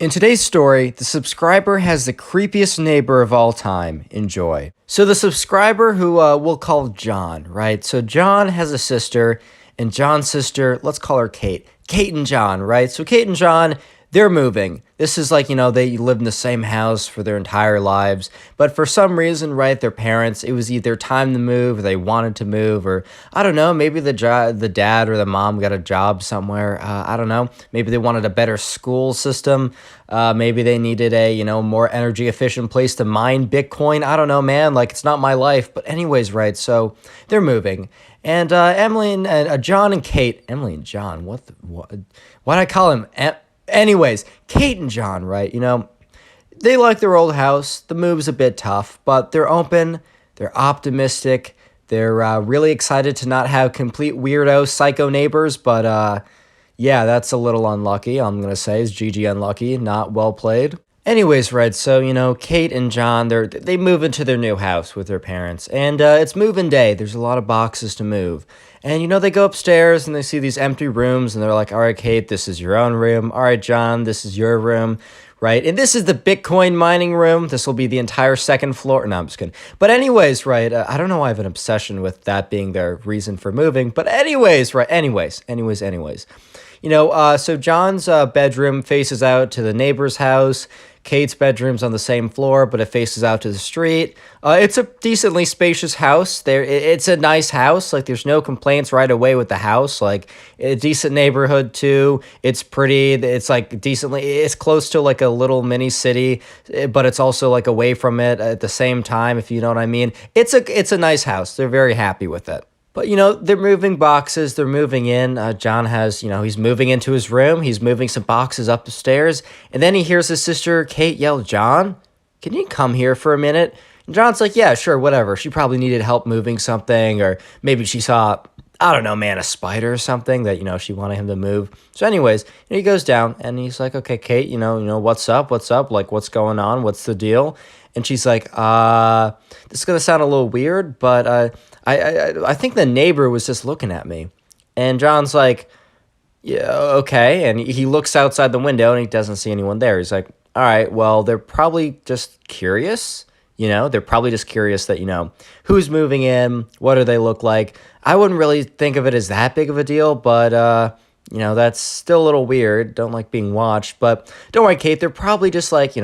In today's story, the subscriber has the creepiest neighbor of all time. Enjoy. So the subscriber who we'll call John, right? So John has a sister, and John's sister, let's call her Kate. Kate and John, right? So Kate and John, they're moving. This is like, they lived in the same house for their entire lives. But for some reason, right, their parents, it was either time to move, or they wanted to move, or I don't know, maybe the dad or the mom got a job somewhere. I don't know. Maybe they wanted a better school system. Maybe they needed a, more energy efficient place to mine Bitcoin. I don't know, man. Like, it's not my life. But anyways, right, so they're moving. And Emily and John and Kate, Emily and John, why'd I call him? Anyways, Kate and John, right? They like their old house. The move's a bit tough, but they're open. They're optimistic. They're really excited to not have complete weirdo psycho neighbors. But yeah, that's a little unlucky. I'm going to say is GG unlucky. Not well played. Anyways, right, so, Kate and John, they move into their new house with their parents, and it's move-in day. There's a lot of boxes to move, and, they go upstairs, and they see these empty rooms, and they're like, all right, Kate, this is your own room. All right, John, this is your room, right? And this is the Bitcoin mining room. This will be the entire second floor. No, I'm just kidding. But anyways, right, I don't know why I have an obsession with that being their reason for moving, but anyways, right, anyways. So John's bedroom faces out to the neighbor's house. Kate's bedroom's on the same floor, but it faces out to the street. It's a decently spacious house. It's a nice house. Like, there's no complaints right away with the house. Like, a decent neighborhood too. It's pretty. It's like decently. It's close to like a little mini city, but it's also like away from it at the same time, if you know what I mean. It's a nice house. They're very happy with it. But, they're moving boxes, they're moving in. John has, he's moving into his room, he's moving some boxes up the stairs, and then he hears his sister Kate yell, John, can you come here for a minute? And John's like, yeah, sure, whatever. She probably needed help moving something, or maybe she saw, I don't know, man, a spider or something that, she wanted him to move. So anyways, he goes down, and he's like, okay, Kate, what's up, like, what's going on, what's the deal? And she's like, this is going to sound a little weird, but I think the neighbor was just looking at me. And John's like, yeah, okay. And he looks outside the window and he doesn't see anyone there. He's like, all right, well, they're probably just curious. They're probably just curious that, who's moving in, what do they look like? I wouldn't really think of it as that big of a deal, but, that's still a little weird. Don't like being watched, but don't worry, Kate. They're probably just like,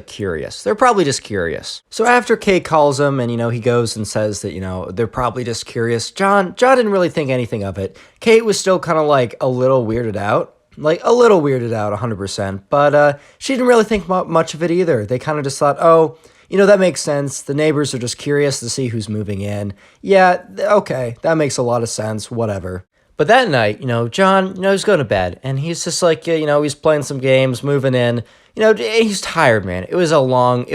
curious. They're probably just curious. So after Kate calls him and, he goes and says that, they're probably just curious. John didn't really think anything of it. Kate was still kind of like a little weirded out. Like a little weirded out 100%, but she didn't really think much of it either. They kind of just thought, oh, that makes sense. The neighbors are just curious to see who's moving in. Yeah, okay, that makes a lot of sense, whatever. But that night, John, he's going to bed, and he's just like, he's playing some games, moving in. He's tired, man. It was a long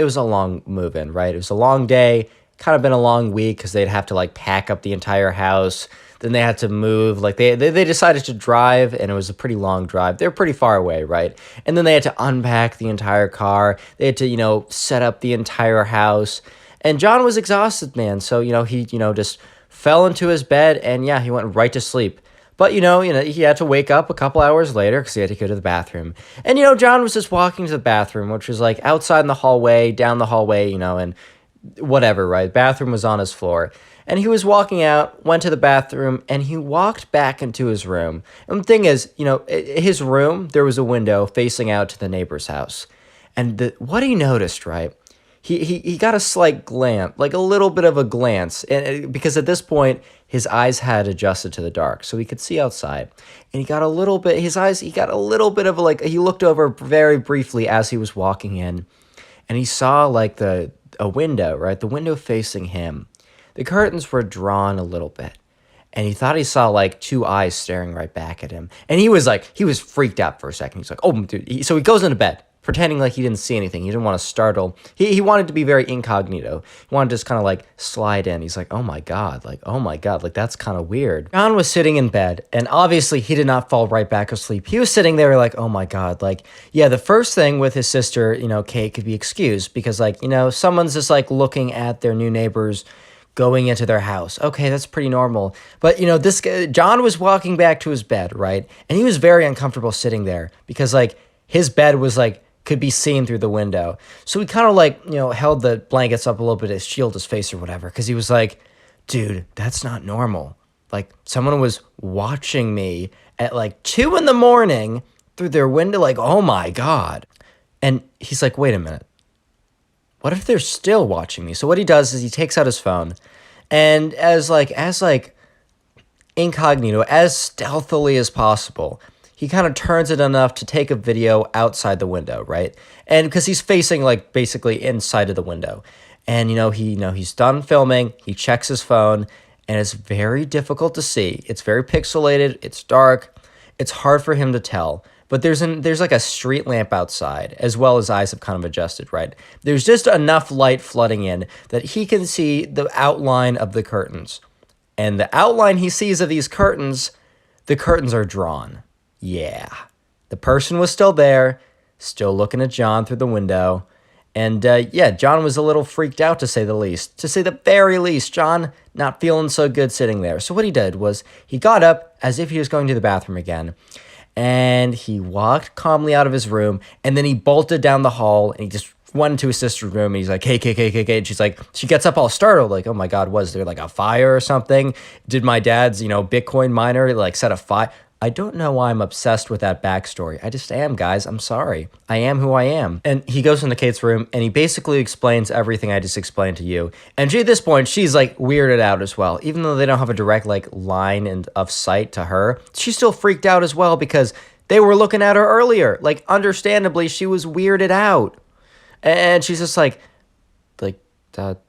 move-in, right? It was a long day, kind of been a long week, because they'd have to, like, pack up the entire house. Then they had to move. Like, they decided to drive, and it was a pretty long drive. They're pretty far away, right? And then they had to unpack the entire car. They had to, set up the entire house. And John was exhausted, man. So, he, just fell into his bed, and, yeah, he went right to sleep. But, he had to wake up a couple hours later because he had to go to the bathroom. And, John was just walking to the bathroom, which was, like, outside in the hallway, down the hallway, and whatever, right? Bathroom was on his floor. And he was walking out, went to the bathroom, and he walked back into his room. And the thing is, his room, there was a window facing out to the neighbor's house. And what he noticed, right? He got a slight glance, like a little bit of a glance, and because at this point his eyes had adjusted to the dark, so he could see outside. And he got a little bit of he looked over very briefly as he was walking in, and he saw like a window, right? The window facing him. The curtains were drawn a little bit, and he thought he saw like two eyes staring right back at him. And he was freaked out for a second. He's like, oh, dude. So he goes into bed, pretending like he didn't see anything. He didn't want to startle. He wanted to be very incognito. He wanted to just kind of like slide in. He's like, oh my God, like that's kind of weird. John was sitting in bed, and obviously he did not fall right back asleep. He was sitting there like, oh my God, like, yeah, the first thing with his sister, Kate, could be excused because like, someone's just like looking at their new neighbors going into their house. Okay, that's pretty normal. But, this guy, John was walking back to his bed, right? And he was very uncomfortable sitting there because like his bed was like could be seen through the window. So he kind of like, held the blankets up a little bit to shield his face or whatever. Cause he was like, dude, that's not normal. Like someone was watching me at like 2 a.m. through their window. Like, oh my God. And he's like, wait a minute. What if they're still watching me? So what he does is he takes out his phone and as incognito, as stealthily as possible, he kind of turns it enough to take a video outside the window, right? And because he's facing like basically inside of the window. And, he's done filming, he checks his phone, and it's very difficult to see. It's very pixelated, it's dark, it's hard for him to tell. But there's like a street lamp outside, as well as eyes have kind of adjusted, right? There's just enough light flooding in that he can see the outline of the curtains. And the outline he sees of these curtains, the curtains are drawn. Yeah. The person was still there, still looking at John through the window. And John was a little freaked out, to say the least. To say the very least, John not feeling so good sitting there. So what he did was he got up as if he was going to the bathroom again. And he walked calmly out of his room, and then he bolted down the hall, and he just went into his sister's room, and he's like, hey, and she's like, she gets up all startled, like, oh my God, was there like a fire or something? Did my dad's, Bitcoin miner like set a fire? I don't know why I'm obsessed with that backstory. I just am, guys. I'm sorry. I am who I am. And he goes into Kate's room, and he basically explains everything I just explained to you. And at this point, she's like weirded out as well. Even though they don't have a direct like line of sight to her, she's still freaked out as well because they were looking at her earlier. Like, understandably, she was weirded out. And she's just like,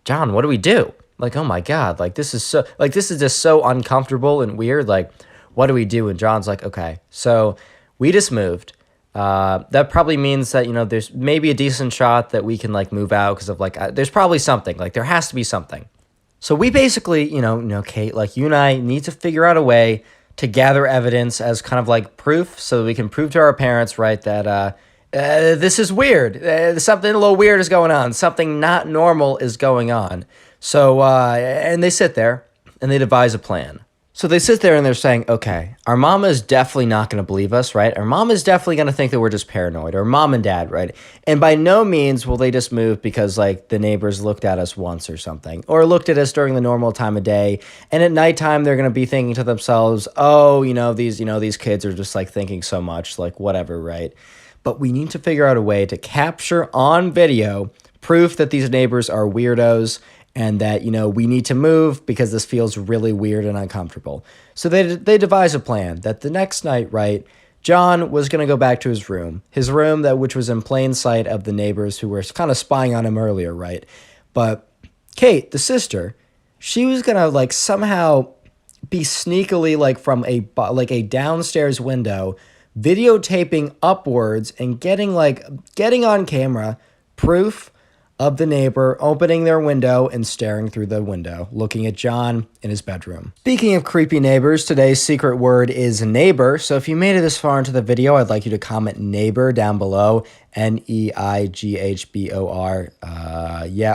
John, what do we do? Like, oh my God, this is just so uncomfortable and weird. Like, what do we do? And John's like, okay, so we just moved. That probably means that, there's maybe a decent shot that we can like move out because of there's probably something, like there has to be something. So we basically, Kate, like you and I need to figure out a way to gather evidence as kind of like proof so that we can prove to our parents, right, that this is weird. Something a little weird is going on. Something not normal is going on. So, and they sit there and they devise a plan. So they sit there and they're saying, okay, our mama is definitely not going to believe us, right? Our mom is definitely going to think that we're just paranoid, or mom and dad, right? And by no means will they just move because like the neighbors looked at us once or something, or looked at us during the normal time of day. And at nighttime, they're going to be thinking to themselves, oh, these kids are just like thinking so much, like whatever, right? But we need to figure out a way to capture on video proof that these neighbors are weirdos and that, we need to move because this feels really weird and uncomfortable. So they devise a plan that the next night, right, John was going to go back to his room which was in plain sight of the neighbors who were kind of spying on him earlier, right? But Kate, the sister, she was going to like somehow be sneakily like from a downstairs window videotaping upwards and getting on camera proof of the neighbor opening their window and staring through the window, looking at John in his bedroom. Speaking of creepy neighbors, today's secret word is neighbor. So if you made it this far into the video, I'd like you to comment neighbor down below, Neighbor.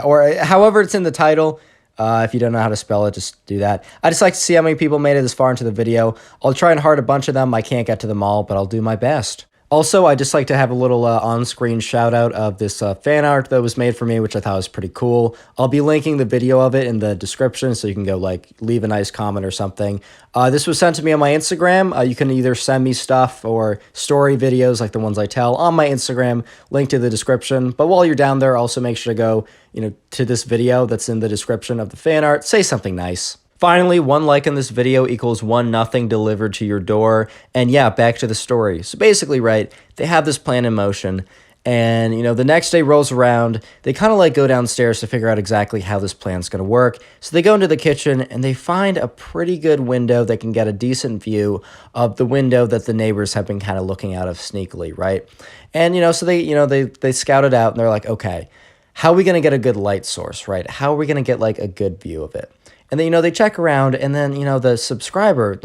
Or however it's in the title. If you don't know how to spell it, just do that. I just like to see how many people made it this far into the video. I'll try and heart a bunch of them. I can't get to them all, but I'll do my best. Also, I just like to have a little on-screen shout-out of this fan art that was made for me, which I thought was pretty cool. I'll be linking the video of it in the description, so you can go leave a nice comment or something. This was sent to me on my Instagram. You can either send me stuff or story videos like the ones I tell on my Instagram, link to the description. But while you're down there, also make sure to go to this video that's in the description of the fan art. Say something nice. Finally, 1 like in this video equals 1 nothing delivered to your door. And yeah, back to the story. So basically, right, they have this plan in motion. And, the next day rolls around. They kind of go downstairs to figure out exactly how this plan's going to work. So they go into the kitchen and they find a pretty good window that can get a decent view of the window that the neighbors have been kind of looking out of sneakily, right? And, so they scout it out and they're like, okay, how are we going to get a good light source, right? How are we going to get a good view of it? And then, they check around and then, the subscriber,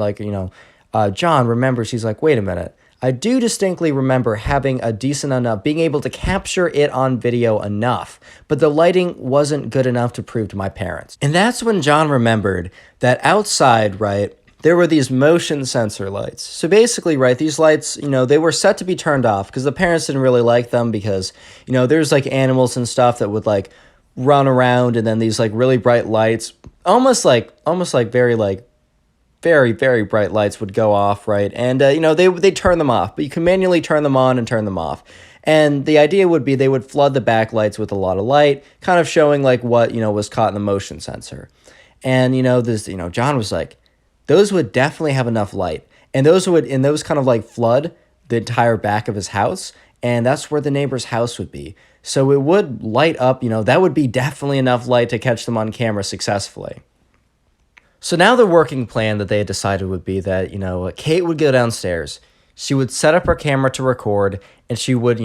John remembers, he's like, wait a minute. I do distinctly remember having a decent enough, being able to capture it on video enough, but the lighting wasn't good enough to prove to my parents. And that's when John remembered that outside, right, there were these motion sensor lights. So basically, right, these lights, they were set to be turned off because the parents didn't really like them because, there's like animals and stuff that would like run around, and then these like really bright lights, almost like very, very bright lights would go off, right? And, they turn them off, but you can manually turn them on and turn them off. And the idea would be they would flood the backlights with a lot of light, kind of showing like what, was caught in the motion sensor. And, John was like, those would definitely have enough light. And those kind of like flood the entire back of his house. And that's where the neighbor's house would be. So it would light up, that would be definitely enough light to catch them on camera successfully. So now the working plan that they had decided would be that, Kate would go downstairs. She would set up her camera to record, and she would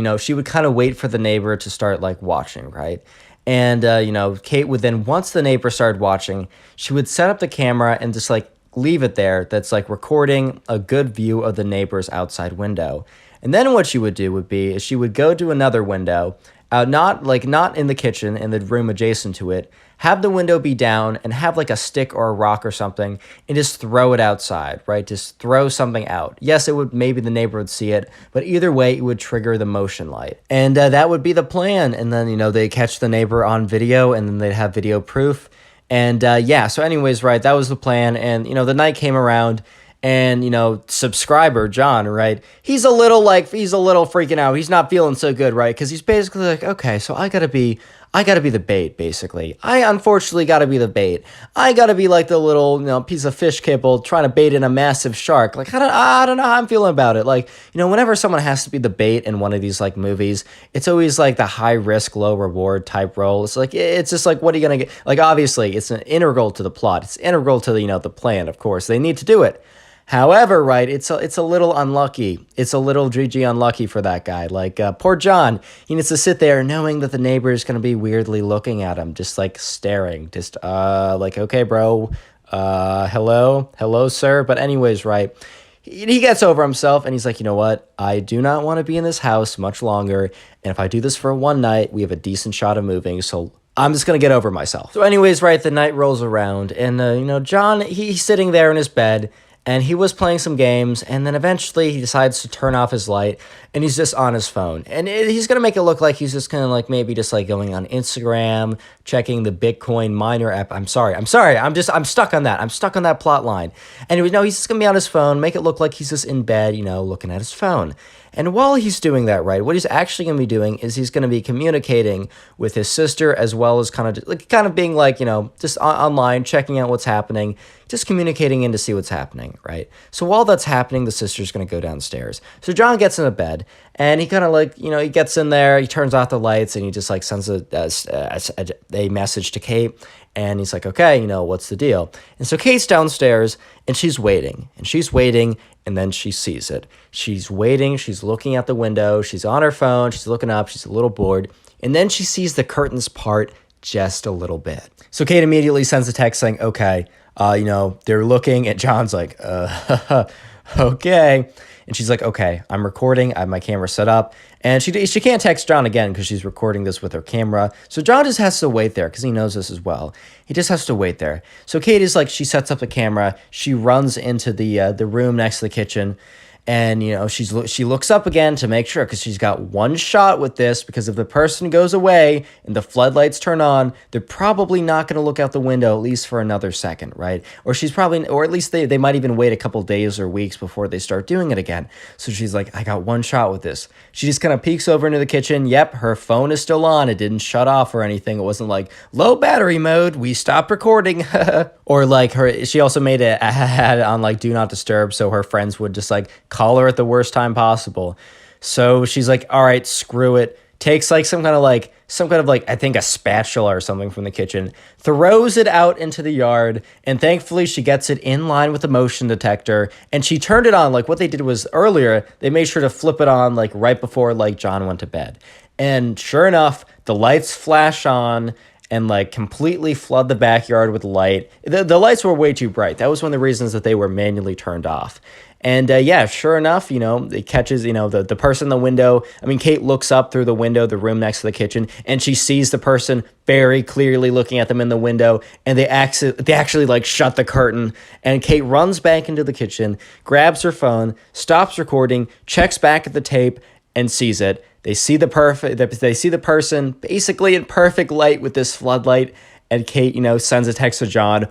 kind of wait for the neighbor to start like watching, right? And, Kate would then, once the neighbor started watching, she would set up the camera and just like leave it there. That's like recording a good view of the neighbor's outside window. And then what she would do would be is she would go to another window, not in the kitchen, in the room adjacent to it, have the window be down and have like a stick or a rock or something and just throw it outside, right? Just throw something out. Yes, it would, maybe the neighbor would see it, but either way, it would trigger the motion light. And that would be the plan. And then, they catch the neighbor on video, and then they'd have video proof. And so anyways, right, that was the plan. And, the night came around. And, subscriber, John, right, he's a little freaking out. He's not feeling so good, right? Because he's basically like, okay, so I gotta be the bait, basically. I unfortunately gotta be the bait. I gotta be like the little, piece of fish kibble trying to bait in a massive shark. Like, I don't know how I'm feeling about it. Like, whenever someone has to be the bait in one of these like movies, it's always like the high risk, low reward type role. It's like, it's just like, what are you gonna get? Like, obviously, it's an integral to the plot. It's integral to the plan, of course. They need to do it. However, right, it's a little unlucky. It's a little GG unlucky for that guy. Like, poor John, he needs to sit there knowing that the neighbor is going to be weirdly looking at him, just like staring, just like, okay, bro, hello, sir. But anyways, right, he gets over himself and he's like, you know what? I do not want to be in this house much longer. And if I do this for one night, we have a decent shot of moving. So I'm just going to get over myself. So anyways, right, the night rolls around and, John, he's sitting there in his bed. And he was playing some games, and then eventually he decides to turn off his light, and he's just on his phone. And he's going to make it look like he's just kind of like maybe just like going on Instagram, checking the Bitcoin miner app. I'm sorry. I'm stuck on that. I'm stuck on that plot line. And he's just going to be on his phone, make it look like he's just in bed, looking at his phone. And while he's doing that, right, what he's actually going to be doing is he's going to be communicating with his sister, as well as kind of being like, just online, checking out what's happening, just communicating in to see what's happening, right? So while that's happening, the sister's going to go downstairs. So John gets into bed, and he kind of like, he gets in there, he turns off the lights, and he just like sends a message to Kate. And he's like, okay, what's the deal? And so Kate's downstairs, and she's waiting, and then she sees it. She's waiting, she's looking out the window, she's on her phone, she's looking up, she's a little bored, and then she sees the curtains part just a little bit. So Kate immediately sends a text saying, okay, they're looking, and John's like, okay. And she's like, okay, I'm recording. I have my camera set up. And she can't text John again because she's recording this with her camera. So John just has to wait there because he knows this as well. He just has to wait there. So Kate is like, she sets up the camera. She runs into the room next to the kitchen. And, she looks up again to make sure, because she's got one shot with this, because if the person goes away and the floodlights turn on, they're probably not going to look out the window, at least for another second, right? Or at least they might even wait a couple days or weeks before they start doing it again. So she's like, I got one shot with this. She just kind of peeks over into the kitchen. Yep, her phone is still on. It didn't shut off or anything. It wasn't like, low battery mode, we stopped recording. Or like she also made it had on like do not disturb, so her friends would just like call her at the worst time possible. So she's like, all right, screw it. Takes like some kind of I think a spatula or something from the kitchen, throws it out into the yard, and thankfully she gets it in line with the motion detector, and she turned it on. Like what they did was earlier, they made sure to flip it on like right before like John went to bed. And sure enough, the lights flash on and like completely flood the backyard with light. The lights were way too bright. That was one of the reasons that they were manually turned off. And yeah, sure enough, it catches, the person in the window. I mean, Kate looks up through the window, the room next to the kitchen, and she sees the person very clearly looking at them in the window, and they actually like shut the curtain. And Kate runs back into the kitchen, grabs her phone, stops recording, checks back at the tape, and sees it. They see the person basically in perfect light with this floodlight, and Kate, sends a text to John.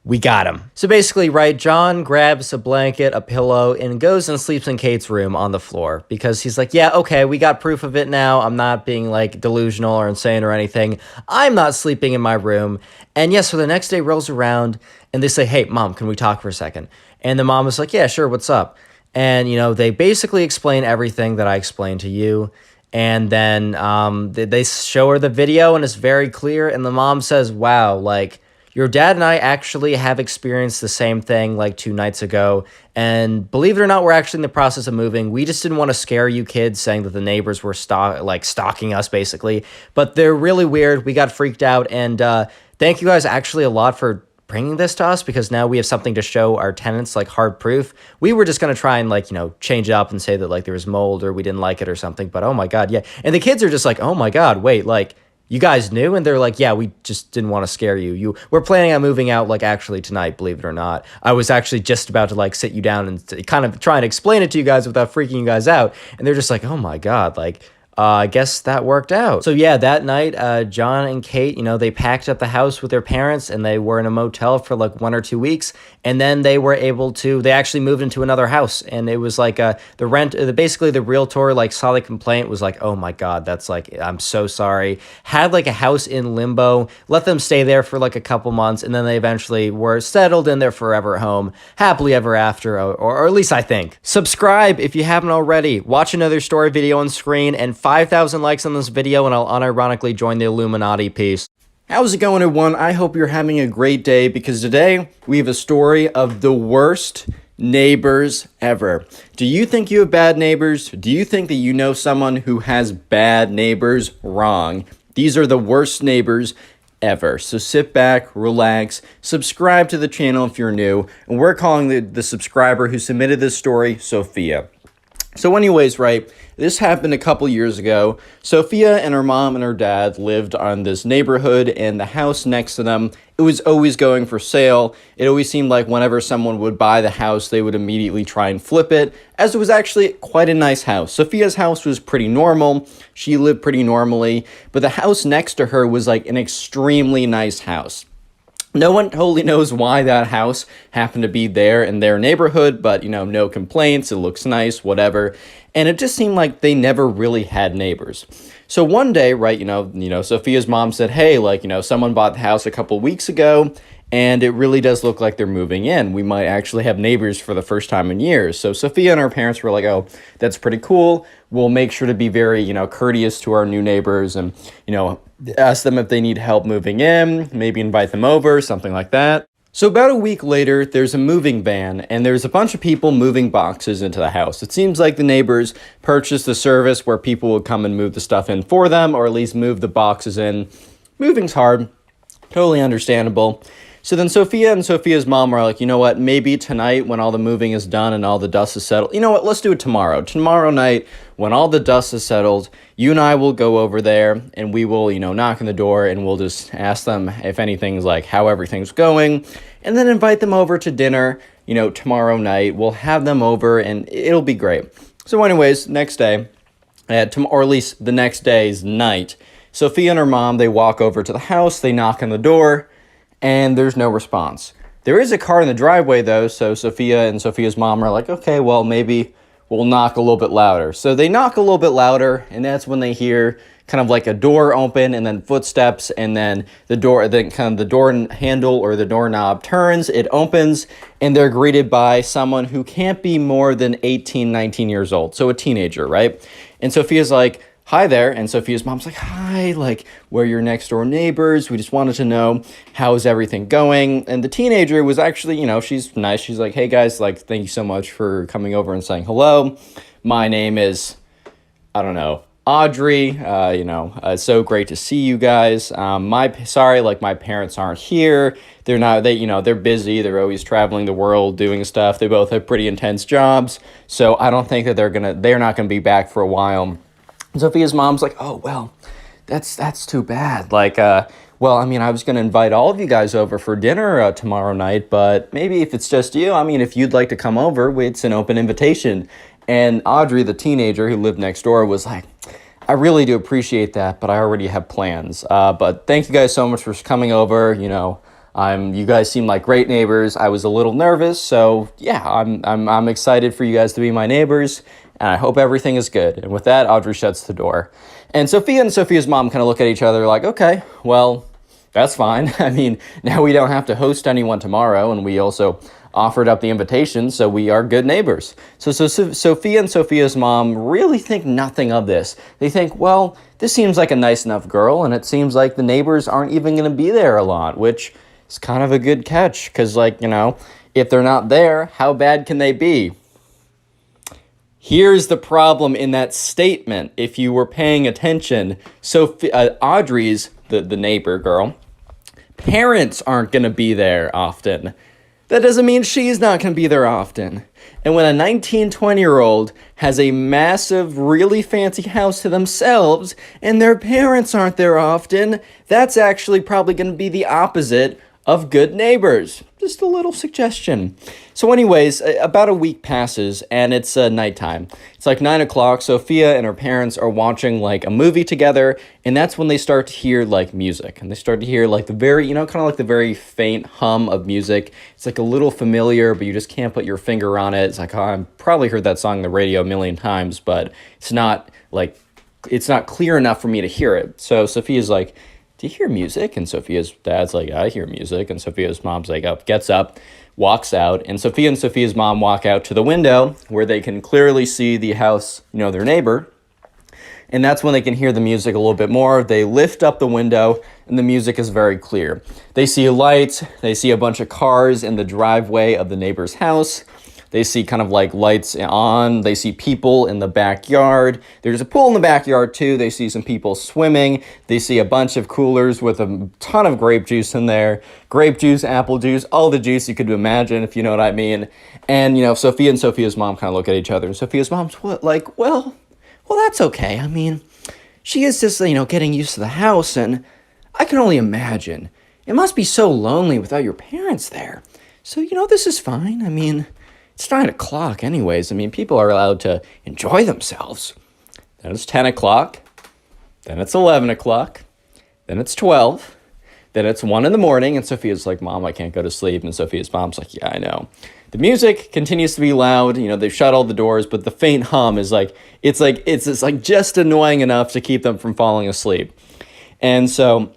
We got him. So basically, right, John grabs a blanket, a pillow, and goes and sleeps in Kate's room on the floor because he's like, yeah, okay, we got proof of it now. I'm not being like delusional or insane or anything. I'm not sleeping in my room. And yes, so the next day rolls around and they say, hey, Mom, can we talk for a second? And the mom is like, yeah, sure, what's up? And, they basically explain everything that I explained to you. And then they show her the video and it's very clear. And the mom says, wow, like, your dad and I actually have experienced the same thing like 2 nights ago. And believe it or not, we're actually in the process of moving. We just didn't want to scare you kids saying that the neighbors were stalking us, basically. But they're really weird. We got freaked out. And thank you guys actually a lot for bringing this to us because now we have something to show our tenants, like hard proof. We were just going to try and change it up and say that like there was mold or we didn't like it or something. But oh my God, yeah. And the kids are just like, oh my God, wait, like, you guys knew? And they're like, yeah, we just didn't want to scare you. We're planning on moving out like actually tonight, believe it or not. I was actually just about to like sit you down and kind of try and explain it to you guys without freaking you guys out. And they're just like, oh my God, like, I guess that worked out. So yeah, that night, John and Kate, they packed up the house with their parents and they were in a motel for like 1 or 2 weeks. And then they actually moved into another house. And it was like basically the realtor like saw the complaint, was like, oh my God, that's like, I'm so sorry. Had like a house in limbo, let them stay there for like a couple months. And then they eventually were settled in their forever home, happily ever after, or at least I think. Subscribe if you haven't already. Watch another story video on screen and 5,000 likes on this video and I'll unironically join the Illuminati piece. How's it going, everyone? I hope you're having a great day because today we have a story of the worst neighbors ever. Do you think you have bad neighbors? Do you think that you know someone who has bad neighbors? Wrong. These are the worst neighbors ever. So sit back, relax, subscribe to the channel if you're new, and we're calling the subscriber who submitted this story Sophia. So anyways, right, this happened a couple years ago. Sophia and her mom and her dad lived on this neighborhood, and the house next to them, it was always going for sale. It always seemed like whenever someone would buy the house, they would immediately try and flip it, as it was actually quite a nice house. Sophia's house was pretty normal. She lived pretty normally, but the house next to her was like an extremely nice house. No one totally knows why that house happened to be there in their neighborhood, but, no complaints, it looks nice, whatever. And it just seemed like they never really had neighbors. So one day, right, Sophia's mom said, hey, someone bought the house a couple weeks ago, and it really does look like they're moving in. We might actually have neighbors for the first time in years. So Sophia and her parents were like, oh, that's pretty cool. We'll make sure to be very, courteous to our new neighbors and, ask them if they need help moving in, maybe invite them over, something like that. So about a week later, there's a moving van, and there's a bunch of people moving boxes into the house. It seems like the neighbors purchased a service where people would come and move the stuff in for them, or at least move the boxes in. Moving's hard, totally understandable. So then Sophia and Sophia's mom are like, you know what, maybe tonight when all the moving is done and all the dust is settled, you know what, let's do it tomorrow. Tomorrow night, when all the dust is settled, you and I will go over there and we will, knock on the door and we'll just ask them if anything's like how everything's going and then invite them over to dinner, tomorrow night. We'll have them over and it'll be great. So anyways, next day, or at least the next day's night, Sophia and her mom, they walk over to the house, they knock on the door, and there's no response. There is a car in the driveway, though, so Sophia and Sophia's mom are like, okay, well, maybe we'll knock a little bit louder. So they knock a little bit louder, and that's when they hear kind of like a door open and then footsteps, and then the door handle or the doorknob turns, it opens, and they're greeted by someone who can't be more than 18, 19 years old, so a teenager, right? And Sophia's like, hi there, and Sophia's mom's like, hi, we're your next door neighbors, we just wanted to know how's everything going, and the teenager was actually, she's nice, she's like, hey guys, thank you so much for coming over and saying hello, my name is, I don't know, Audrey, so great to see you guys. Sorry, like my parents aren't here. They're not, they're busy. They're always traveling the world doing stuff. They both have pretty intense jobs. So I don't think that they're not gonna be back for a while. Sophia's mom's like, oh, well, that's too bad. Like, well, I mean, I was going to invite all of you guys over for dinner tomorrow night, but maybe if it's just you, I mean, if you'd like to come over, it's an open invitation. And Audrey, the teenager who lived next door, was like, I really do appreciate that, but I already have plans. But thank you guys so much for coming over. You guys seem like great neighbors. I was a little nervous, so yeah, I'm excited for you guys to be my neighbors, and I hope everything is good. And with that, Audrey shuts the door. And Sophia and Sophia's mom kind of look at each other like, okay, well, that's fine. I mean, now we don't have to host anyone tomorrow, and we also offered up the invitation, so we are good neighbors. So Sophia and Sophia's mom really think nothing of this. They think, well, this seems like a nice enough girl, and it seems like the neighbors aren't even going to be there a lot, which is kind of a good catch, because, if they're not there, how bad can they be? Here's the problem in that statement, if you were paying attention. Audrey's, the neighbor girl, parents aren't going to be there often. That doesn't mean she's not going to be there often. And when a 19, 20-year-old has a massive, really fancy house to themselves and their parents aren't there often, that's actually probably going to be the opposite of good neighbors. Just a little suggestion. So anyways, about a week passes and it's nighttime. It's like 9 o'clock. Sophia and her parents are watching like a movie together, and that's when they start to hear like music. And they start to hear like the very, kind of like the very faint hum of music. It's like a little familiar, but you just can't put your finger on it. It's like, oh, I've probably heard that song on the radio a million times, but it's not clear enough for me to hear it. So Sophia's like, do you hear music? And Sophia's dad's like, I hear music. And Sophia's mom's like, gets up, walks out. And Sophia and Sophia's mom walk out to the window where they can clearly see the house, their neighbor. And that's when they can hear the music a little bit more. They lift up the window and the music is very clear. They see lights. They see a bunch of cars in the driveway of the neighbor's house. They see kind of like lights on. They see people in the backyard. There's a pool in the backyard too. They see some people swimming. They see a bunch of coolers with a ton of grape juice in there. Grape juice, apple juice, all the juice you could imagine, if you know what I mean. And, Sophia and Sophia's mom kind of look at each other. And Sophia's mom's well, that's okay. I mean, she is just, getting used to the house. And I can only imagine. It must be so lonely without your parents there. So, this is fine. I mean, it's 9 o'clock anyways. I mean, people are allowed to enjoy themselves. Then it's 10 o'clock. Then it's 11 o'clock. Then it's 12. Then it's 1 in the morning. And Sophia's like, Mom, I can't go to sleep. And Sophia's mom's like, yeah, I know. The music continues to be loud. They've shut all the doors, but the faint hum is it's just annoying enough to keep them from falling asleep. And so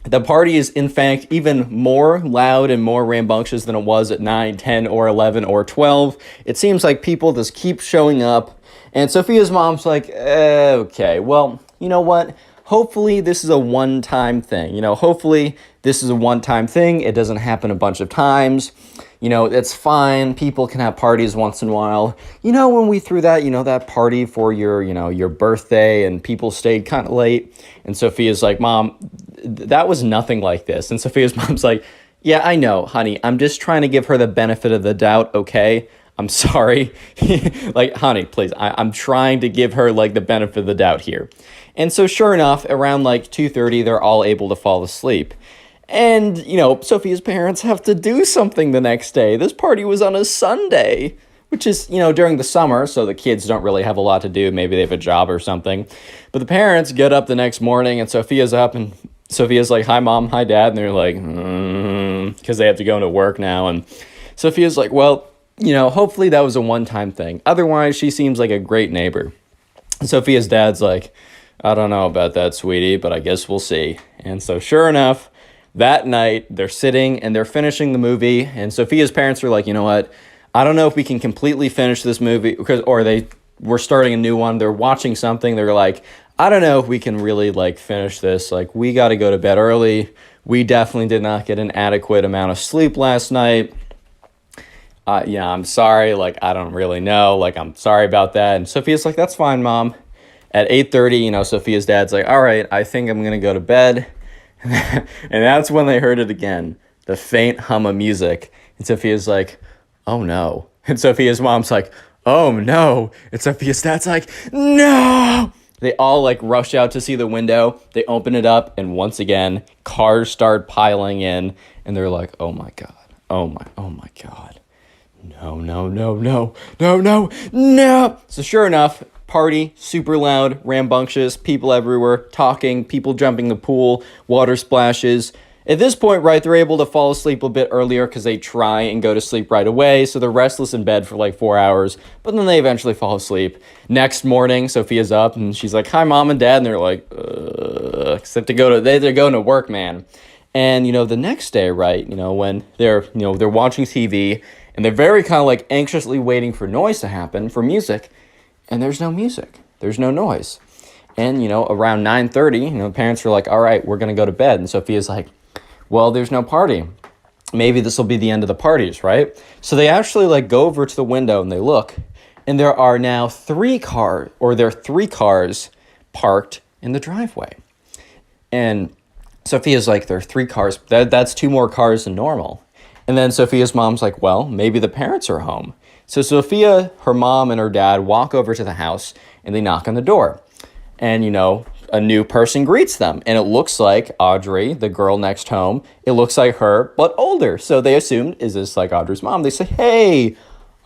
the party is, in fact, even more loud and more rambunctious than it was at 9, 10, or 11, or 12. It seems like people just keep showing up. And Sophia's mom's like, okay, well, you know what? Hopefully this is a one-time thing. Hopefully this is a one-time thing. It doesn't happen a bunch of times. It's fine. People can have parties once in a while. When we threw that, that party for your birthday and people stayed kind of late. And Sophia's like, Mom, that was nothing like this. And Sophia's mom's like, yeah, I know, honey. I'm just trying to give her the benefit of the doubt, okay? I'm sorry. Honey, please. I'm trying to give her, the benefit of the doubt here. And so sure enough, around, 2:30, they're all able to fall asleep. And, Sophia's parents have to do something the next day. This party was on a Sunday, which is, during the summer, so the kids don't really have a lot to do. Maybe they have a job or something. But the parents get up the next morning, and Sophia's up, and Sophia's like, hi, Mom, hi, Dad. And they're like, because they have to go into work now. And Sophia's like, well, hopefully that was a one-time thing. Otherwise, she seems like a great neighbor. And Sophia's dad's like, I don't know about that, sweetie, but I guess we'll see. And so sure enough, that night, they're sitting and they're finishing the movie. And Sophia's parents are like, you know what? I don't know if we can completely finish this movie or they were starting a new one. They're watching something. They're like, I don't know if we can really finish this. We got to go to bed early. We definitely did not get an adequate amount of sleep last night. Yeah, I'm sorry. I don't really know. I'm sorry about that. And Sophia's like, that's fine, Mom. At 8:30, Sophia's dad's like, all right, I think I'm going to go to bed. And that's when they heard it again, the faint hum of music. And Sophia's like, oh no. And Sophia's mom's like, oh no. And Sophia's dad's like, no. They all like rush out to see the window. They open it up, and once again, cars start piling in, and they're like, oh my God. Oh my God. No, no, no, no, no, no, no. So sure enough, party, super loud, rambunctious, people everywhere, talking, people jumping the pool, water splashes. At this point, right, they're able to fall asleep a bit earlier because they try and go to sleep right away. So they're restless in bed for like 4 hours, but then they eventually fall asleep. Next morning, Sophia's up and she's like, hi, Mom and Dad. And they're like, except they're going to work, man. And, the next day, right, when they're watching TV and they're very kind of like anxiously waiting for noise to happen, for music, and there's no music. There's no noise. And, around 9:30, parents are like, all right, we're going to go to bed. And Sophia's like, well, there's no party. Maybe this will be the end of the parties, right? So they actually like go over to the window and they look, and there are now three cars parked in the driveway. And Sophia's like, there are three cars. That's two more cars than normal. And then Sophia's mom's like, well, maybe the parents are home. So Sophia, her mom, and her dad walk over to the house and they knock on the door. And, a new person greets them. And it looks like Audrey, the girl next home. It looks like her, but older. So they assumed, is this like Audrey's mom? They say, hey,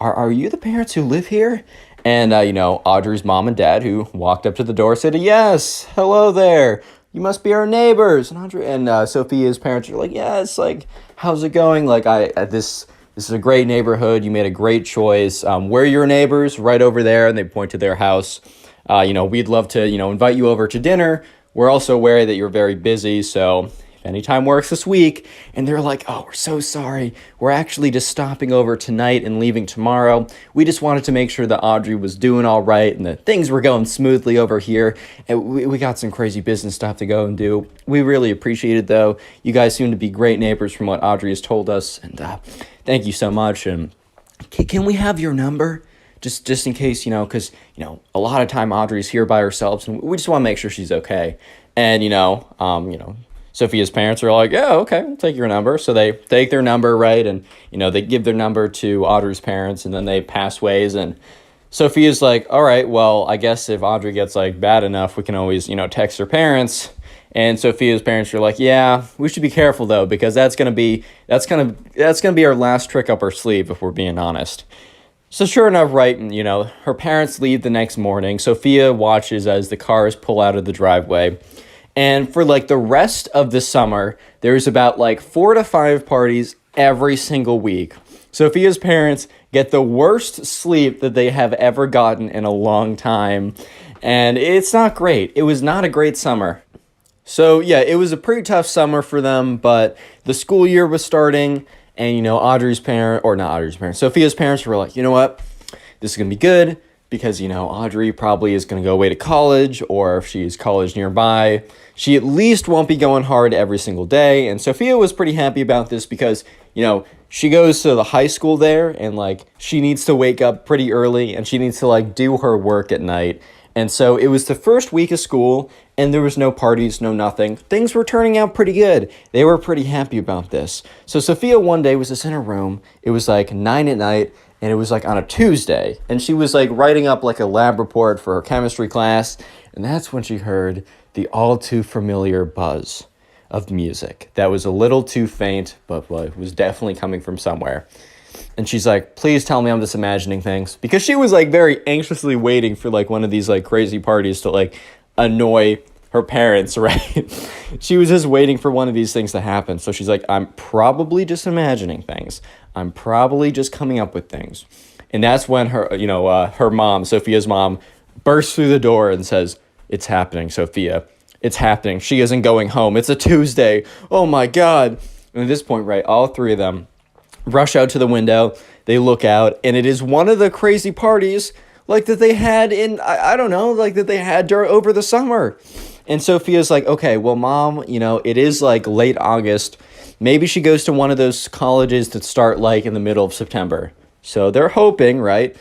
are you the parents who live here? And, Audrey's mom and dad, who walked up to the door, said, yes, hello there. You must be our neighbors. And Sophia's parents are like, yes, like, how's it going? Like, this is a great neighborhood. You made a great choice. We're your neighbors right over there. And they point to their house. We'd love to, invite you over to dinner. We're also aware that you're very busy, so if any time works this week. And they're like, oh, we're so sorry. We're actually just stopping over tonight and leaving tomorrow. We just wanted to make sure that Audrey was doing all right and that things were going smoothly over here. And we got some crazy business stuff to go and do. We really appreciate it, though. You guys seem to be great neighbors from what Audrey has told us. And thank you so much. And can we have your number? Just in case, because, a lot of time Audrey's here by herself, and we just want to make sure she's okay. And, Sophia's parents are like, yeah, okay, we'll take your number. So they take their number, right? And, they give their number to Audrey's parents, and then they pass ways. And Sophia's like, all right, well, I guess if Audrey gets, like, bad enough, we can always, text her parents. And Sophia's parents are like, yeah, we should be careful, though, because that's gonna be our last trick up our sleeve, if we're being honest. So sure enough, right, and, her parents leave the next morning. Sophia watches as the cars pull out of the driveway. And for, like, the rest of the summer, there's about, like, 4 to 5 parties every single week. Sophia's parents get the worst sleep that they have ever gotten in a long time. And it's not great. It was not a great summer. So, yeah, it was a pretty tough summer for them, but the school year was starting. And, Sophia's parents were like, you know what, this is going to be good because, Audrey probably is going to go away to college, or if she's college nearby, she at least won't be going hard every single day. And Sophia was pretty happy about this because, she goes to the high school there and, like, she needs to wake up pretty early and she needs to, like, do her work at night. And so it was the first week of school and there was no parties, no nothing. Things were turning out pretty good. They were pretty happy about this. So Sophia one day was just in her room. It was like 9 at night and it was like on a Tuesday. And she was like writing up like a lab report for her chemistry class. And that's when she heard the all too familiar buzz of music. That was a little too faint, but was definitely coming from somewhere. And she's like, please tell me I'm just imagining things. Because she was like very anxiously waiting for like one of these like crazy parties to like annoy her parents, right? She was just waiting for one of these things to happen. So she's like, I'm probably just imagining things. I'm probably just coming up with things. And that's when her, her mom, Sophia's mom, bursts through the door and says, it's happening, Sophia. It's happening. She isn't going home. It's a Tuesday. Oh my God. And at this point, right, all three of them rush out to the window. They look out, and it is one of the crazy parties like that they had in, I don't know, like that they had over the summer. And Sophia's like, okay, well, Mom, it is like late August. Maybe she goes to one of those colleges that start like in the middle of September. So they're hoping, right?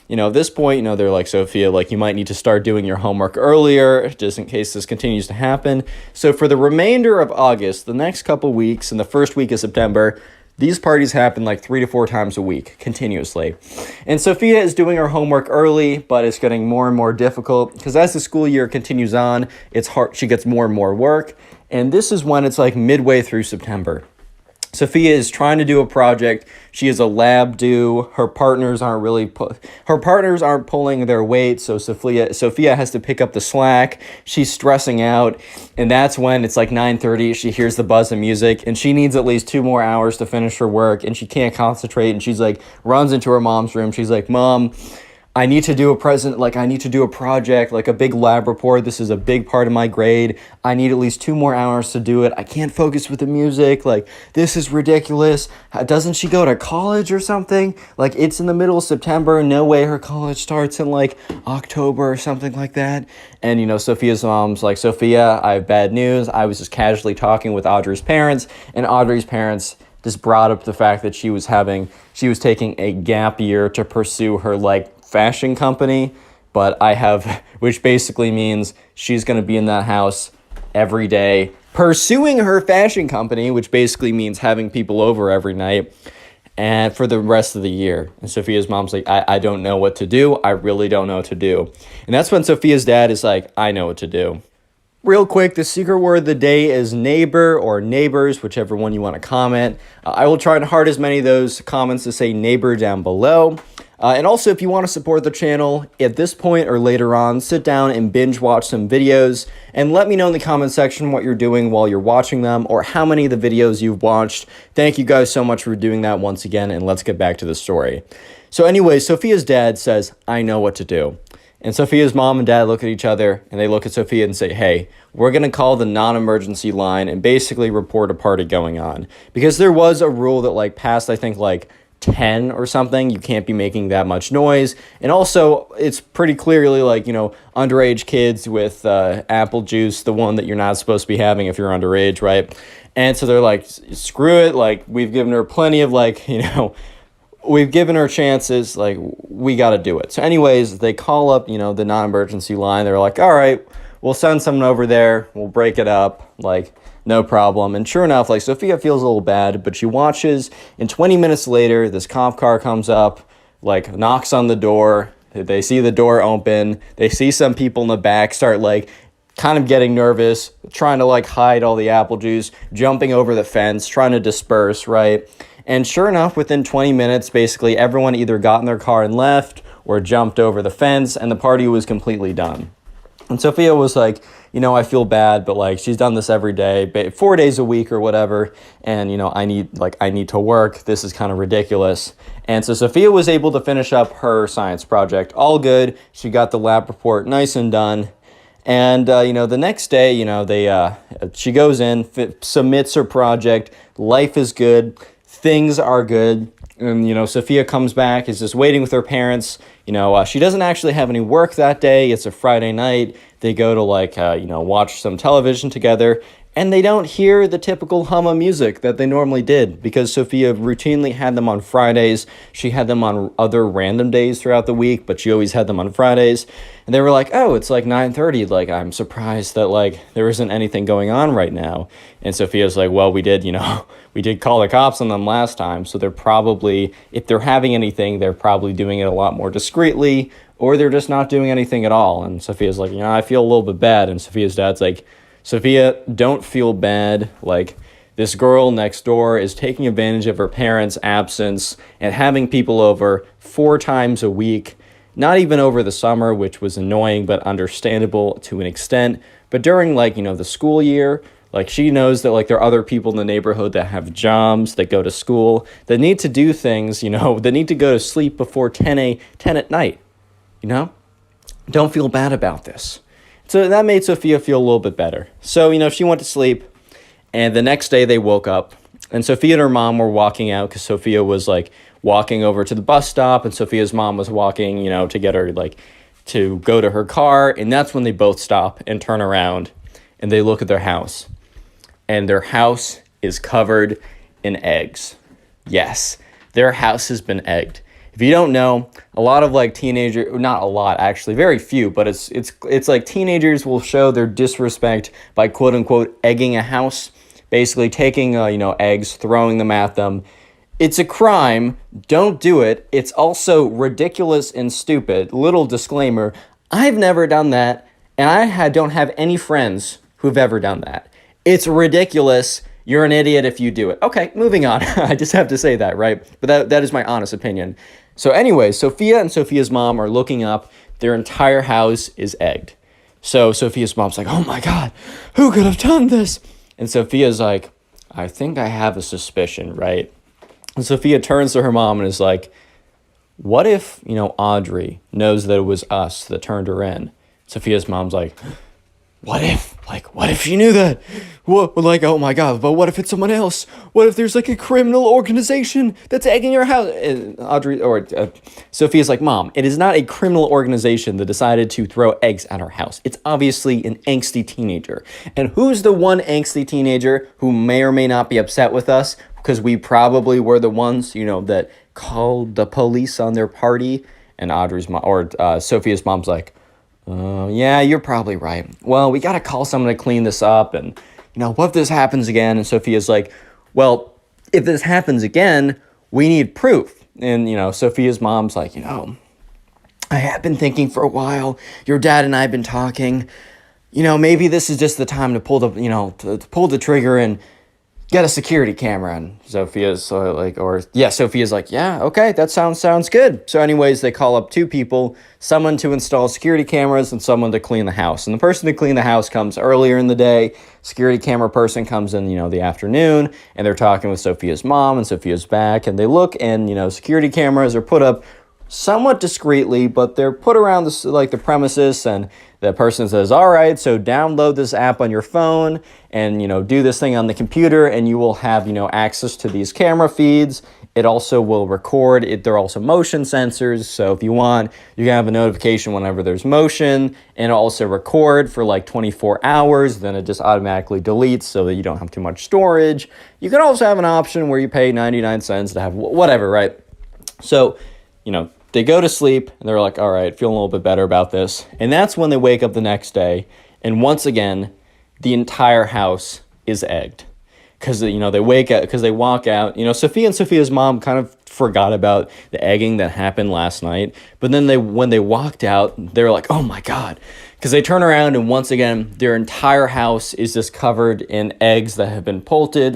At this point, they're like, Sophia, like, you might need to start doing your homework earlier, just in case this continues to happen. So for the remainder of August, the next couple weeks, and the first week of September, these parties happen like 3 to 4 times a week, continuously. And Sophia is doing her homework early, but it's getting more and more difficult, because as the school year continues on, it's hard. She gets more and more work, and this is when it's like midway through September. Sophia is trying to do a project. She has a lab due. Her partners aren't pulling their weight, so Sophia has to pick up the slack. She's stressing out, and that's when it's like 9:30. She hears the buzz of music, and she needs at least 2 more hours to finish her work, and she can't concentrate, and she's like, runs into her mom's room. She's like, Mom, I need to do a project, like a big lab report. This is a big part of my grade. I need at least 2 more hours to do it. I can't focus with the music. Like, this is ridiculous. Doesn't she go to college or something? Like, it's in the middle of September. No way her college starts in like October or something like that. And, Sophia's mom's like, Sophia, I have bad news. I was just casually talking with Audrey's parents, and Audrey's parents just brought up the fact that she was taking a gap year to pursue her, like, fashion company, which basically means she's going to be in that house every day pursuing her fashion company, which basically means having people over every night and for the rest of the year. And Sophia's mom's like, I don't know what to do. I really don't know what to do. And that's when Sophia's dad is like, I know what to do. Real quick, the secret word of the day is neighbor or neighbors, whichever one you want to comment. I will try to heart as many of those comments to say neighbor down below. And also, if you want to support the channel at this point or later on, sit down and binge watch some videos and let me know in the comment section what you're doing while you're watching them or how many of the videos you've watched. Thank you guys so much for doing that once again, and let's get back to the story. So anyway, Sophia's dad says, I know what to do. And Sophia's mom and dad look at each other, and they look at Sophia and say, hey, we're going to call the non-emergency line and basically report a party going on. Because there was a rule that, like, passed, I think, like, 10 or something. You can't be making that much noise. And also, it's pretty clearly, like, underage kids with apple juice, the one that you're not supposed to be having if you're underage, right? And so they're like, screw it. Like, we've given her plenty of, like, we've given her chances, like, we got to do it. So anyways, they call up, the non-emergency line. They're like, all right, we'll send someone over there. We'll break it up. Like, no problem. And sure enough, like, Sophia feels a little bad, but she watches, and 20 minutes later, this cop car comes up, like, knocks on the door. They see the door open. They see some people in the back start, like, kind of getting nervous, trying to, like, hide all the apple juice, jumping over the fence, trying to disperse, right? And sure enough, within 20 minutes, basically everyone either got in their car and left or jumped over the fence, and the party was completely done. And Sophia was like, I feel bad, but, like, she's done this every day, 4 days a week or whatever, and, I need to work. This is kind of ridiculous. And so Sophia was able to finish up her science project. All good. She got the lab report nice and done. And, the next day, she goes in, submits her project. Life is good. Things are good. And, Sophia comes back, is just waiting with her parents. She doesn't actually have any work that day. It's a Friday night. They go to, like, watch some television together. And they don't hear the typical hum of music that they normally did, because Sophia routinely had them on Fridays. She had them on other random days throughout the week, but she always had them on Fridays. And they were like, oh, it's like 9:30. Like, I'm surprised that, like, there isn't anything going on right now. And Sophia's like, well, we did call the cops on them last time. So they're probably, if they're having anything, they're probably doing it a lot more discreetly, or they're just not doing anything at all. And Sophia's like, I feel a little bit bad. And Sophia's dad's like, Sophia, don't feel bad. Like, this girl next door is taking advantage of her parents' absence and having people over 4 times a week, not even over the summer, which was annoying but understandable to an extent. But during, like, the school year, like, she knows that, like, there are other people in the neighborhood that have jobs, that go to school, that need to do things, that need to go to sleep before 10 at night, Don't feel bad about this. So that made Sophia feel a little bit better. So, she went to sleep, and the next day they woke up, and Sophia and her mom were walking out because Sophia was, like, walking over to the bus stop, and Sophia's mom was walking, to get her, like, to go to her car, and that's when they both stop and turn around, and they look at their house, and their house is covered in eggs. Yes, their house has been egged. If you don't know, a lot of like teenager, not a lot actually, very few, but it's like teenagers will show their disrespect by quote unquote egging a house, basically taking eggs, throwing them at them. It's a crime. Don't do it. It's also ridiculous and stupid. Little disclaimer, I've never done that, and don't have any friends who've ever done that. It's ridiculous. You're an idiot if you do it. Okay, moving on. I just have to say that, right? But that is my honest opinion. So anyway, Sophia and Sophia's mom are looking up. Their entire house is egged. So Sophia's mom's like, oh my God, who could have done this? And Sophia's like, I think I have a suspicion, right? And Sophia turns to her mom and is like, what if, Audrey knows that it was us that turned her in? Sophia's mom's like, what if she knew that? What, like, oh my God, but what if it's someone else? What if there's like a criminal organization that's egging your house? Sophia's like, Mom, it is not a criminal organization that decided to throw eggs at our house. It's obviously an angsty teenager. And who's the one angsty teenager who may or may not be upset with us? Because we probably were the ones, that called the police on their party. And Sophia's mom's like, yeah, you're probably right. Well, we got to call someone to clean this up. And, what if this happens again? And Sophia's like, well, if this happens again, we need proof. And, Sophia's mom's like, I have been thinking for a while. Your dad and I have been talking. Maybe this is just the time to pull the trigger and get a security camera. And Sophia's like, yeah, okay, that sounds good. So anyways, they call up two people, someone to install security cameras and someone to clean the house. And the person to clean the house comes earlier in the day. Security camera person comes in, the afternoon, and they're talking with Sophia's mom, and Sophia's back, and they look, and, security cameras are put up somewhat discreetly, but they're put around the premises, and the person says, all right, so download this app on your phone and, do this thing on the computer, and you will have, access to these camera feeds. It also will record it. They're also motion sensors. So if you want, you can have a notification whenever there's motion, and also record for like 24 hours. Then it just automatically deletes so that you don't have too much storage. You can also have an option where you pay 99 cents to have whatever, right? So, they go to sleep and they're like, all right, feeling a little bit better about this. And that's when they wake up the next day. And once again, the entire house is egged. Because, they walk out. Sophia and Sophia's mom kind of forgot about the egging that happened last night. But then when they walked out, they were like, oh my God. Because they turn around and once again, their entire house is just covered in eggs that have been pelted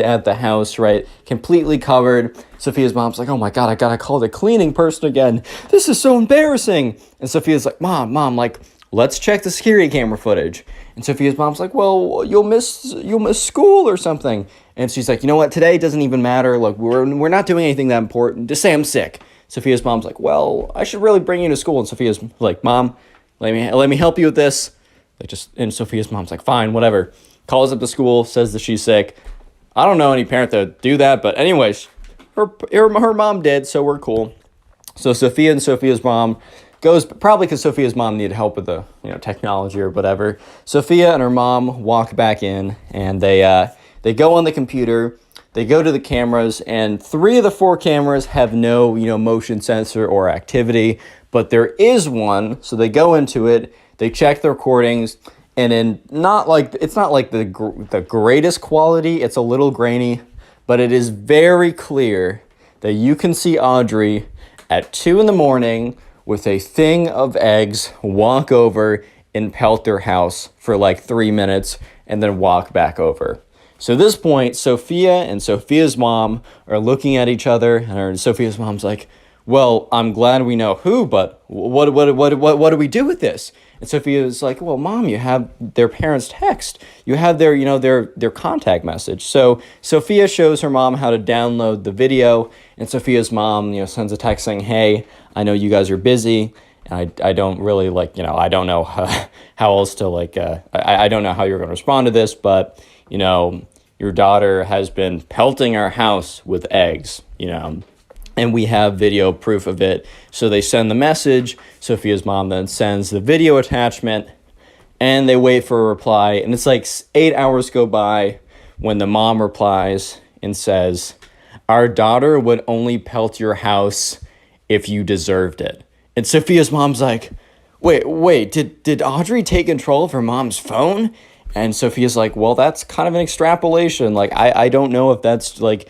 at the house, right? Completely covered. Sophia's mom's like, oh my God, I gotta call the cleaning person again. This is so embarrassing. And Sophia's like, Mom, like, let's check the security camera footage. And Sophia's mom's like, well, you'll miss school or something. And she's like, you know what? Today doesn't even matter. Like, we're not doing anything that important. Just say I'm sick. Sophia's mom's like, well, I should really bring you to school. And Sophia's like, Mom, let me help you with this. And Sophia's mom's like, fine, whatever. Calls up the school, says that she's sick. I don't know any parent that would do that, but anyways, her mom did, so we're cool. So Sophia and Sophia's mom goes, probably because Sophia's mom needed help with the technology or whatever. Sophia and her mom walk back in, and they go on the computer. They go to the cameras, and 3 of the 4 cameras have no motion sensor or activity, but there is one. So they go into it. They check the recordings. And it's not like the greatest quality. It's a little grainy, but it is very clear that you can see Audrey at 2 a.m. with a thing of eggs walk over and pelt their house for like 3 minutes and then walk back over. So at this point, Sophia and Sophia's mom are looking at each other, and Sophia's mom's like, well, I'm glad we know who, but what do we do with this? And Sophia's like, well, Mom, you have their parents' text. You have their, their contact message. So Sophia shows her mom how to download the video, and Sophia's mom, sends a text saying, hey, I know you guys are busy, and I don't really I don't know how else to I don't know how you're going to respond to this, but, your daughter has been pelting our house with eggs, and we have video proof of it. So they send the message. Sophia's mom then sends the video attachment, and they wait for a reply. And it's like 8 hours go by when the mom replies and says, Our daughter would only pelt your house if you deserved it. And Sophia's mom's like, wait, did Audrey take control of her mom's phone? And Sophia's like, well, that's kind of an extrapolation. Like, I don't know if that's like,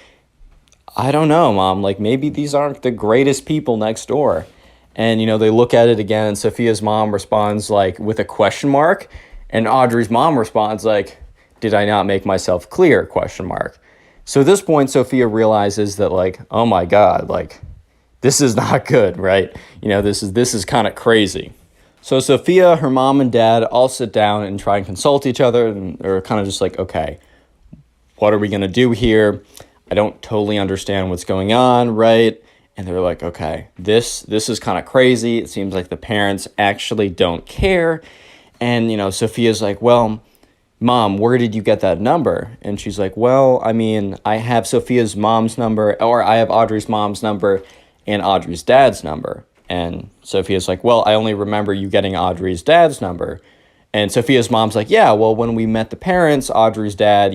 I don't know, Mom. Like, maybe these aren't the greatest people next door. And, they look at it again, and Sophia's mom responds, like, with a question mark. And Audrey's mom responds, like, did I not make myself clear, question mark. So at this point, Sophia realizes that, like, oh, my God, like, this is not good, right? This is kind of crazy. So Sophia, her mom, and dad all sit down and try and consult each other, and they're kind of just like, okay, what are we going to do here? I don't totally understand what's going on, right? And they're like, okay, this is kind of crazy. It seems like the parents actually don't care. And, Sophia's like, well, Mom, where did you get that number? And she's like, well, I mean, I have Sophia's mom's number, or I have Audrey's mom's number and Audrey's dad's number. And Sophia's like, well, I only remember you getting Audrey's dad's number. And Sophia's mom's like, yeah, well, when we met the parents, Audrey's dad,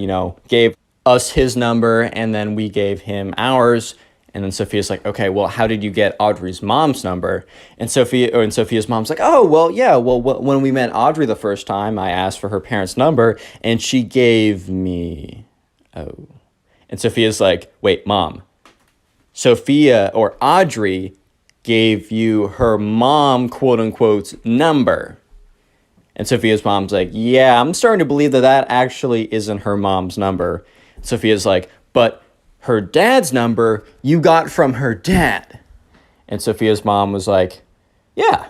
gave us his number, and then we gave him ours. And then Sophia's like, okay, well, how did you get Audrey's mom's number? And Sophia's mom's like, oh, well, yeah, well, when we met Audrey the first time, I asked for her parents' number, and she gave me, oh. And Sophia's like, wait, Mom, Sophia or Audrey gave you her mom, quote unquote, number. And Sophia's mom's like, yeah, I'm starting to believe that actually isn't her mom's number. Sophia's like, but her dad's number you got from her dad. And Sophia's mom was like, yeah.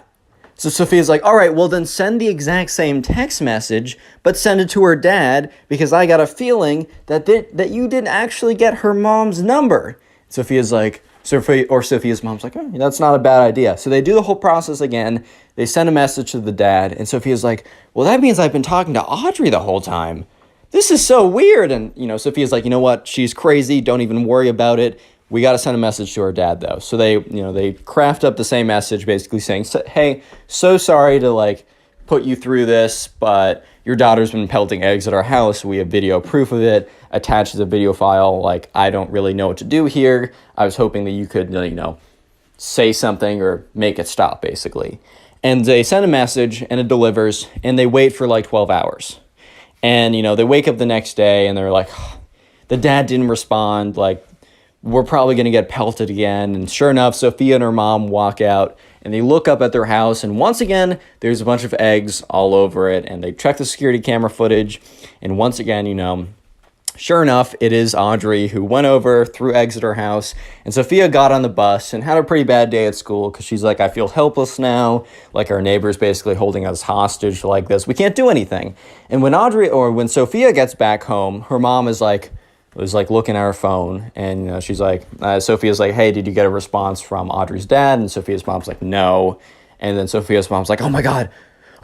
So Sophia's like, all right, well then send the exact same text message, but send it to her dad, because I got a feeling that you didn't actually get her mom's number. Sophia's mom's like, oh, that's not a bad idea. So they do the whole process again. They send a message to the dad, and Sophia's like, well, that means I've been talking to Audrey the whole time. This is so weird. And, Sophia's like, you know what? She's crazy. Don't even worry about it. We got to send a message to her dad, though. So they craft up the same message, basically saying, hey, so sorry to, like, put you through this, but your daughter's been pelting eggs at our house. We have video proof of it. Attached as a video file. Like, I don't really know what to do here. I was hoping that you could, say something or make it stop, basically. And they send a message, and it delivers, and they wait for, like, 12 hours. And, they wake up the next day, and they're like, oh, the dad didn't respond. Like, we're probably going to get pelted again. And sure enough, Sophia and her mom walk out, and they look up at their house, and once again, there's a bunch of eggs all over it, and they check the security camera footage, and once again, sure enough, it is Audrey who went over, threw eggs at her house, and Sophia got on the bus and had a pretty bad day at school because she's like, I feel helpless now, like our neighbor's basically holding us hostage like this. We can't do anything. And when Sophia gets back home, her mom was looking at her phone, and she's like, Sophia's like, hey, did you get a response from Audrey's dad? And Sophia's mom's like, no. And then Sophia's mom's like, oh my God,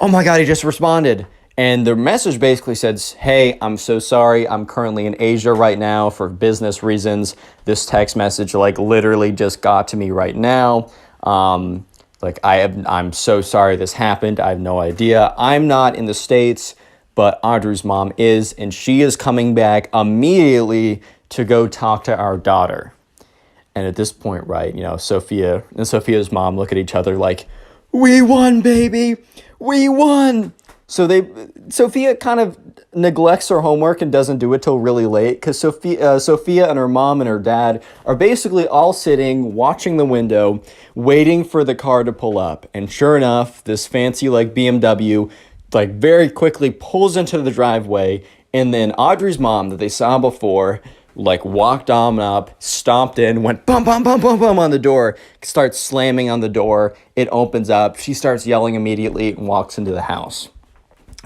he just responded. And the message basically says, hey, I'm so sorry. I'm currently in Asia right now for business reasons. This text message, like, literally just got to me right now. I'm so sorry this happened. I have no idea. I'm not in the States, but Audrey's mom is, and she is coming back immediately to go talk to our daughter. And at this point, right, Sophia and Sophia's mom look at each other like, we won, baby. We won. So Sophia kind of neglects her homework and doesn't do it till really late, because Sophia and her mom and her dad are basically all sitting, watching the window, waiting for the car to pull up. And sure enough, this fancy, like, BMW, like, very quickly pulls into the driveway, and then Audrey's mom that they saw before, like, walked on up, stomped in, went bum, bum, bum, bum, bum on the door, starts slamming on the door. It opens up. She starts yelling immediately and walks into the house.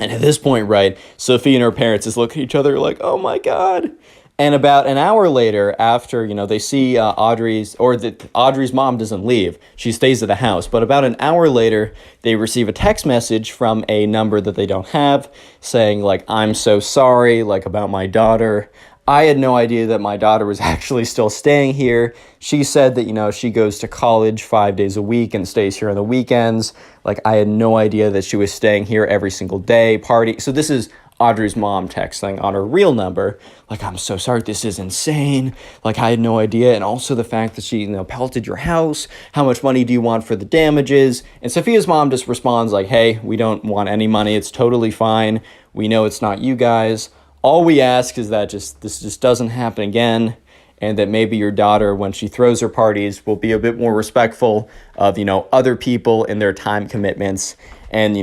And at this point, right, Sophia and her parents just look at each other like, oh my God. And about an hour later, after, they see Audrey's mom doesn't leave. She stays at the house. But about an hour later, they receive a text message from a number that they don't have saying, like, I'm so sorry, like, about my daughter. I had no idea that my daughter was actually still staying here. She said that, she goes to college 5 days a week and stays here on the weekends. Like, I had no idea that she was staying here every single day, party. So this is Audrey's mom texting on her real number, like, I'm so sorry, this is insane. Like, I had no idea. And also the fact that she, pelted your house. How much money do you want for the damages? And Sophia's mom just responds like, hey, we don't want any money. It's totally fine. We know it's not you guys. All we ask is that this just doesn't happen again. And that maybe your daughter, when she throws her parties, will be a bit more respectful of, other people and their time commitments. And,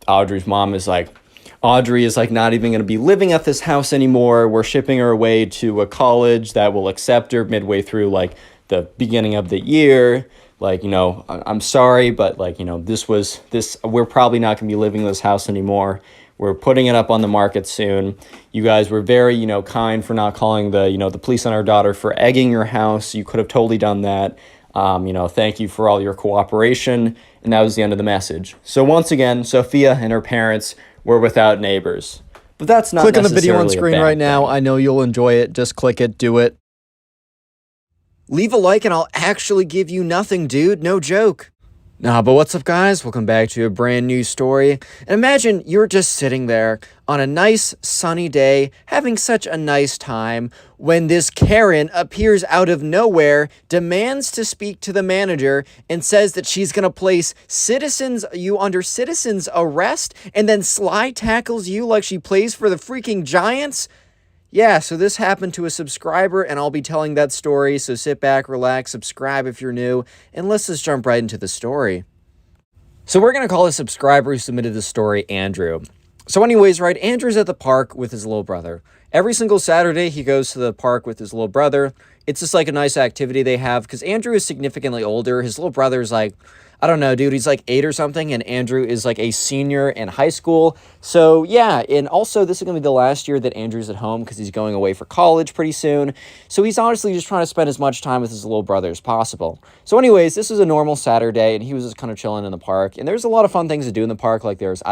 Audrey's mom is like, Audrey is like not even going to be living at this house anymore. We're shipping her away to a college that will accept her midway through like the beginning of the year. Like, I'm sorry, but like, we're probably not going to be living in this house anymore. We're putting it up on the market soon. You guys were very, kind for not calling the police on our daughter for egging your house. You could have totally done that. Thank you for all your cooperation. And that was the end of the message. So once again, Sophia and her parents were without neighbors. But that's not Click on the video on necessarily a screen bad right now. thing. I know you'll enjoy it. Just click it. Do it. Leave a like and I'll actually give you nothing, dude. No joke. Nah, but what's up, guys? Welcome back to a brand new story. And imagine you're just sitting there on a nice sunny day, having such a nice time, when this Karen appears out of nowhere, demands to speak to the manager, and says that she's going to place you under citizen's arrest, and then sly tackles you like she plays for the freaking Giants. Yeah, so this happened to a subscriber, and I'll be telling that story, so sit back, relax, subscribe if you're new, and let's just jump right into the story. So we're going to call a subscriber who submitted the story Andrew. So anyways, right, Andrew's at the park with his little brother. Every single Saturday, he goes to the park with his little brother. It's just like a nice activity they have, because Andrew is significantly older. His little brother's like, I don't know, dude, he's like 8 or something, and Andrew is like a senior in high school. So yeah, and also this is going to be the last year that Andrew's at home because he's going away for college pretty soon. So he's honestly just trying to spend as much time with his little brother as possible. So anyways, this is a normal Saturday, and he was just kind of chilling in the park. And there's a lot of fun things to do in the park, like there's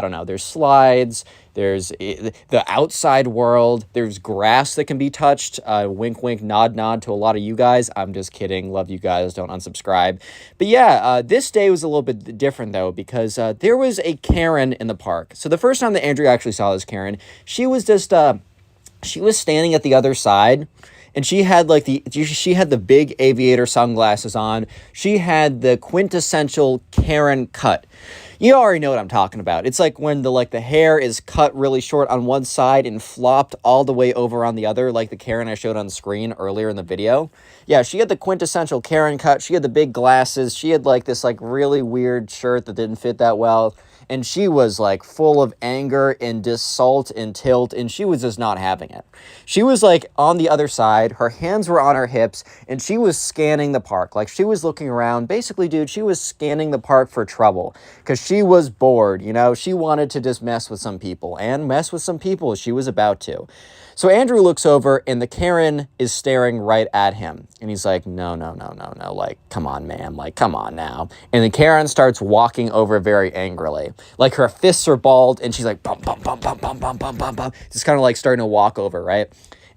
slides, there's the outside world, there's grass that can be touched, wink, wink, nod, nod to a lot of you guys. I'm just kidding, love you guys, don't unsubscribe. But yeah, this day was a little bit different though, because there was a Karen in the park. So the first time that Andrew actually saw this Karen, she was just, she was standing at the other side, and she had like she had the big aviator sunglasses on. She had the quintessential Karen cut. You already know what I'm talking about. It's like when the hair is cut really short on one side and flopped all the way over on the other, like the Karen I showed on the screen earlier in the video. Yeah, she had the quintessential Karen cut. She had the big glasses. She had like this like really weird shirt that didn't fit that well. And she was like full of anger and assault and tilt, and she was just not having it. She was like on the other side, her hands were on her hips, and she was scanning the park. Like she was looking around. Basically, dude, she was scanning the park for trouble because she was bored, She wanted to just mess with some people, and mess with some people she was about to. So Andrew looks over, and the Karen is staring right at him. And he's like, no, like, come on, ma'am, like, come on now. And the Karen starts walking over very angrily. Like, her fists are balled, and she's like, bum, bum, bum, bum, bum, bum, bum, bum, bum. Just kind of like starting to walk over, right?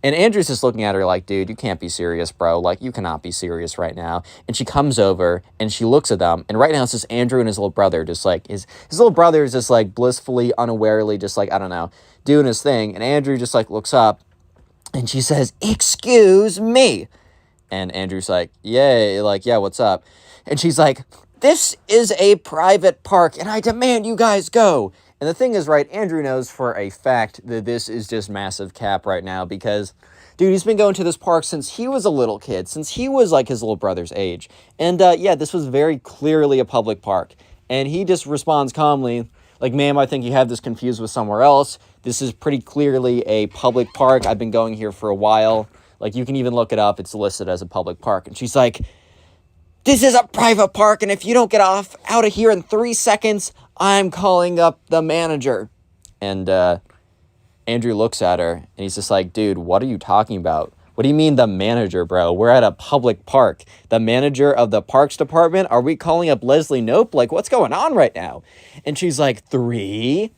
And Andrew's just looking at her like, dude, you can't be serious, bro. Like, you cannot be serious right now. And she comes over, and she looks at them. And right now, it's just Andrew and his little brother, just like, his little brother is just like blissfully, unawarely, just like, I don't know, doing his thing. And Andrew just like looks up, and she says, excuse me. And Andrew's like, yeah, what's up? And she's like, this is a private park, and I demand you guys go. And the thing is, right, Andrew knows for a fact that this is just massive cap right now because, dude, he's been going to this park since he was a little kid, since he was like his little brother's age. And yeah, this was very clearly a public park. And he just responds calmly, like, ma'am, I think you have this confused with somewhere else. This is pretty clearly a public park. I've been going here for a while. Like, you can even look it up. It's listed as a public park. And she's like, this is a private park, and if you don't get out of here in 3 seconds, I'm calling up the manager. And Andrew looks at her, and he's just like, dude, what are you talking about? What do you mean the manager, bro? We're at a public park. The manager of the parks department? Are we calling up Leslie Knope? Like, what's going on right now? And she's like, 3,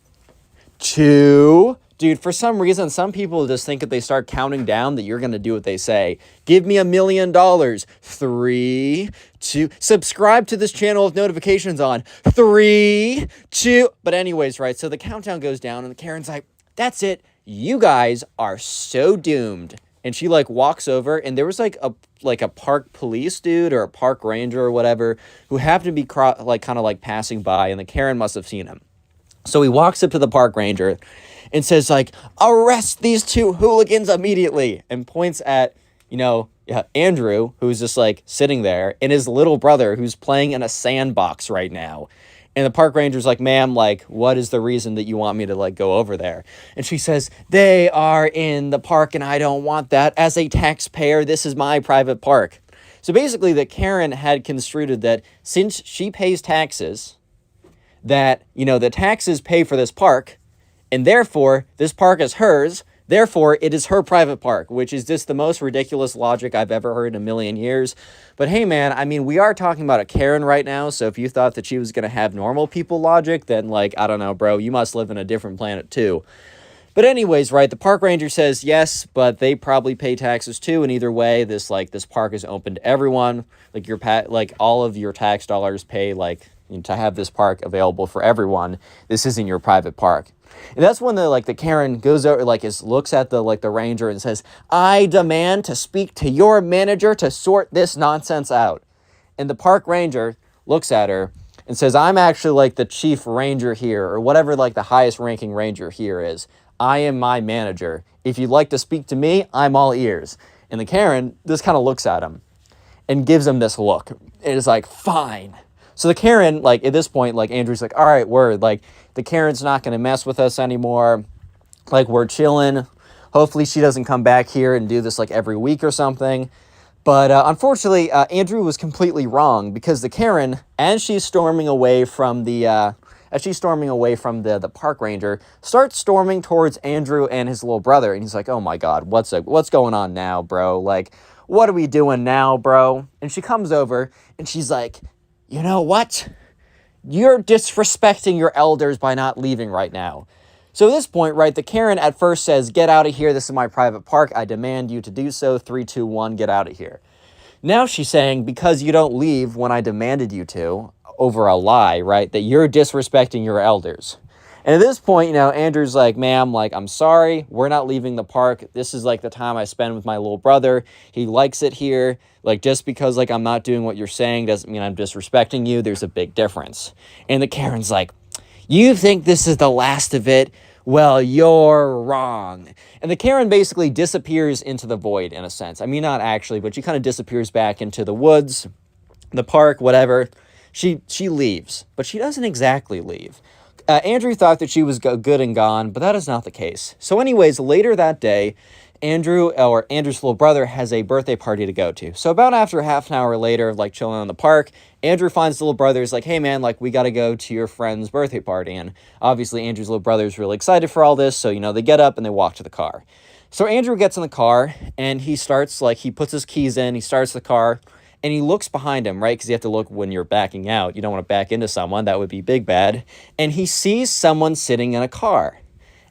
2... Dude, for some reason, some people just think if they start counting down that you're going to do what they say. Give me $1 million. 3, 2... Subscribe to this channel with notifications on. 3, 2... But anyways, right, so the countdown goes down, and Karen's like, that's it. You guys are so doomed. And she like walks over, and there was like a park police dude or a park ranger or whatever who happened to be like kind of like passing by, and the Karen must have seen him. So he walks up to the park ranger and says like, arrest these two hooligans immediately, and points at, Andrew, who's just like sitting there, and his little brother who's playing in a sandbox right now. And the park ranger's like, ma'am, like, what is the reason that you want me to, like, go over there? And she says, they are in the park and I don't want that. As a taxpayer, this is my private park. So basically, the Karen had construed that since she pays taxes, that, the taxes pay for this park, and therefore, this park is hers. Therefore, it is her private park, which is just the most ridiculous logic I've ever heard in a million years. But hey, man, I mean, we are talking about a Karen right now, so if you thought that she was going to have normal people logic, then, like, I don't know, bro, you must live in a different planet, too. But anyways, right, the park ranger says yes, but they probably pay taxes, too, and either way, this park is open to everyone. Like, all of your tax dollars pay, to have this park available for everyone. This isn't your private park. And that's when the Karen goes over, looks at the ranger and says, I demand to speak to your manager to sort this nonsense out. And the park ranger looks at her and says, I'm actually the chief ranger here, or whatever the highest ranking ranger here is. I am my manager. If you'd like to speak to me, I'm all ears. And the Karen just kind of looks at him and gives him this look. It is like, fine. So the Karen, at this point, Andrew's like, all right, word. The Karen's not going to mess with us anymore. We're chilling. Hopefully she doesn't come back here and do this, every week or something. But unfortunately, Andrew was completely wrong, because the Karen, as she's storming away from the park ranger, starts storming towards Andrew and his little brother. And he's like, oh my God, what's going on now, bro? What are we doing now, bro? And she comes over and she's like, you know what? You're disrespecting your elders by not leaving right now. So at this point, right, the Karen at first says, get out of here. This is my private park. I demand you to do so. 3, 2, 1, get out of here. Now she's saying, because you don't leave when I demanded you to, over a lie, right, that you're disrespecting your elders. And at this point, Andrew's like, ma'am, I'm sorry, we're not leaving the park. This is the time I spend with my little brother. He likes it here. Just because I'm not doing what you're saying doesn't mean I'm disrespecting you. There's a big difference. And the Karen's like, you think this is the last of it? Well, you're wrong. And the Karen basically disappears into the void, in a sense. I mean, not actually, but she kind of disappears back into the woods, the park, whatever. She leaves, but she doesn't exactly leave. Andrew thought that she was good and gone, but that is not the case. So anyways, later that day, Andrew's little brother has a birthday party to go to. So about after half an hour later of chilling in the park, Andrew finds the little brother. He's like, hey man, we got to go to your friend's birthday party. And obviously Andrew's little brother is really excited for all this. So, they get up and they walk to the car. So Andrew gets in the car and he starts, he puts his keys in, he starts the car, and he looks behind him, right? Because you have to look when you're backing out. You don't want to back into someone. That would be big bad. And he sees someone sitting in a car.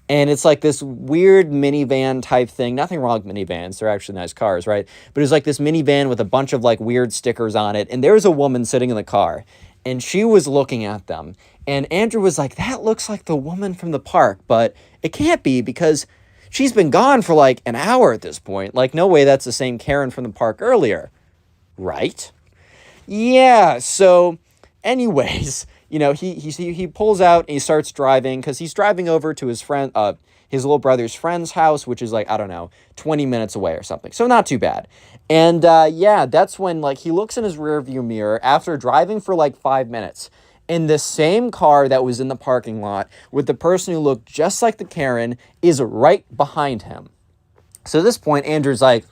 And it's this weird minivan type thing. Nothing wrong with minivans. They're actually nice cars, right? But it's this minivan with a bunch of weird stickers on it. And there's a woman sitting in the car. And she was looking at them. And Andrew was like, that looks like the woman from the park. But it can't be, because she's been gone for an hour at this point. No way that's the same Karen from the park earlier. Right? Yeah, so anyways, he pulls out and he starts driving, because he's driving over to his little brother's friend's house, which is 20 minutes away or something. So not too bad. And that's when he looks in his rearview mirror after driving for 5 minutes in the same car that was in the parking lot with the person who looked just like the Karen is right behind him. So at this point, Andrew's like,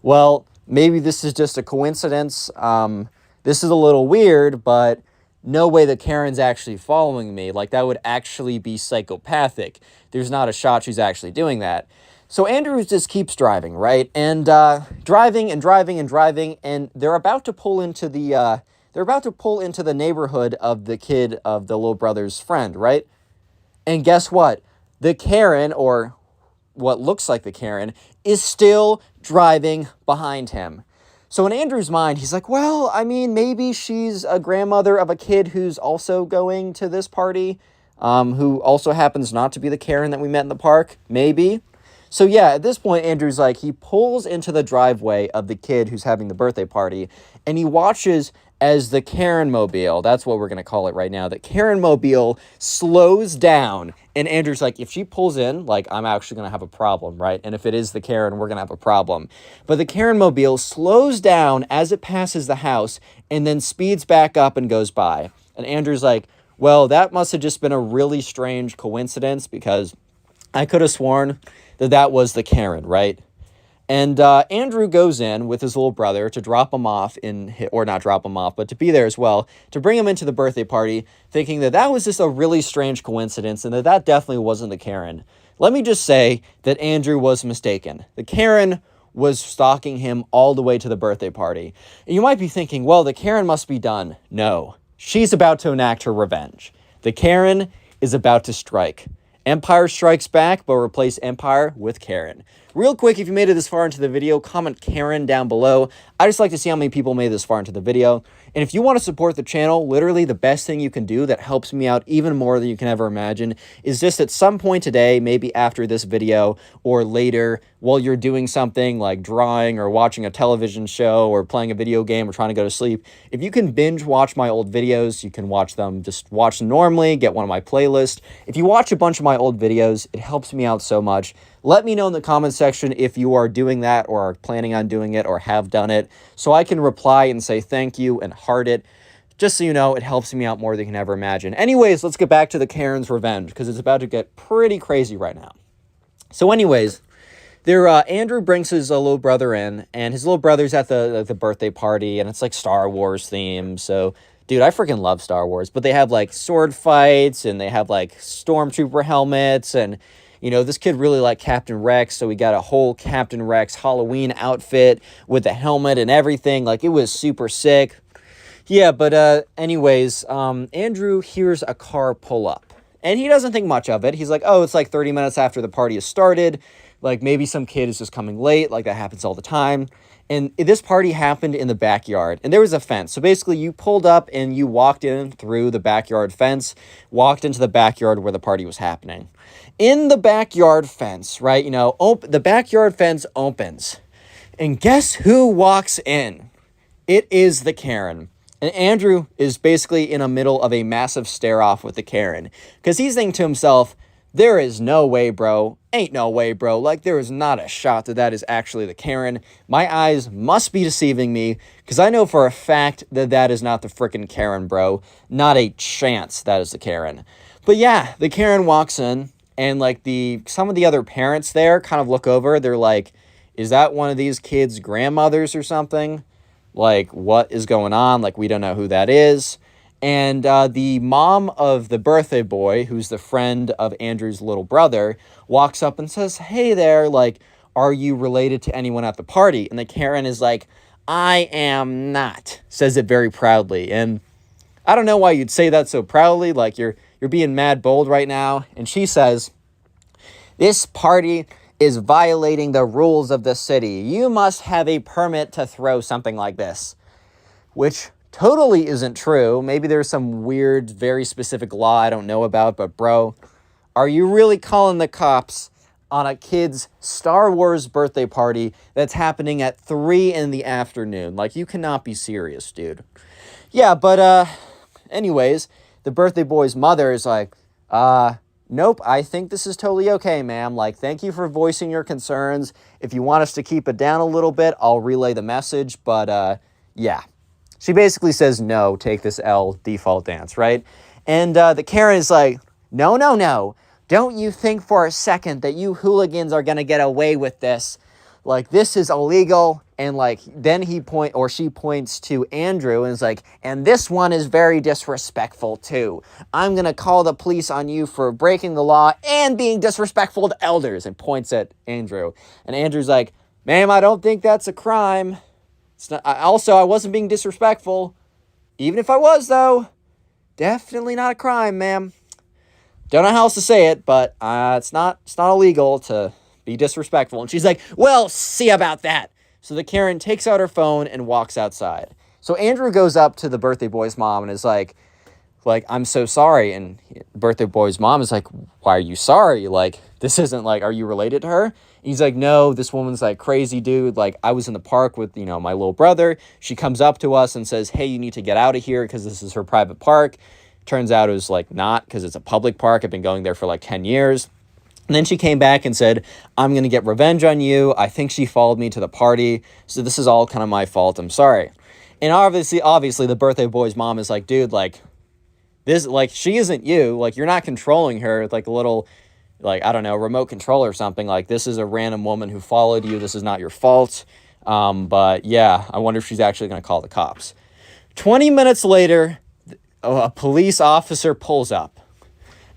well, maybe this is just a coincidence. This is a little weird, but no way that Karen's actually following me. That would actually be psychopathic. There's not a shot she's actually doing that. So Andrew just keeps driving, right? And driving, and they're about to pull into the neighborhood of the kid of the little brother's friend, right? And guess what? The Karen, or what looks like the Karen, is still driving behind him. So in Andrew's mind, he's like, well, I mean, maybe she's a grandmother of a kid who's also going to this party. who also happens not to be the Karen that we met in the park, maybe. So yeah, at this point, Andrew's like, he pulls into the driveway of the kid who's having the birthday party, and he watches as the Karen mobile, that's what we're going to call it right now, the Karen mobile slows down. And Andrew's like, if she pulls in, like, I'm actually going to have a problem, right? And if it is the Karen, we're going to have a problem. But the Karen mobile slows down as it passes the house and then speeds back up and goes by. And Andrew's like, well, that must have just been a really strange coincidence, because I could have sworn that that was the Karen, right? And Andrew goes in with his little brother to drop him off or not drop him off, but to be there as well, to bring him into the birthday party, thinking that that was just a really strange coincidence and that that definitely wasn't the Karen. Let me just say that Andrew was mistaken. The Karen was stalking him all the way to the birthday party. And you might be thinking, well, the Karen must be done. No, she's about to enact her revenge. The Karen is about to strike. Empire strikes back, but replace Empire with Karen. Real quick, if you made it this far into the video, comment Karen down below. I just like to see how many people made it this far into the video. And if you want to support the channel, literally the best thing you can do that helps me out even more than you can ever imagine is just at some point today, maybe after this video or later, while you're doing something like drawing or watching a television show or playing a video game or trying to go to sleep, if you can binge watch my old videos, you can watch them, just watch them normally, get one of my playlists. If you watch a bunch of my old videos, it helps me out so much. Let me know in the comment section if you are doing that or are planning on doing it or have done it, so I can reply and say thank you and heart it. Just so you know, it helps me out more than you can ever imagine. Anyways, let's get back to the Karen's revenge, because it's about to get pretty crazy right now. So anyways, Andrew brings his little brother in, and his little brother's at the birthday party, and it's like Star Wars theme. So, dude, I freaking love Star Wars. But they have like sword fights, and they have like stormtrooper helmets, and you know, this kid really liked Captain Rex, so we got a whole Captain Rex Halloween outfit with the helmet and everything. Like, it was super sick. Yeah, but anyways, Andrew hears a car pull up, and he doesn't think much of it. He's like, oh, it's like 30 minutes after the party has started. Like, maybe some kid is just coming late. Like, that happens all the time. And this party happened in the backyard, and there was a fence. So basically, you pulled up and you walked in through the backyard fence, walked into the backyard where the party was happening. In the backyard fence, right, you know, the backyard fence opens, and guess who walks in? It is the Karen. And Andrew is basically in the middle of a massive stare-off with the Karen, because he's thinking to himself, there is no way, bro. Ain't no way, bro. Like, there is not a shot that that is actually the Karen. My eyes must be deceiving me, because I know for a fact that that is not the frickin' Karen, bro. Not a chance that is the Karen. But yeah, the Karen walks in, and like some of the other parents there kind of look over. They're like, is that one of these kids' grandmothers or something? Like, what is going on? Like, we don't know who that is. And the mom of the birthday boy, who's the friend of Andrew's little brother, walks up and says, hey there, like, are you related to anyone at the party? And the Karen is like, I am not, says it very proudly. And I don't know why you'd say that so proudly, like you're being mad bold right now. And she says, this party is violating the rules of the city. You must have a permit to throw something like this. Which totally isn't true. Maybe there's some weird, very specific law I don't know about, but bro, are you really calling the cops on a kid's Star Wars birthday party that's happening at 3 in the afternoon? Like, you cannot be serious, dude. Yeah, but anyways, the birthday boy's mother is like, nope, I think this is totally okay, ma'am. Like, thank you for voicing your concerns. If you want us to keep it down a little bit, I'll relay the message, but yeah. She basically says, no, take this L, default dance, right? And the Karen is like, no, no, no. Don't you think for a second that you hooligans are going to get away with this. Like, this is illegal. And like, then she points to Andrew and is like, and this one is very disrespectful too. I'm going to call the police on you for breaking the law and being disrespectful to elders, and points at Andrew. And Andrew's like, ma'am, I don't think that's a crime. It's not, I wasn't being disrespectful. Even if I was, though, definitely not a crime, ma'am. Don't know how else to say it, but it's not illegal to be disrespectful. And she's like, well, see about that. So the Karen takes out her phone and walks outside. So Andrew goes up to the birthday boy's mom and is like, like, I'm so sorry. And birthday boy's mom is like, why are you sorry? Like, this isn't like, are you related to her? And he's like, no, this woman's like crazy, dude. Like, I was in the park with, my little brother. She comes up to us and says, hey, you need to get out of here because this is her private park. Turns out it was like not, because it's a public park. I've been going there for like 10 years. And then she came back and said, I'm going to get revenge on you. I think she followed me to the party. So this is all kind of my fault. I'm sorry. And obviously the birthday boy's mom is like, dude, like, this, like, she isn't you. Like, you're not controlling her with, like, a little, like, I don't know, remote control or something. Like, this is a random woman who followed you. This is not your fault. But, yeah, I wonder if she's actually going to call the cops. 20 minutes later, a police officer pulls up.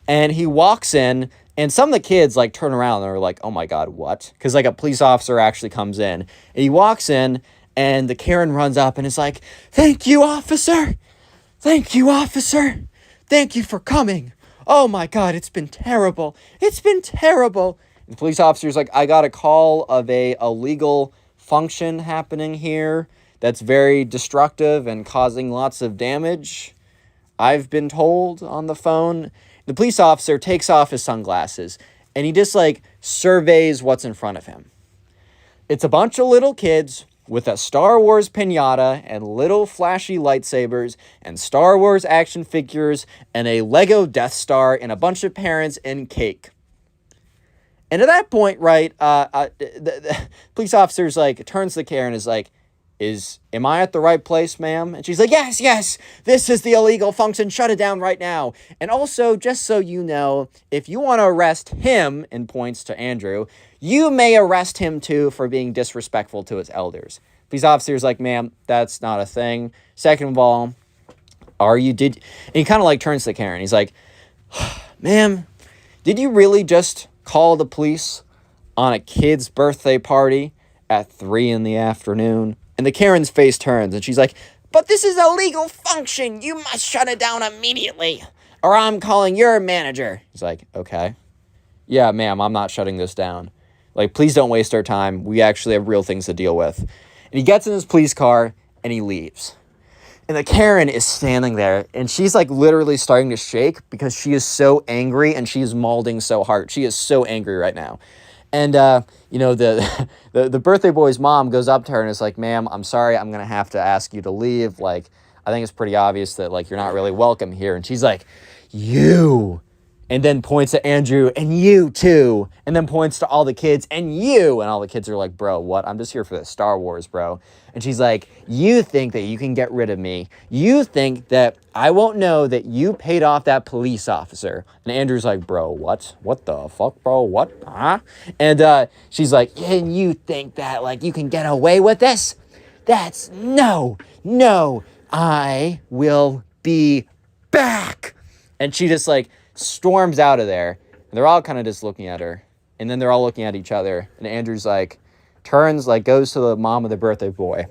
And he walks in, and some of the kids, like, turn around and are like, oh, my God, what? Because, like, a police officer actually comes in. And he walks in, and the Karen runs up and is like, thank you, officer. Thank you, officer. Thank you for coming. Oh, my God, it's been terrible. It's been terrible. And the police officer's like, I got a call of a illegal function happening here that's very destructive and causing lots of damage. I've been told on the phone. The police officer takes off his sunglasses and he just like surveys what's in front of him. It's a bunch of little kids with a Star Wars piñata and little flashy lightsabers and Star Wars action figures and a Lego Death Star and a bunch of parents and cake. And at that point, right, the police officer's like, turns to Karen and is like, am I at the right place, ma'am? And she's like, yes, this is the illegal function. Shut it down right now. And also, just so you know, if you want to arrest him, and points to Andrew, you may arrest him too for being disrespectful to his elders. Police officer's like, ma'am, that's not a thing. Second of all, and he kind of like turns to Karen. He's like, ma'am, did you really just call the police on a kid's birthday party at 3 p.m? And the Karen's face turns and she's like, but this is a legal function. You must shut it down immediately or I'm calling your manager. He's like, okay. Yeah, ma'am, I'm not shutting this down. Like, please don't waste our time. We actually have real things to deal with. And he gets in his police car and he leaves. And the Karen is standing there and she's like literally starting to shake because she is so angry and she is mauling so hard. She is so angry right now. And, the birthday boy's mom goes up to her and is like, ma'am, I'm sorry, I'm going to have to ask you to leave. Like, I think it's pretty obvious that, like, you're not really welcome here. And she's like, you. And then points to Andrew, and you too. And then points to all the kids, and you. And all the kids are like, bro, what? I'm just here for the Star Wars, bro. And she's like, you think that you can get rid of me. You think that I won't know that you paid off that police officer. And Andrew's like, bro, what? What the fuck, bro? What? Huh? And she's like, and you think that, like, you can get away with this? No, I will be back. And she just, like, storms out of there. And they're all kind of just looking at her. And then they're all looking at each other. And Andrew's like, turns, like, goes to the mom of the birthday boy.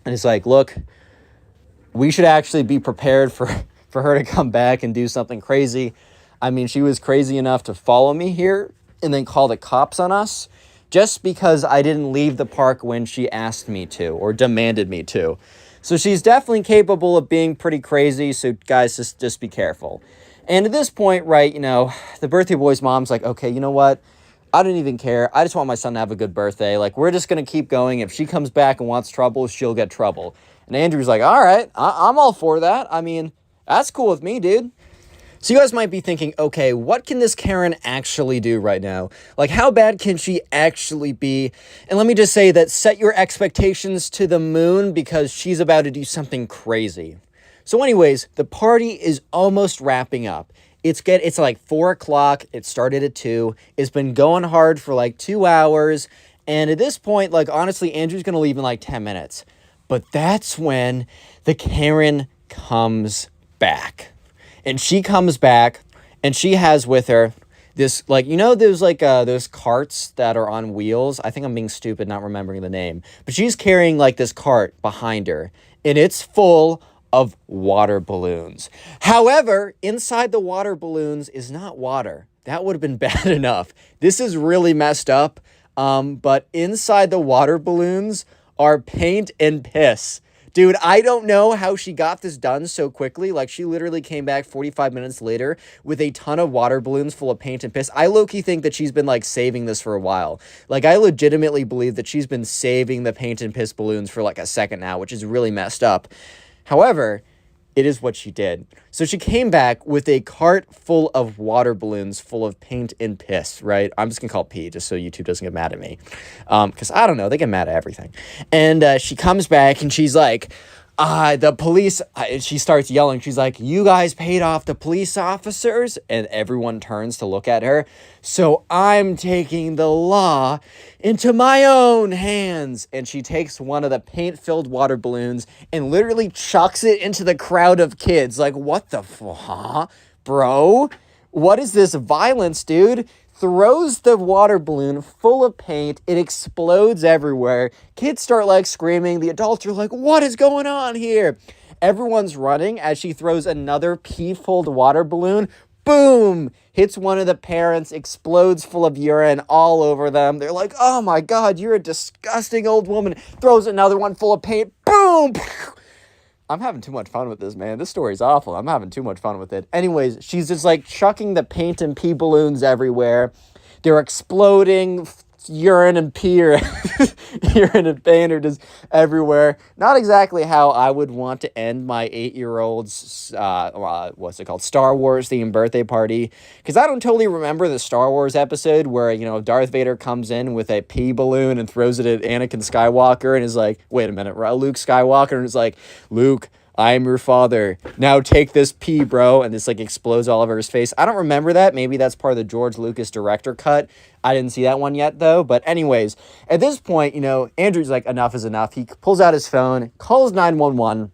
And it's like, look, we should actually be prepared for her to come back and do something crazy. I mean, she was crazy enough to follow me here and then call the cops on us just because I didn't leave the park when she asked me to or demanded me to. So she's definitely capable of being pretty crazy. So guys, just be careful. And at this point, right, the birthday boy's mom's like, okay, you know what? I don't even care. I just want my son to have a good birthday. Like, we're just going to keep going. If she comes back and wants trouble, she'll get trouble. And Andrew's like, all right, I'm all for that. I mean, that's cool with me, dude. So you guys might be thinking, okay, what can this Karen actually do right now? Like, how bad can she actually be? And let me just say that set your expectations to the moon because she's about to do something crazy. So anyways, the party is almost wrapping up. It's like 4 o'clock. It started at 2. It's been going hard for like 2 hours. And at this point, like, honestly, Andrew's going to leave in like 10 minutes. But that's when the Karen comes back. And she comes back and she has with her this, like, those carts that are on wheels. I think I'm being stupid not remembering the name. But she's carrying like this cart behind her. And it's full of water balloons. However, inside the water balloons is not water. That would have been bad enough. This is really messed up. But inside the water balloons are paint and piss. Dude, I don't know how she got this done so quickly. Like, she literally came back 45 minutes later with a ton of water balloons full of paint and piss. I low-key think that she's been, like, saving this for a while. Like, I legitimately believe that she's been saving the paint and piss balloons for, like, a second now, which is really messed up. However, it is what she did. So she came back with a cart full of water balloons full of paint and piss, right? I'm just going to call it pee just so YouTube doesn't get mad at me. Because I don't know, they get mad at everything. And she comes back and she's like, the police, she starts yelling. She's like, you guys paid off the police officers? And everyone turns to look at her. So I'm taking the law into my own hands. And she takes one of the paint-filled water balloons and literally chucks it into the crowd of kids. Like, what the fuck, bro? What is this violence, dude? Throws the water balloon full of paint. It explodes everywhere. Kids start like screaming. The adults are like, what is going on here? Everyone's running as she throws another pee-filled water balloon. Boom! Hits one of the parents, explodes full of urine all over them. They're like, oh my God, you're a disgusting old woman. Throws another one full of paint. Boom! I'm having too much fun with this, man. This story's awful. I'm having too much fun with it. Anyways, she's just like chucking the paint and pee balloons everywhere. They're exploding. Urine and pee urine and paint are just everywhere. Not exactly how I would want to end my 8-year-old's, what's it called? Star Wars themed birthday party. Because I don't totally remember the Star Wars episode where, you know, Darth Vader comes in with a pee balloon and throws it at Anakin Skywalker and is like, wait a minute, Luke Skywalker, and is like, Luke, I am your father. Now take this pee, bro. And this like explodes all over his face. I don't remember that. Maybe that's part of the George Lucas director cut. I didn't see that one yet, though. But anyways, at this point, you know, Andrew's like, enough is enough. He pulls out his phone, calls 911,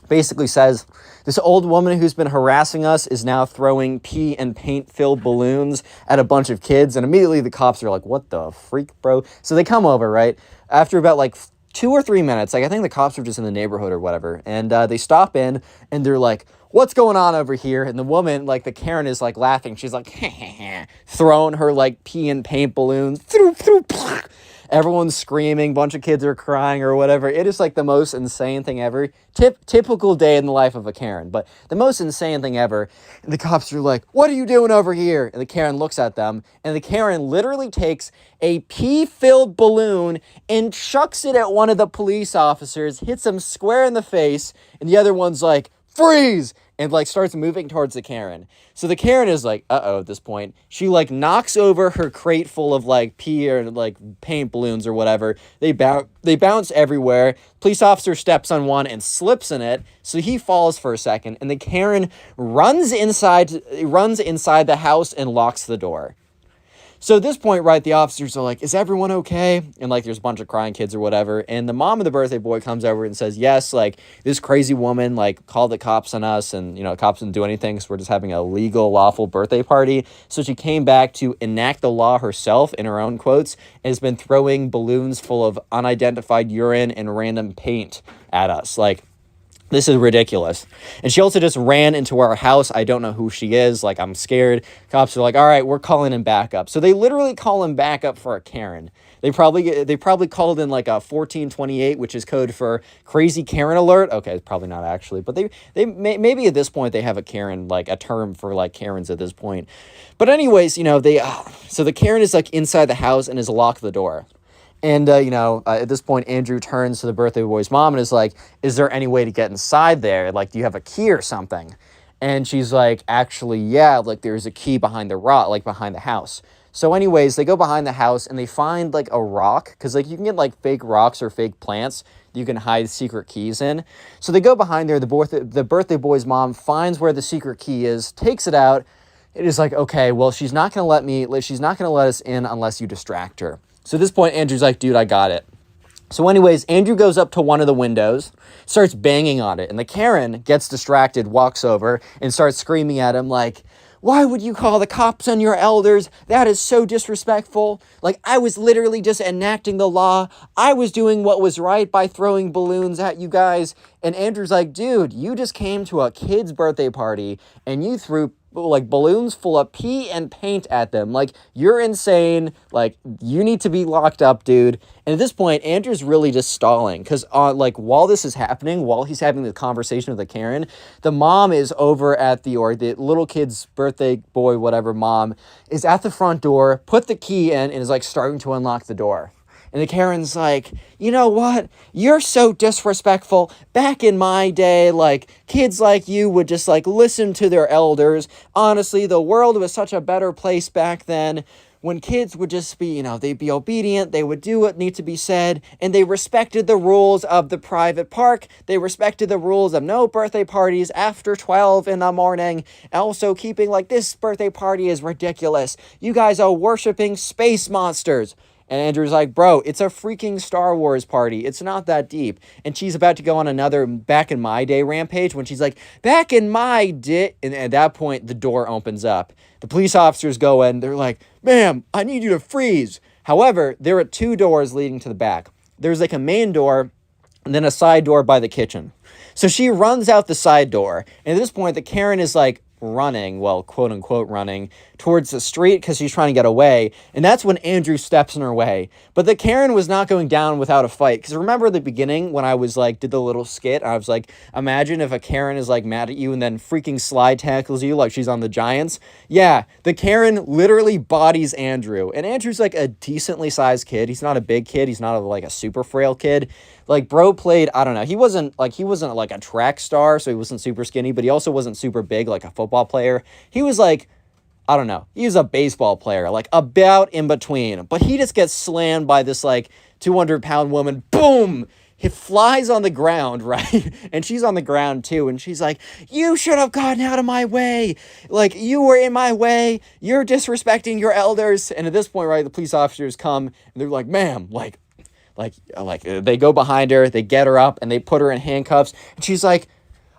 basically says, this old woman who's been harassing us is now throwing pee and paint-filled balloons at a bunch of kids. And immediately the cops are like, what the freak, bro? So they come over, right? After about like 2 or 3 minutes, like I think the cops were just in the neighborhood or whatever, and they stop in and they're like, what's going on over here? And the woman, like the Karen, is like laughing. She's like, throwing her like pee and paint balloons. Everyone's screaming, bunch of kids are crying or whatever. It is like the most insane thing ever. Typical day in the life of a Karen, but the most insane thing ever. And the cops are like, what are you doing over here? And the Karen looks at them, and the Karen literally takes a pee-filled balloon and chucks it at one of the police officers, hits him square in the face, and the other one's like, freeze! And like starts moving towards the Karen. So the Karen is like, uh-oh, at this point. She like knocks over her crate full of like pee or like paint balloons or whatever. They bounce everywhere. Police officer steps on one and slips in it. So he falls for a second. And the Karen runs inside the house and locks the door. So at this point, right, the officers are like, is everyone okay? And, like, there's a bunch of crying kids or whatever. And the mom of the birthday boy comes over and says, yes, like, this crazy woman, like, called the cops on us. And, you know, cops didn't do anything because we're just having a legal, lawful birthday party. So she came back to enact the law herself, in her own quotes, and has been throwing balloons full of unidentified urine and random paint at us. Like, this is ridiculous. And she also just ran into our house. I don't know who she is. Like, I'm scared. Cops are like, all right, we're calling in backup. So they literally call in backup for a Karen. They probably called in like a 1428, which is code for crazy Karen alert. Okay, probably not actually, but maybe at this point they have a Karen, like a term for like Karens at this point. But anyways, you know, so the Karen is like inside the house and has locked the door. And, you know, at this point, Andrew turns to the birthday boy's mom and is like, is there any way to get inside there? Like, do you have a key or something? And she's like, actually, yeah, like there's a key behind the rock, like behind the house. So anyways, they go behind the house and they find like a rock, because like you can get like fake rocks or fake plants you can hide secret keys in. So they go behind there. The birthday boy's mom finds where the secret key is, takes it out. It is like, okay, well, she's not going to let us in unless you distract her. So at this point, Andrew's like, dude, I got it. So anyways, Andrew goes up to one of the windows, starts banging on it, and the Karen gets distracted, walks over, and starts screaming at him like, why would you call the cops on your elders? That is so disrespectful. Like, I was literally just enacting the law. I was doing what was right by throwing balloons at you guys. And Andrew's like, dude, you just came to a kid's birthday party, and you threw like balloons full of pee and paint at them. Like, you're insane. Like, you need to be locked up, dude. And at this point, Andrew's really just stalling because like while this is happening, while he's having the conversation with the Karen, the mom is over at the little kid's birthday boy, whatever mom is at the front door, put the key in and is like starting to unlock the door. And the Karen's like, you know what? You're so disrespectful. Back in my day, like, kids like you would just, like, listen to their elders. Honestly, the world was such a better place back then when kids would just be, they'd be obedient. They would do what needs to be said. And they respected the rules of the private park. They respected the rules of no birthday parties after 12 in the morning. Also keeping, like, this birthday party is ridiculous. You guys are worshiping space monsters. And Andrew's like, bro, it's a freaking Star Wars party. It's not that deep. And she's about to go on another back in my day rampage when she's like, back in my day. And at that point, the door opens up. The police officers go in. They're like, ma'am, I need you to freeze. However, there are two doors leading to the back. There's like a main door and then a side door by the kitchen. So she runs out the side door. And at this point, the Karen is like, running, well, quote unquote running towards the street because she's trying to get away, and that's when Andrew steps in her way. But the Karen was not going down without a fight, because remember the beginning when I was like did the little skit, I was like, imagine if a Karen is like mad at you and then freaking slide tackles you like she's on the Giants. Yeah, the Karen literally bodies Andrew, and Andrew's like a decently sized kid. He's not a big kid, he's not like a super frail kid. Like, bro played, I don't know, he wasn't like a track star, so he wasn't super skinny, but he also wasn't super big like a football player. He was like, I don't know, he was a baseball player, like about in between. But he just gets slammed by this like 200-pound woman. Boom! He flies on the ground, right? And she's on the ground too, and she's like, you should have gotten out of my way. Like, you were in my way. You're disrespecting your elders. And at this point, right, the police officers come, and they're like, ma'am, like, they go behind her, they get her up, and they put her in handcuffs. And she's like,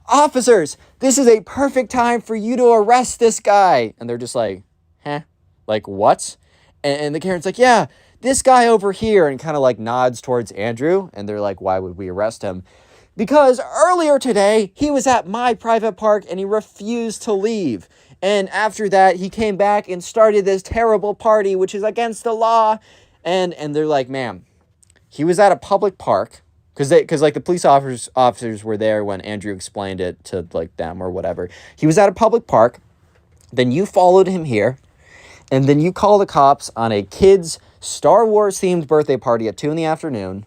officers, this is a perfect time for you to arrest this guy. And they're just like, huh? Like, what? And the Karen's like, yeah, this guy over here, and kind of like nods towards Andrew. And they're like, why would we arrest him? Because earlier today, he was at my private park and he refused to leave. And after that, he came back and started this terrible party, which is against the law. And they're like, ma'am, he was at a public park, because like the police officers were there when Andrew explained it to like them or whatever. He was at a public park. Then you followed him here, and then you called the cops on a kid's Star Wars themed birthday party at 2 p.m.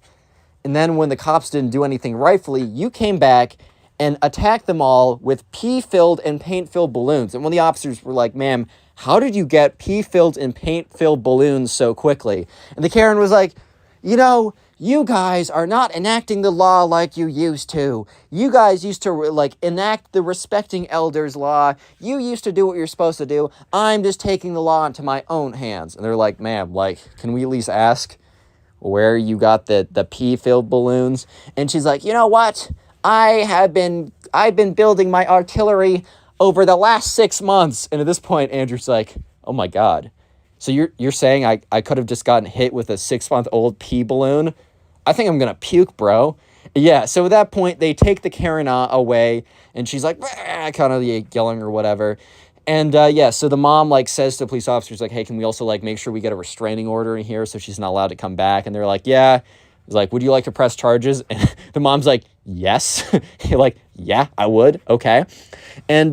And then when the cops didn't do anything rightfully, you came back and attacked them all with pee-filled and paint-filled balloons. And when the officers were like, ma'am, how did you get pee-filled and paint-filled balloons so quickly? And the Karen was like, you guys are not enacting the law like you used to. You guys used to, like, enact the respecting elders law. You used to do what you're supposed to do. I'm just taking the law into my own hands. And they're like, ma'am, like, can we at least ask where you got the pee-filled balloons? And she's like, you know what? I've been building my artillery over the last 6 months. And at this point, Andrew's like, oh my God. So you're saying I could have just gotten hit with a 6-month-old pee balloon? I think I'm going to puke, bro. Yeah, so at that point, they take the Karen away, and she's like, kind of yelling or whatever. And so the mom like says to the police officers, like, hey, can we also like make sure we get a restraining order in here so she's not allowed to come back? And they're like, yeah. He's like, would you like to press charges? And the mom's like, yes. Like, yeah, I would. Okay. And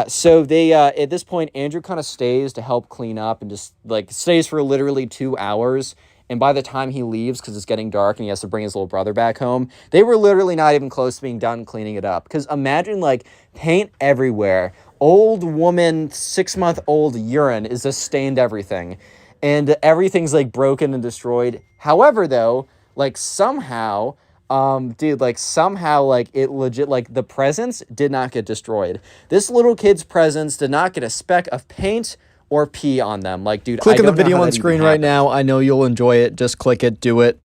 so they, at this point, Andrew kind of stays to help clean up and just, like, stays for literally 2 hours. And by the time he leaves, because it's getting dark and he has to bring his little brother back home, they were literally not even close to being done cleaning it up. Because imagine, like, paint everywhere. Old woman, 6-month-old urine is just stained everything. And everything's, like, broken and destroyed. However, though, like, somehow... it legit, like, the presents did not get destroyed. This little kid's presents did not get a speck of paint or pee on them. Like, dude, click on the video on screen right now. I know you'll enjoy it. Just click it. Do it.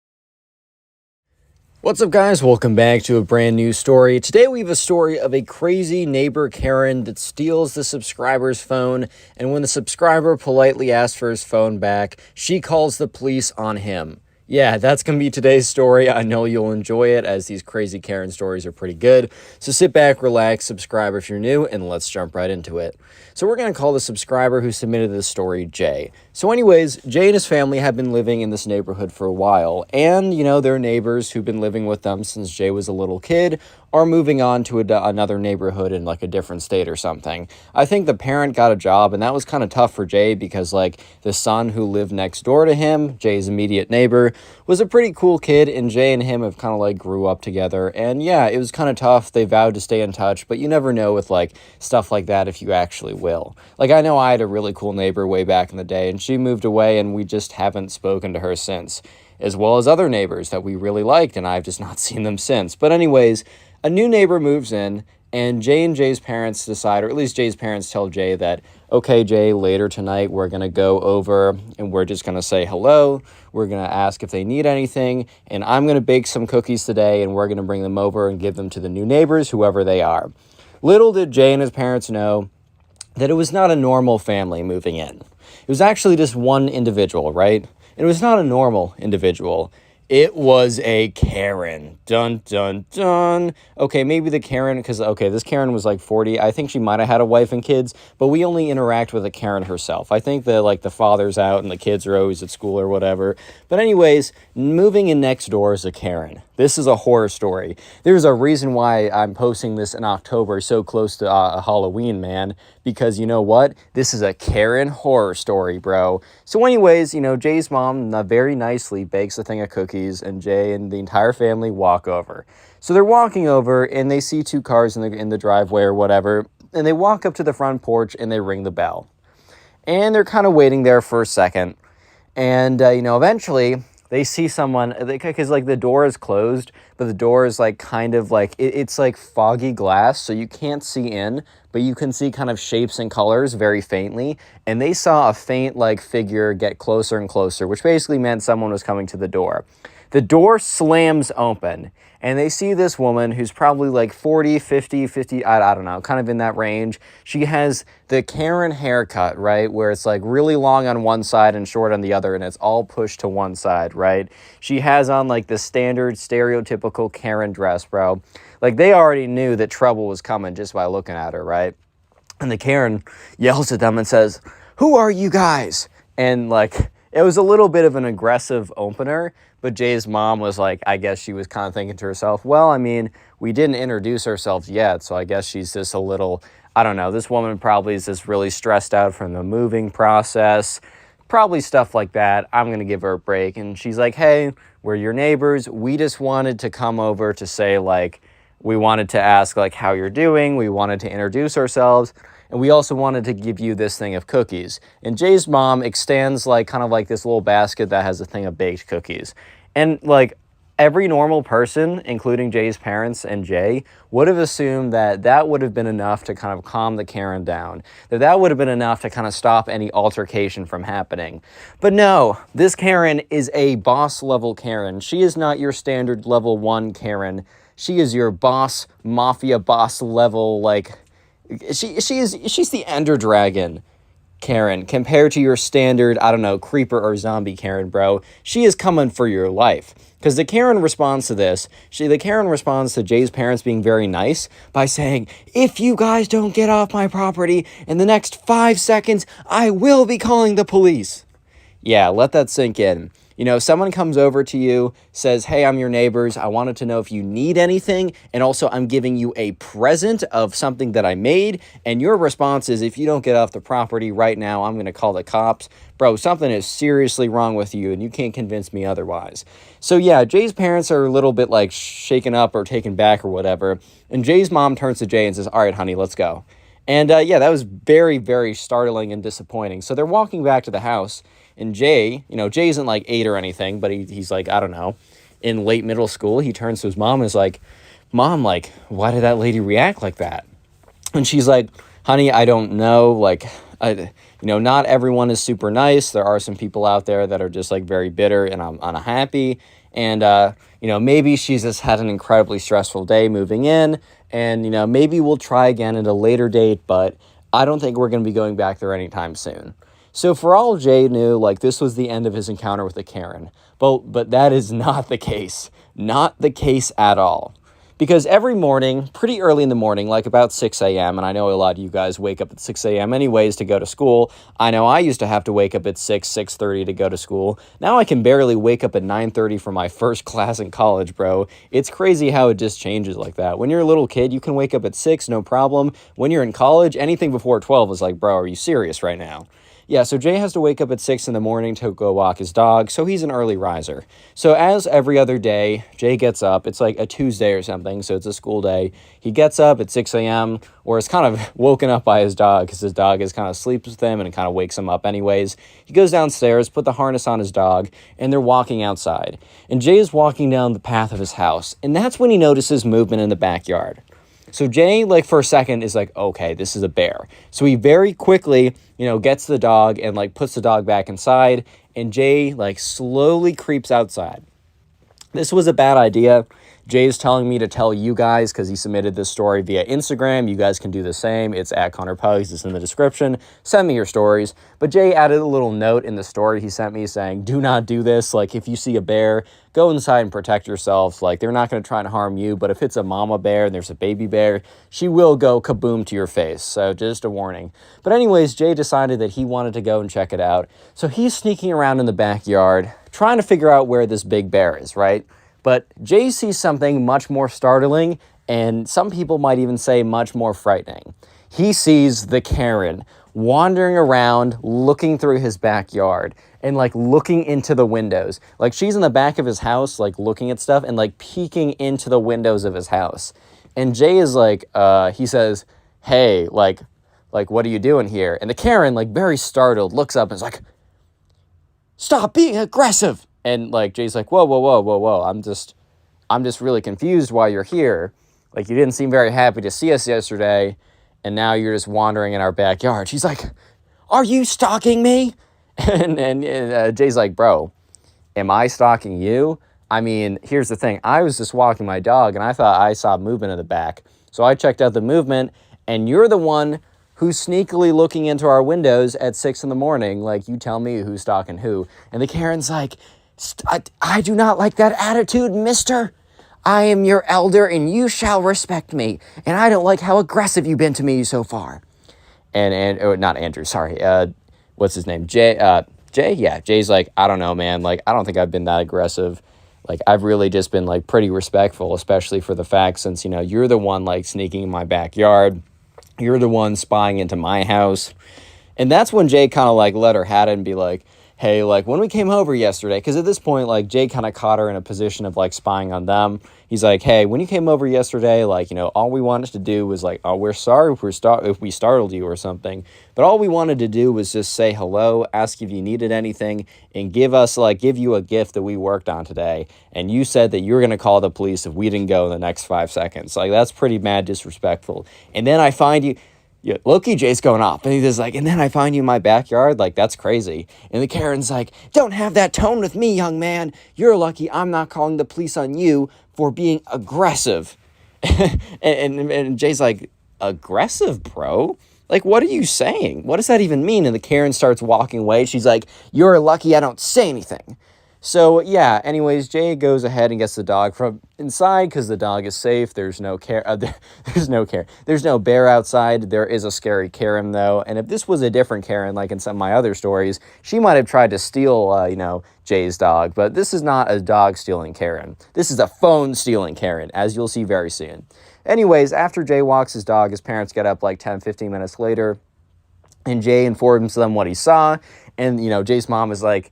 What's up, guys? Welcome back to a brand new story. Today we have a story of a crazy neighbor Karen that steals the subscriber's phone, and when the subscriber politely asks for his phone back, she calls the police on him. Yeah, that's going to be today's story. I know you'll enjoy it as these crazy Karen stories are pretty good. So sit back, relax, subscribe if you're new, and let's jump right into it. So we're going to call the subscriber who submitted this story Jay. So anyways, Jay and his family have been living in this neighborhood for a while. And, their neighbors who've been living with them since Jay was a little kid are moving on to another neighborhood in like a different state or something. I think the parent got a job, and that was kind of tough for Jay because like the son who lived next door to him, Jay's immediate neighbor, was a pretty cool kid, and Jay and him have kind of like grew up together. And yeah, it was kind of tough. They vowed to stay in touch, but you never know with like stuff like that if you actually will. Like I know I had a really cool neighbor way back in the day, and she moved away, and we just haven't spoken to her since, as well as other neighbors that we really liked, and I've just not seen them since. But anyways, a new neighbor moves in, and Jay and Jay's parents decide, or at least Jay's parents tell Jay that, okay, Jay, later tonight we're going to go over and we're just going to say hello. We're going to ask if they need anything, and I'm going to bake some cookies today, and we're going to bring them over and give them to the new neighbors, whoever they are. Little did Jay and his parents know that it was not a normal family moving in. It was actually just one individual, right? And it was not a normal individual. It was a Karen. Dun, dun, dun. Okay, maybe the Karen, because, okay, this Karen was like 40. I think she might have had a wife and kids, but we only interact with the Karen herself. I think that, like, the father's out and the kids are always at school or whatever. But anyways, moving in next door is a Karen. This is a horror story. There's a reason why I'm posting this in October so close to Halloween, man. Because you know what? This is a Karen horror story, bro. So anyways, Jay's mom very nicely bakes a thing of cookies, and Jay and the entire family walk over. So they're walking over, and they see two cars in the driveway or whatever, and they walk up to the front porch, and they ring the bell. And they're kind of waiting there for a second. And, eventually they see someone, because like the door is closed, but the door is like kind of like, it's like foggy glass, so you can't see in, but you can see kind of shapes and colors very faintly. And they saw a faint like figure get closer and closer, which basically meant someone was coming to the door. The door slams open, and they see this woman who's probably like 40, 50, I don't know, kind of in that range. She has the Karen haircut, right, where it's like really long on one side and short on the other, and it's all pushed to one side, right? She has on like the standard stereotypical Karen dress, bro. Like they already knew that trouble was coming just by looking at her, right? And the Karen yells at them and says, "Who are you guys?" And like, it was a little bit of an aggressive opener, but Jay's mom was like, I guess she was kind of thinking to herself, well, I mean, we didn't introduce ourselves yet, so I guess she's just a little, I don't know, this woman probably is just really stressed out from the moving process, probably stuff like that. I'm going to give her a break. And she's like, hey, we're your neighbors. We just wanted to come over to say, like, we wanted to ask, like, how you're doing. We wanted to introduce ourselves. And we also wanted to give you this thing of cookies. And Jay's mom extends like kind of like this little basket that has a thing of baked cookies. And like every normal person, including Jay's parents and Jay, would have assumed that that would have been enough to kind of calm the Karen down. That would have been enough to kind of stop any altercation from happening. But no, this Karen is a boss level Karen. She is not your standard level 1 Karen. She is your boss, mafia boss level, like... She's the Ender Dragon Karen compared to your standard, I don't know, creeper or zombie Karen, bro. She is coming for your life. Because the Karen responds to this. The Karen responds to Jay's parents being very nice by saying, if you guys don't get off my property in the next 5 seconds, I will be calling the police. Yeah, let that sink in. Someone comes over to you, says, hey, I'm your neighbors. I wanted to know if you need anything. And also, I'm giving you a present of something that I made. And your response is, if you don't get off the property right now, I'm going to call the cops. Bro, something is seriously wrong with you, and you can't convince me otherwise. So yeah, Jay's parents are a little bit like shaken up or taken back or whatever. And Jay's mom turns to Jay and says, all right, honey, let's go. And yeah, that was very, very startling and disappointing. So they're walking back to the house. And Jay, Jay isn't like 8 or anything, but he's like, I don't know, in late middle school. He turns to his mom and is like, Mom, like, why did that lady react like that? And she's like, honey, I don't know. Like, not everyone is super nice. There are some people out there that are just like very bitter and unhappy. And, maybe she's just had an incredibly stressful day moving in. And, maybe we'll try again at a later date, but I don't think we're going to be going back there anytime soon. So for all Jay knew, like, this was the end of his encounter with the Karen. But that is not the case. Not the case at all. Because every morning, pretty early in the morning, like about 6 a.m., and I know a lot of you guys wake up at 6 a.m. anyways to go to school. I know I used to have to wake up at 6:30 to go to school. Now I can barely wake up at 9:30 for my first class in college, bro. It's crazy how it just changes like that. When you're a little kid, you can wake up at 6, no problem. When you're in college, anything before 12 is like, bro, are you serious right now? Yeah, so Jay has to wake up at 6 in the morning to go walk his dog, so he's an early riser. So as every other day, Jay gets up. It's like a Tuesday or something, so it's a school day. He gets up at 6 a.m., or is kind of woken up by his dog, because his dog is kind of sleeps with him, and it kind of wakes him up anyways. He goes downstairs, put the harness on his dog, and they're walking outside. And Jay is walking down the path of his house, and that's when he notices movement in the backyard. So Jay, like, for a second is like, okay, this is a bear. So he very quickly, gets the dog and, like, puts the dog back inside. And Jay, like, slowly creeps outside. This was a bad idea. Jay's telling me to tell you guys because he submitted this story via Instagram. You guys can do the same. It's at Connor Pugs. It's in the description. Send me your stories. But Jay added a little note in the story he sent me saying, do not do this. Like, if you see a bear, go inside and protect yourself. Like, they're not going to try and harm you. But if it's a mama bear and there's a baby bear, she will go kaboom to your face. So just a warning. But anyways, Jay decided that he wanted to go and check it out. So he's sneaking around in the backyard, trying to figure out where this big bear is, right? But Jay sees something much more startling, and some people might even say much more frightening. He sees the Karen wandering around, looking through his backyard, and, like, looking into the windows. Like, she's in the back of his house, like, looking at stuff, and, like, peeking into the windows of his house. And Jay is like, he says, hey, like, what are you doing here? And the Karen, like, very startled, looks up and is like, stop being aggressive. And, like, Jay's like, whoa. I'm just really confused why you're here. Like, you didn't seem very happy to see us yesterday, and now you're just wandering in our backyard. She's like, are you stalking me? And Jay's like, bro, am I stalking you? I mean, here's the thing. I was just walking my dog, and I thought I saw movement in the back. So I checked out the movement, and you're the one who's sneakily looking into our windows at 6 in the morning. Like, you tell me who's stalking who. And the Karen's like, I do not like that attitude, mister. I am your elder, and you shall respect me. And I don't like how aggressive you've been to me so far. Not Andrew, sorry. What's his name? Jay? Yeah, Jay's like, I don't know, man. Like, I don't think I've been that aggressive. Like, I've really just been, like, pretty respectful, especially for the fact since, you're the one, like, sneaking in my backyard. You're the one spying into my house. And that's when Jay kind of, like, let her hat it and be like, hey, like, when we came over yesterday, because at this point, like, Jay kind of caught her in a position of, like, spying on them. He's like, hey, when you came over yesterday, like, all we wanted to do was, like, oh, we're sorry if we startled you or something. But all we wanted to do was just say hello, ask if you needed anything, and give you a gift that we worked on today. And you said that you were going to call the police if we didn't go in the next 5 seconds. Like, that's pretty mad disrespectful. And then I find you... Yeah, low-key Jay's going off, and he's like, and then I find you in my backyard? Like, that's crazy. And the Karen's like, don't have that tone with me, young man. You're lucky I'm not calling the police on you for being aggressive. and Jay's like, aggressive, bro? Like, what are you saying? What does that even mean? And the Karen starts walking away. She's like, you're lucky I don't say anything. So, yeah, anyways, Jay goes ahead and gets the dog from inside because the dog is safe. There's no There's no bear outside. There is a scary Karen, though. And if this was a different Karen, like in some of my other stories, she might have tried to steal, Jay's dog. But this is not a dog-stealing Karen. This is a phone-stealing Karen, as you'll see very soon. Anyways, after Jay walks his dog, his parents get up like 10, 15 minutes later. And Jay informs them what he saw. And, Jay's mom is like,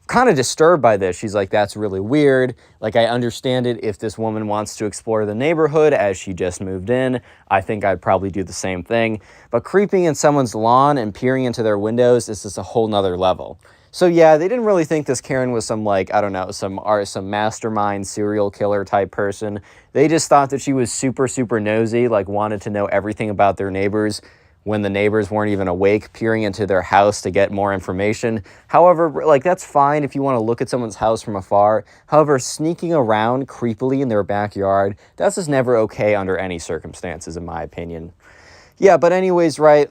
kind of disturbed by this. She's like, that's really weird. Like, I understand it if this woman wants to explore the neighborhood as she just moved in. I think I'd probably do the same thing. But creeping in someone's lawn and peering into their windows is just a whole nother level. So yeah, they didn't really think this Karen was some, like, I don't know, some mastermind serial killer type person. They just thought that she was super, super nosy, like wanted to know everything about their neighbors when the neighbors weren't even awake, peering into their house to get more information. However, like, that's fine if you want to look at someone's house from afar. However, sneaking around creepily in their backyard, that's just never okay under any circumstances, in my opinion. Yeah, but anyways, right,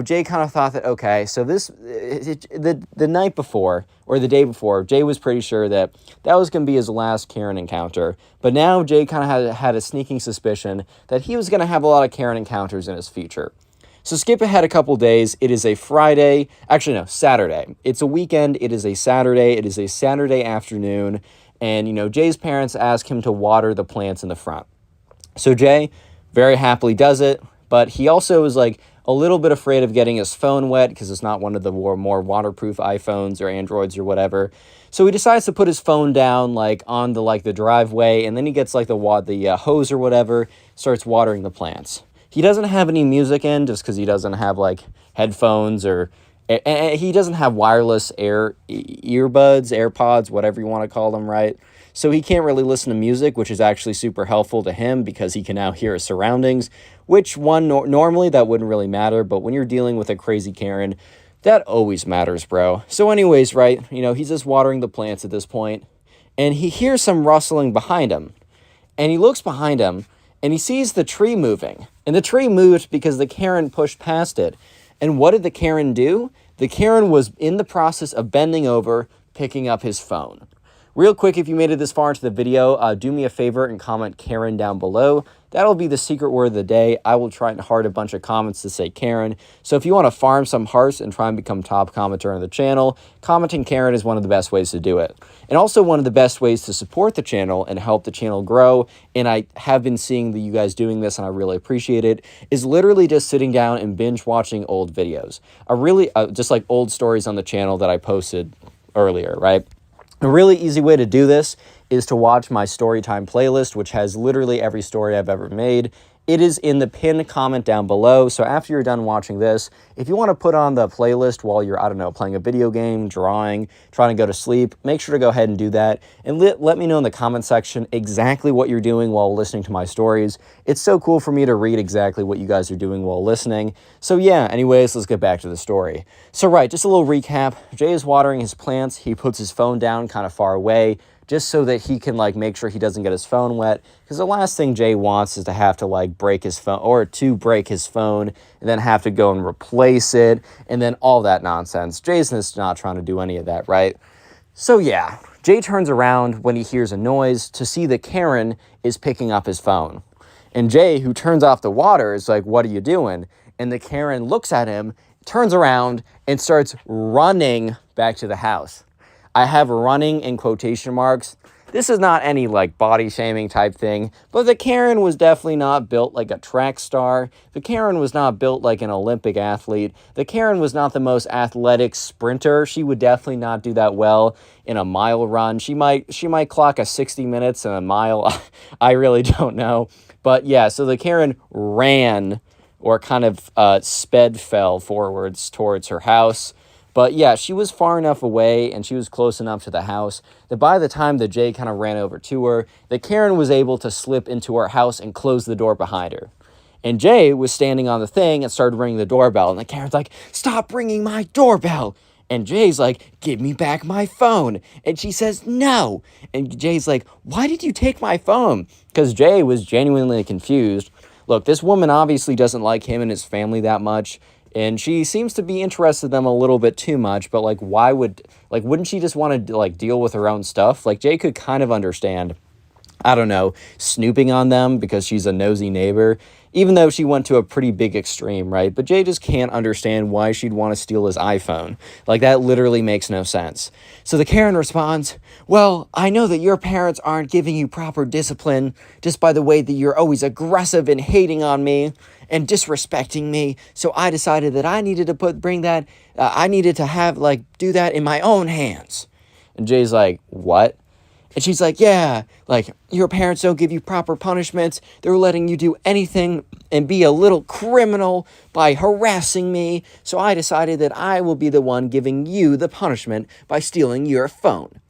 Jay kind of thought that, okay, so the night before, or the day before, Jay was pretty sure that was going to be his last Karen encounter. But now Jay kind of had a sneaking suspicion that he was going to have a lot of Karen encounters in his future. So skip ahead a couple days. It is a Friday. Actually, no, Saturday. It's a weekend. It is a Saturday. It is a Saturday afternoon. And, Jay's parents ask him to water the plants in the front. So Jay very happily does it. But he also is like a little bit afraid of getting his phone wet because it's not one of the more waterproof iPhones or Androids or whatever. So he decides to put his phone down like on the driveway, and then he gets like the hose or whatever, starts watering the plants. He doesn't have any music in just because he doesn't have like headphones or he doesn't have wireless earbuds, AirPods, whatever you want to call them, right? So he can't really listen to music, which is actually super helpful to him because he can now hear his surroundings, which normally that wouldn't really matter, but when you're dealing with a crazy Karen, that always matters, bro. So anyways, right, he's just watering the plants at this point, and he hears some rustling behind him, and he looks behind him, and he sees the tree moving, and the tree moved because the Karen pushed past it. And what did the Karen do? The Karen was in the process of bending over, picking up his phone. Real quick, if you made it this far into the video, do me a favor and comment Karen down below. That'll be the secret word of the day. I will try and heart a bunch of comments to say Karen. So if you want to farm some hearts and try and become top commenter on the channel, commenting Karen is one of the best ways to do it. And also one of the best ways to support the channel and help the channel grow, and I have been seeing you guys doing this and I really appreciate it, is literally just sitting down and binge watching old videos. Just like old stories on the channel that I posted earlier, right? A really easy way to do this is to watch my Storytime playlist, which has literally every story I've ever made. It is in the pinned comment down below, so after you're done watching this, if you want to put on the playlist while you're, I don't know, playing a video game, drawing, trying to go to sleep, make sure to go ahead and do that, and let me know in the comment section exactly what you're doing while listening to my stories. It's so cool for me to read exactly what you guys are doing while listening. So yeah, anyways, let's get back to the story. So right, just a little recap. Jay is watering his plants. He puts his phone down kind of far away, just so that he can make sure he doesn't get his phone wet, because the last thing Jay wants is to have to break his phone, or to break his phone and then have to go and replace it and then all that nonsense. Jay's just not trying to do any of that, right? So yeah, Jay turns around when he hears a noise to see that Karen is picking up his phone. And Jay, who turns off the water, is like, "What are you doing?" And the Karen looks at him, turns around, and starts running back to the house. I have running in quotation marks. This is not any body shaming type thing, but the Karen was definitely not built like a track star. The Karen was not built like an Olympic athlete. The Karen was not the most athletic sprinter. She would definitely not do that well in a mile run. She might clock a 60 minutes in a mile. I really don't know. But yeah, so the Karen ran, or kind of fell forwards towards her house. But yeah, she was far enough away and she was close enough to the house that by the time that Jay kind of ran over to her, the Karen was able to slip into her house and close the door behind her. And Jay was standing on the thing and started ringing the doorbell. And the Karen's like, "Stop ringing my doorbell." And Jay's like, "Give me back my phone." And she says, "No." And Jay's like, "Why did you take my phone?" Because Jay was genuinely confused. Look, this woman obviously doesn't like him and his family that much. And she seems to be interested in them a little bit too much, but why wouldn't she just want to deal with her own stuff? Jay could kind of understand, I don't know, snooping on them because she's a nosy neighbor, even though she went to a pretty big extreme, right? But Jay just can't understand why she'd want to steal his iPhone. That literally makes no sense. So the Karen responds, "Well, I know that your parents aren't giving you proper discipline just by the way that you're always aggressive and hating on me and disrespecting me. So I decided that I needed to do that in my own hands." And Jay's like, "What?" And she's like, "Yeah, your parents don't give you proper punishments. They're letting you do anything and be a little criminal by harassing me. So I decided that I will be the one giving you the punishment by stealing your phone."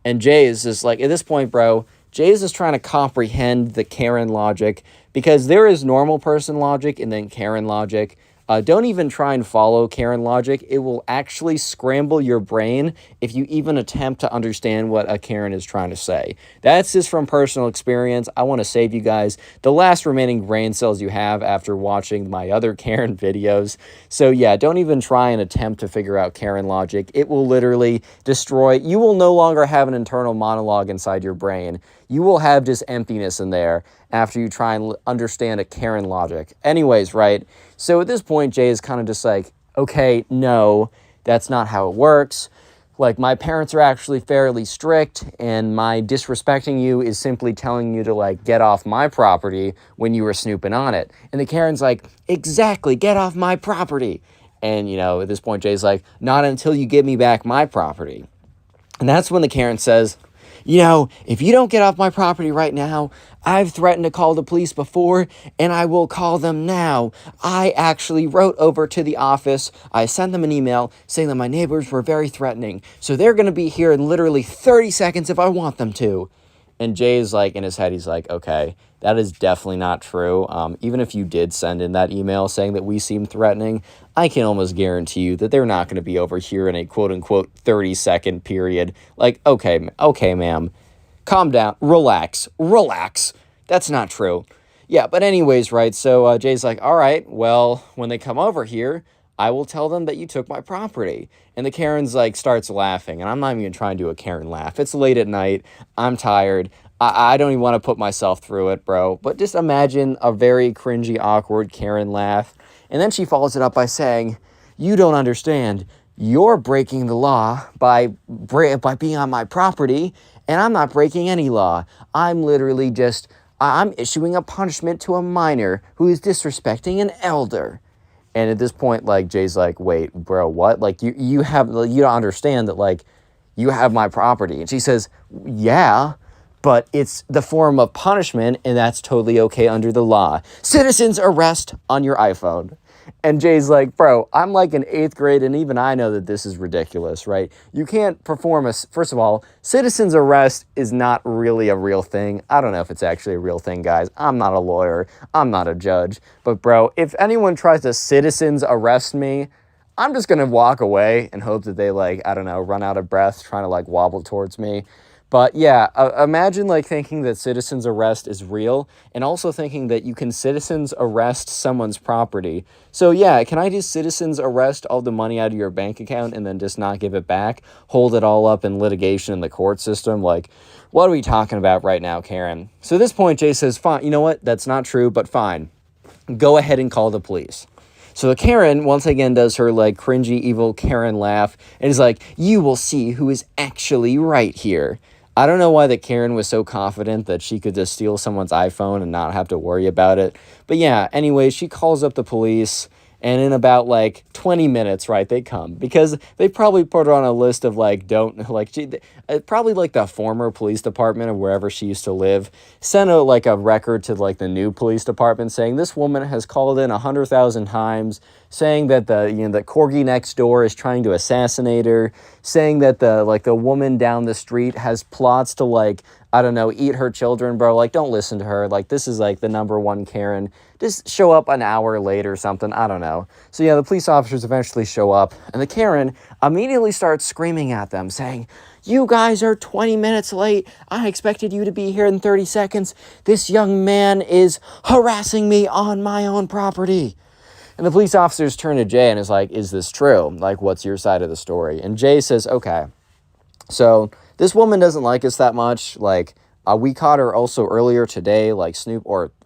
And Jay is just at this point, bro, Jay is just trying to comprehend the Karen logic, because there is normal person logic and then Karen logic. Don't even try and follow Karen logic. It will actually scramble your brain if you even attempt to understand what a Karen is trying to say. That's just from personal experience. I want to save you guys the last remaining brain cells you have after watching my other Karen videos. So yeah, don't even try and attempt to figure out Karen logic. It will literally destroy. You will no longer have an internal monologue inside your brain. You will have just emptiness in there after you try and understand a Karen logic. Anyways, right? So at this point, Jay is kind of just like, okay, no, that's not how it works. Like, my parents are actually fairly strict, and my disrespecting you is simply telling you to, like, get off my property when you were snooping on it. And the Karen's like, exactly, get off my property. And, at this point, Jay's like, not until you give me back my property. And that's when the Karen says, if you don't get off my property right now, I've threatened to call the police before, and I will call them now. I actually wrote over to the office. I sent them an email saying that my neighbors were very threatening. So they're going to be here in literally 30 seconds if I want them to. And Jay's like, in his head, he's like, okay, that is definitely not true. Even if you did send in that email saying that we seem threatening, I can almost guarantee you that they're not going to be over here in a quote-unquote 30-second period. Like, okay, ma'am, calm down, relax. That's not true. Yeah, but anyways, right, so Jay's like, all right, well, when they come over here, I will tell them that you took my property. And the Karen's like starts laughing, and I'm not even trying to do a Karen laugh. It's late at night. I'm tired. I don't even want to put myself through it, bro. But just imagine a very cringy, awkward Karen laugh. And then she follows it up by saying, you don't understand. You're breaking the law by being on my property, and I'm not breaking any law. I'm literally I'm issuing a punishment to a minor who is disrespecting an elder. And at this point, like, Jay's like, wait, bro, what? Like, you don't understand that, like, you have my property. And she says, yeah, but it's the form of punishment, and that's totally okay under the law. Citizens arrest on your iPhone. And Jay's like, bro, I'm like in 8th grade, and even I know that this is ridiculous, right? You can't perform first of all, citizens arrest is not really a real thing. I don't know if it's actually a real thing, guys. I'm not a lawyer. I'm not a judge. But bro, if anyone tries to citizens arrest me, I'm just going to walk away and hope that they, like, I don't know, run out of breath trying to, like, wobble towards me. But yeah, imagine like thinking that citizens arrest is real, and also thinking that you can citizens arrest someone's property. So yeah, can I just citizens arrest all the money out of your bank account and then just not give it back? Hold it all up in litigation in the court system? Like, what are we talking about right now, Karen? So at this point, Jay says, fine, you know what? That's not true, but fine. Go ahead and call the police. So the Karen, once again, does her, like, cringy, evil Karen laugh, and is like, you will see who is actually right here. I don't know why the Karen was so confident that she could just steal someone's iPhone and not have to worry about it. But yeah, anyway, she calls up the police, and in about, like, 20 minutes, right, they come. Because they probably put her on a list of, like, probably, like, the former police department of wherever she used to live, sent out, like, a record to, like, the new police department saying this woman has called in 100,000 times, saying that the corgi next door is trying to assassinate her, saying that the woman down the street has plots to, like, I don't know, eat her children, bro. Like, don't listen to her. Like, this is, like, the number one Karen. Just show up an hour late or something. I don't know. So, yeah, the police officers eventually show up, and the Karen immediately starts screaming at them, saying, you guys are 20 minutes late. I expected you to be here in 30 seconds. This young man is harassing me on my own property. And the police officers turn to Jay and is like, is this true? Like, what's your side of the story? And Jay says, okay, so this woman doesn't like us that much. Like, we caught her also earlier today, like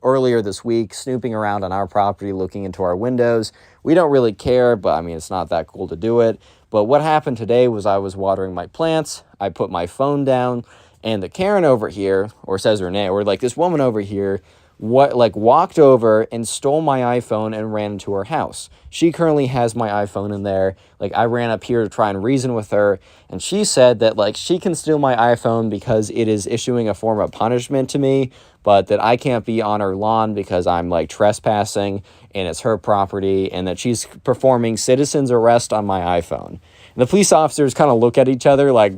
earlier this week, snooping around on our property, looking into our windows. We don't really care, but I mean, it's not that cool to do it. But what happened today was I was watering my plants. I put my phone down, and the Karen over here, or says her name, or like this woman over here, walked over and stole my iPhone and ran into her house. She currently has my iPhone in there. Like, I ran up here to try and reason with her, and she said that, like, she can steal my iPhone because it is issuing a form of punishment to me, but that I can't be on her lawn because I'm, like, trespassing, and it's her property, and that she's performing citizen's arrest on my iPhone. And the police officers kind of look at each other like,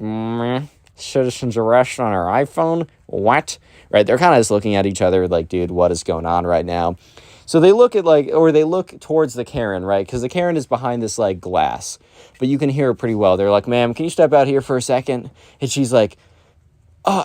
citizen's arrest on her iPhone? What? Right? They're kind of just looking at each other like, dude, what is going on right now? So they look at they look towards the Karen, right? Because the Karen is behind this like glass, but you can hear her pretty well. They're like, ma'am, can you step out here for a second? And she's like,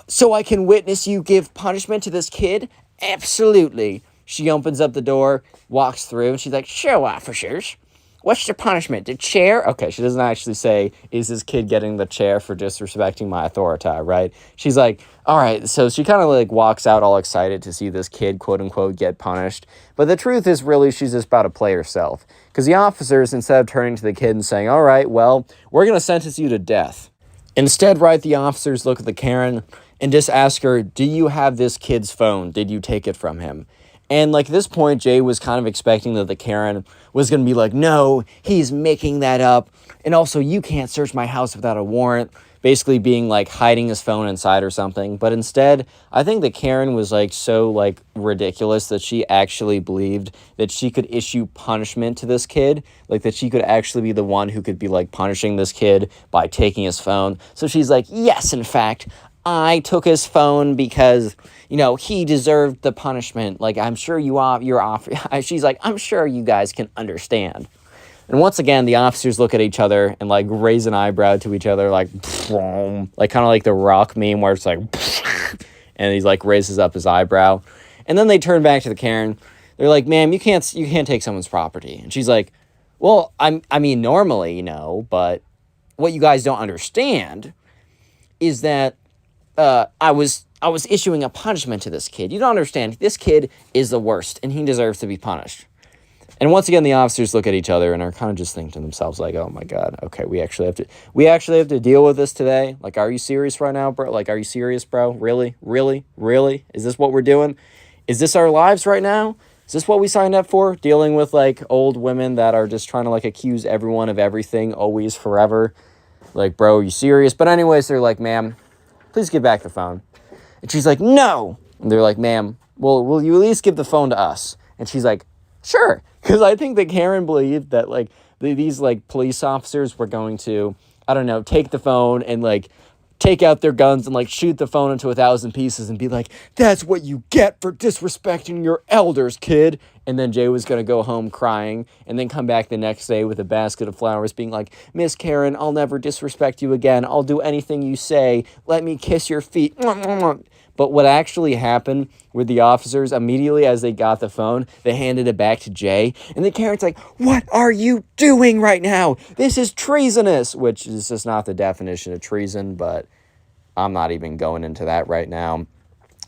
so I can witness you give punishment to this kid? Absolutely. She opens up the door, walks through, and she's like, sure, officers. What's the punishment? The chair? Okay, she doesn't actually say, is this kid getting the chair for disrespecting my authority, right? She's like, all right. So she kind of like walks out all excited to see this kid, quote unquote, get punished. But the truth is really she's just about to play herself. Because the officers, instead of turning to the kid and saying, all right, well, we're going to sentence you to death. Instead, right, the officers look at the Karen and just ask her, do you have this kid's phone? Did you take it from him? And like at this point, Jay was kind of expecting that the Karen was going to be like, no, he's making that up. And also, you can't search my house without a warrant. Basically being like hiding his phone inside or something. But instead, I think the Karen was like so like ridiculous that she actually believed that she could issue punishment to this kid. Like that she could actually be the one who could be like punishing this kid by taking his phone. So she's like, yes, in fact, I took his phone because, you know, he deserved the punishment. Like, I'm sure you're off. She's like, I'm sure you guys can understand. And once again, the officers look at each other and, like, raise an eyebrow to each other, like kind of like the Rock meme where it's like, and he, like, raises up his eyebrow. And then they turn back to the Karen. They're like, ma'am, you can't take someone's property. And she's like, well, I mean, normally, you know, but what you guys don't understand is that I was issuing a punishment to this kid. You don't understand. This kid is the worst, and he deserves to be punished. And once again, the officers look at each other and are kind of just thinking to themselves, like, oh my God, okay, we actually have to deal with this today? Like, are you serious right now, bro? Like, are you serious, bro? Really? Really? Really? Is this what we're doing? Is this our lives right now? Is this what we signed up for? Dealing with, like, old women that are just trying to, like, accuse everyone of everything, always, forever? Like, bro, are you serious? But anyways, they're like, ma'am, please give back the phone. And she's like, no. And they're like, ma'am, well, will you at least give the phone to us? And she's like, sure. Because I think that Karen believed that, like, these, like, police officers were going to, I don't know, take the phone and, like, take out their guns and, like, shoot the phone into 1,000 pieces and be like, that's what you get for disrespecting your elders, kid. And then Jay was going to go home crying and then come back the next day with a basket of flowers being like, Miss Karen, I'll never disrespect you again. I'll do anything you say. Let me kiss your feet. But what actually happened with the officers, immediately as they got the phone, they handed it back to Jay. And the Karen's like, what are you doing right now? This is treasonous, which is just not the definition of treason, but I'm not even going into that right now.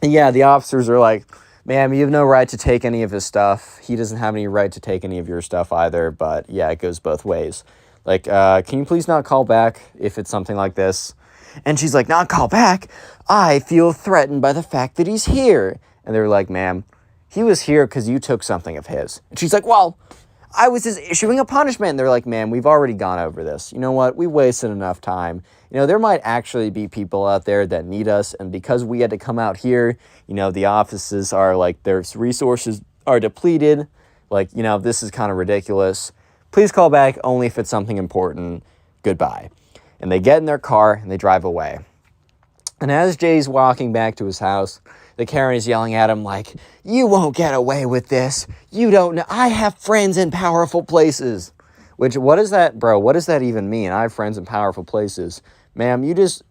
And yeah, the officers are like, ma'am, you have no right to take any of his stuff. He doesn't have any right to take any of your stuff either. But yeah, it goes both ways. Like, can you please not call back if it's something like this? And she's like, not call back? I feel threatened by the fact that he's here. And they're like, ma'am, he was here because you took something of his. And she's like, well, I was just issuing a punishment. And they're like, ma'am, we've already gone over this. You know what? We wasted enough time. You know, there might actually be people out there that need us. And because we had to come out here, you know, the offices are like, their resources are depleted. Like, you know, this is kind of ridiculous. Please call back only if it's something important. Goodbye. And they get in their car and they drive away. And as Jay's walking back to his house, the Karen is yelling at him like, you won't get away with this. You don't know. I have friends in powerful places. Which, what is that, bro? What does that even mean? I have friends in powerful places. Ma'am, you just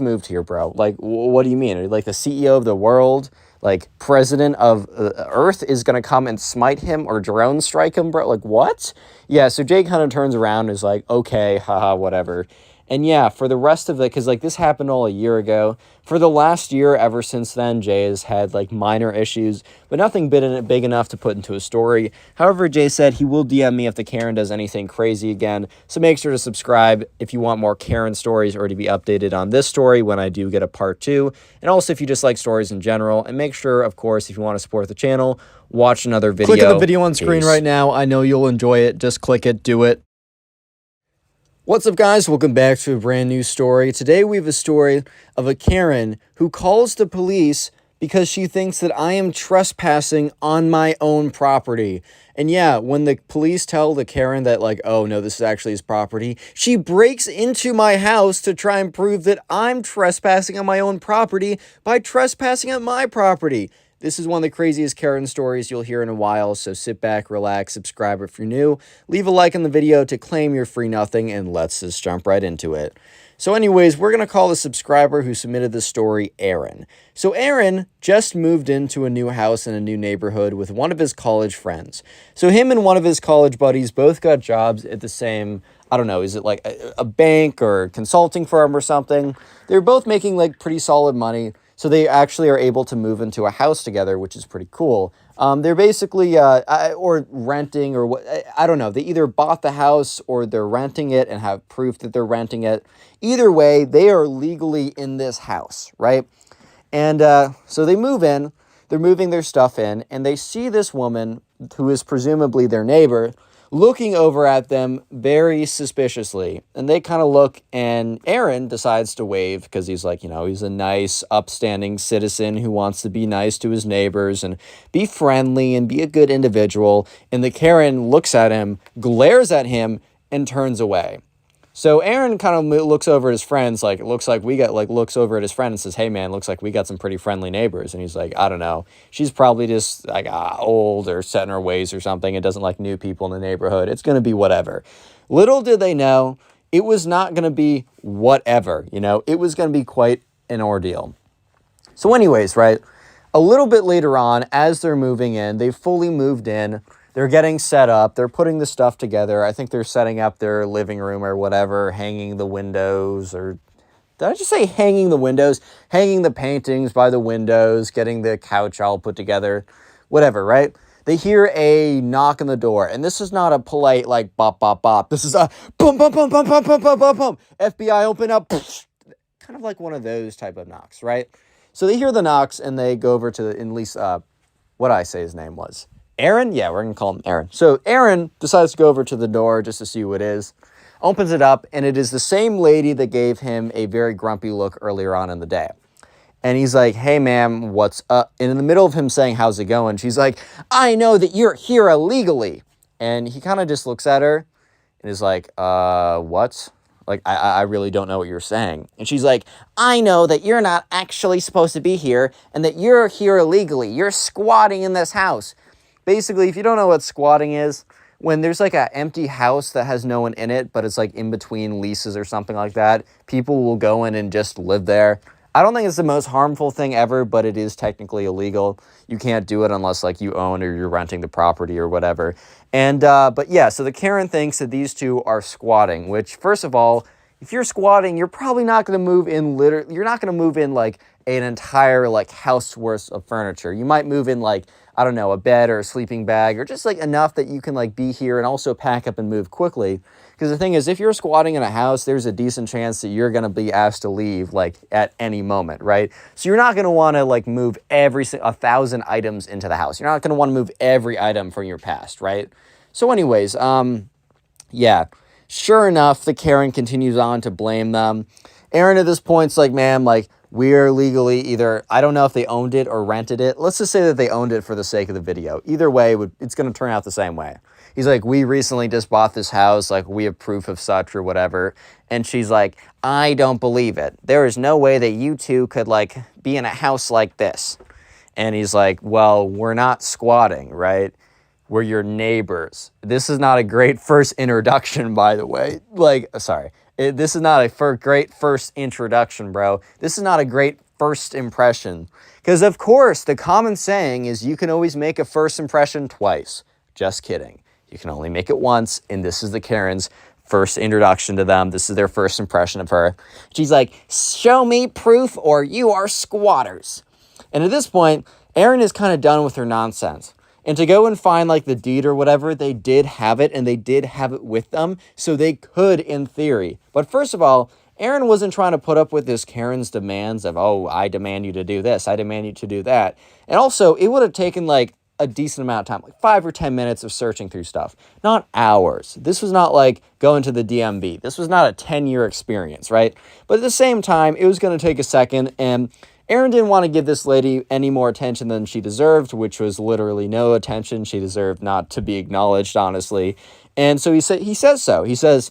moved here, bro. Like, what do you mean? Are you like the CEO of the world? Like, president of Earth is going to come and smite him or drone strike him, bro? Like, what? Yeah, so Jay kind of turns around and is like, okay, haha, whatever. And yeah, for the rest of it, because like this happened all a year ago, for the last year ever since then, Jay has had like minor issues, but nothing big enough to put into a story. However, Jay said he will DM me if the Karen does anything crazy again, so make sure to subscribe if you want more Karen stories or to be updated on this story when I do get a part 2. And also if you just like stories in general, and make sure, of course, if you want to support the channel, watch another video. Click on the video on screen right now. I know you'll enjoy it. Just click it. Do it. What's up, guys? Welcome back to a brand new story. Today we have a story of a Karen who calls the police because she thinks that I am trespassing on my own property. And yeah, when the police tell the Karen that like, oh no, this is actually his property, she breaks into my house to try and prove that I'm trespassing on my own property by trespassing on my property. This is one of the craziest Karen stories you'll hear in a while, so sit back, relax, subscribe if you're new, leave a like on the video to claim your free nothing, and let's just jump right into it. So anyways, we're going to call the subscriber who submitted the story Aaron. So Aaron just moved into a new house in a new neighborhood with one of his college friends. So him and one of his college buddies both got jobs at the same, I don't know, is it like a bank or consulting firm or something? They're both making like pretty solid money. So they actually are able to move into a house together, which is pretty cool. They're basically, or renting or what, I don't know. They either bought the house or they're renting it and have proof that they're renting it. Either way, they are legally in this house, right? And so they move in, they're moving their stuff in, and they see this woman, who is presumably their neighbor, looking over at them very suspiciously. And they kind of look, and Aaron decides to wave because he's like, you know, he's a nice, upstanding citizen who wants to be nice to his neighbors and be friendly and be a good individual. And the Karen looks at him, glares at him, and turns away. So Aaron kind of looks over at his friends, like, it looks like we got, like, looks over at his friend and says, hey, man, looks like we got some pretty friendly neighbors. And he's like, I don't know. She's probably just, like, old or set in her ways or something and doesn't like new people in the neighborhood. It's going to be whatever. Little did they know, it was not going to be whatever, you know. It was going to be quite an ordeal. So anyways, right, a little bit later on, as they're moving in, they've fully moved in. They're getting set up. They're putting the stuff together. I think they're setting up their living room or whatever, hanging the windows, or did I just say hanging the windows? Hanging the paintings by the windows, getting the couch all put together, whatever, right? They hear a knock on the door, and this is not a polite, like, bop, bop, bop. This is a boom, boom, boom, boom, boom, boom, boom, boom, boom. FBI, open up. Kind of like one of those type of knocks, right? So they hear the knocks, and they go over to, at least, what I say his name was. Aaron? Yeah, we're going to call him Aaron. So Aaron decides to go over to the door just to see who it is, opens it up, and it is the same lady that gave him a very grumpy look earlier on in the day. And he's like, hey, ma'am, what's up? And in the middle of him saying, how's it going? She's like, I know that you're here illegally. And he kind of just looks at her and is like, what? Like, I really don't know what you're saying. And she's like, I know that you're not actually supposed to be here and that you're here illegally. You're squatting in this house. Basically, if you don't know what squatting is, when there's like an empty house that has no one in it, but it's like in between leases or something like that, people will go in and just live there. I don't think it's the most harmful thing ever, but it is technically illegal. You can't do it unless like you own or you're renting the property or whatever. And, but yeah, so the Karen thinks that these two are squatting, which first of all, if you're squatting, you're probably not going to move in you're not going to move in like an entire like house worth of furniture. You might move in like, I don't know, a bed or a sleeping bag or just like enough that you can like be here and also pack up and move quickly. Because the thing is, if you're squatting in a house, there's a decent chance that you're going to be asked to leave like at any moment, right? So you're not going to want to like move 1,000 items into the house. You're not going to want to move every item from your past, right? So anyways, yeah, sure enough, the Karen continues on to blame them. Aaron at this point's like, ma'am, like, we are legally either, I don't know if they owned it or rented it. Let's just say that they owned it for the sake of the video. Either way, it's going to turn out the same way. He's like, we recently just bought this house. Like, we have proof of such or whatever. And she's like, I don't believe it. There is no way that you two could, like, be in a house like this. And he's like, well, we're not squatting, right? We're your neighbors. This is not a great first introduction, by the way. Like, sorry. This is not a great first introduction, bro. This is not a great first impression. Because, of course, the common saying is you can always make a first impression twice. Just kidding. You can only make it once, and this is the Karen's first introduction to them. This is their first impression of her. She's like, show me proof or you are squatters. And at this point, Aaron is kind of done with her nonsense. And to go and find like the deed or whatever, they did have it and they did have it with them. So they could in theory. But first of all, Aaron wasn't trying to put up with this Karen's demands of, oh, I demand you to do this. I demand you to do that. And also it would have taken like a decent amount of time, like 5 or 10 minutes of searching through stuff, not hours. This was not like going to the DMV. This was not a 10-year experience, right? But at the same time, it was going to take a second, and Aaron didn't want to give this lady any more attention than she deserved, which was literally no attention. She deserved not to be acknowledged, honestly. And so he says so. He says,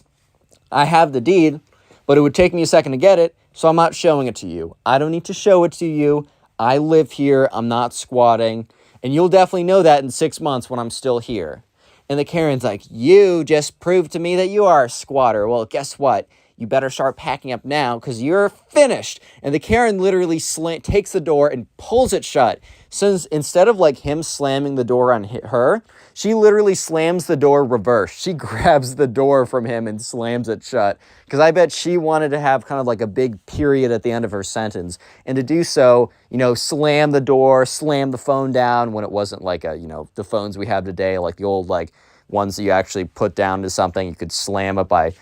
I have the deed, but it would take me a second to get it, so I'm not showing it to you. I don't need to show it to you. I live here. I'm not squatting. And you'll definitely know that in 6 months when I'm still here. And the Karen's like, you just proved to me that you are a squatter. Well, guess what? You better start packing up now because you're finished. And the Karen literally takes the door and pulls it shut. Since instead of like him slamming the door on her, she literally slams the door reverse. She grabs the door from him and slams it shut. Because I bet she wanted to have kind of like a big period at the end of her sentence. And to do so, slam the door, slam the phone down when it wasn't like the phones we have today, like the old like ones that you actually put down to something. You could slam it by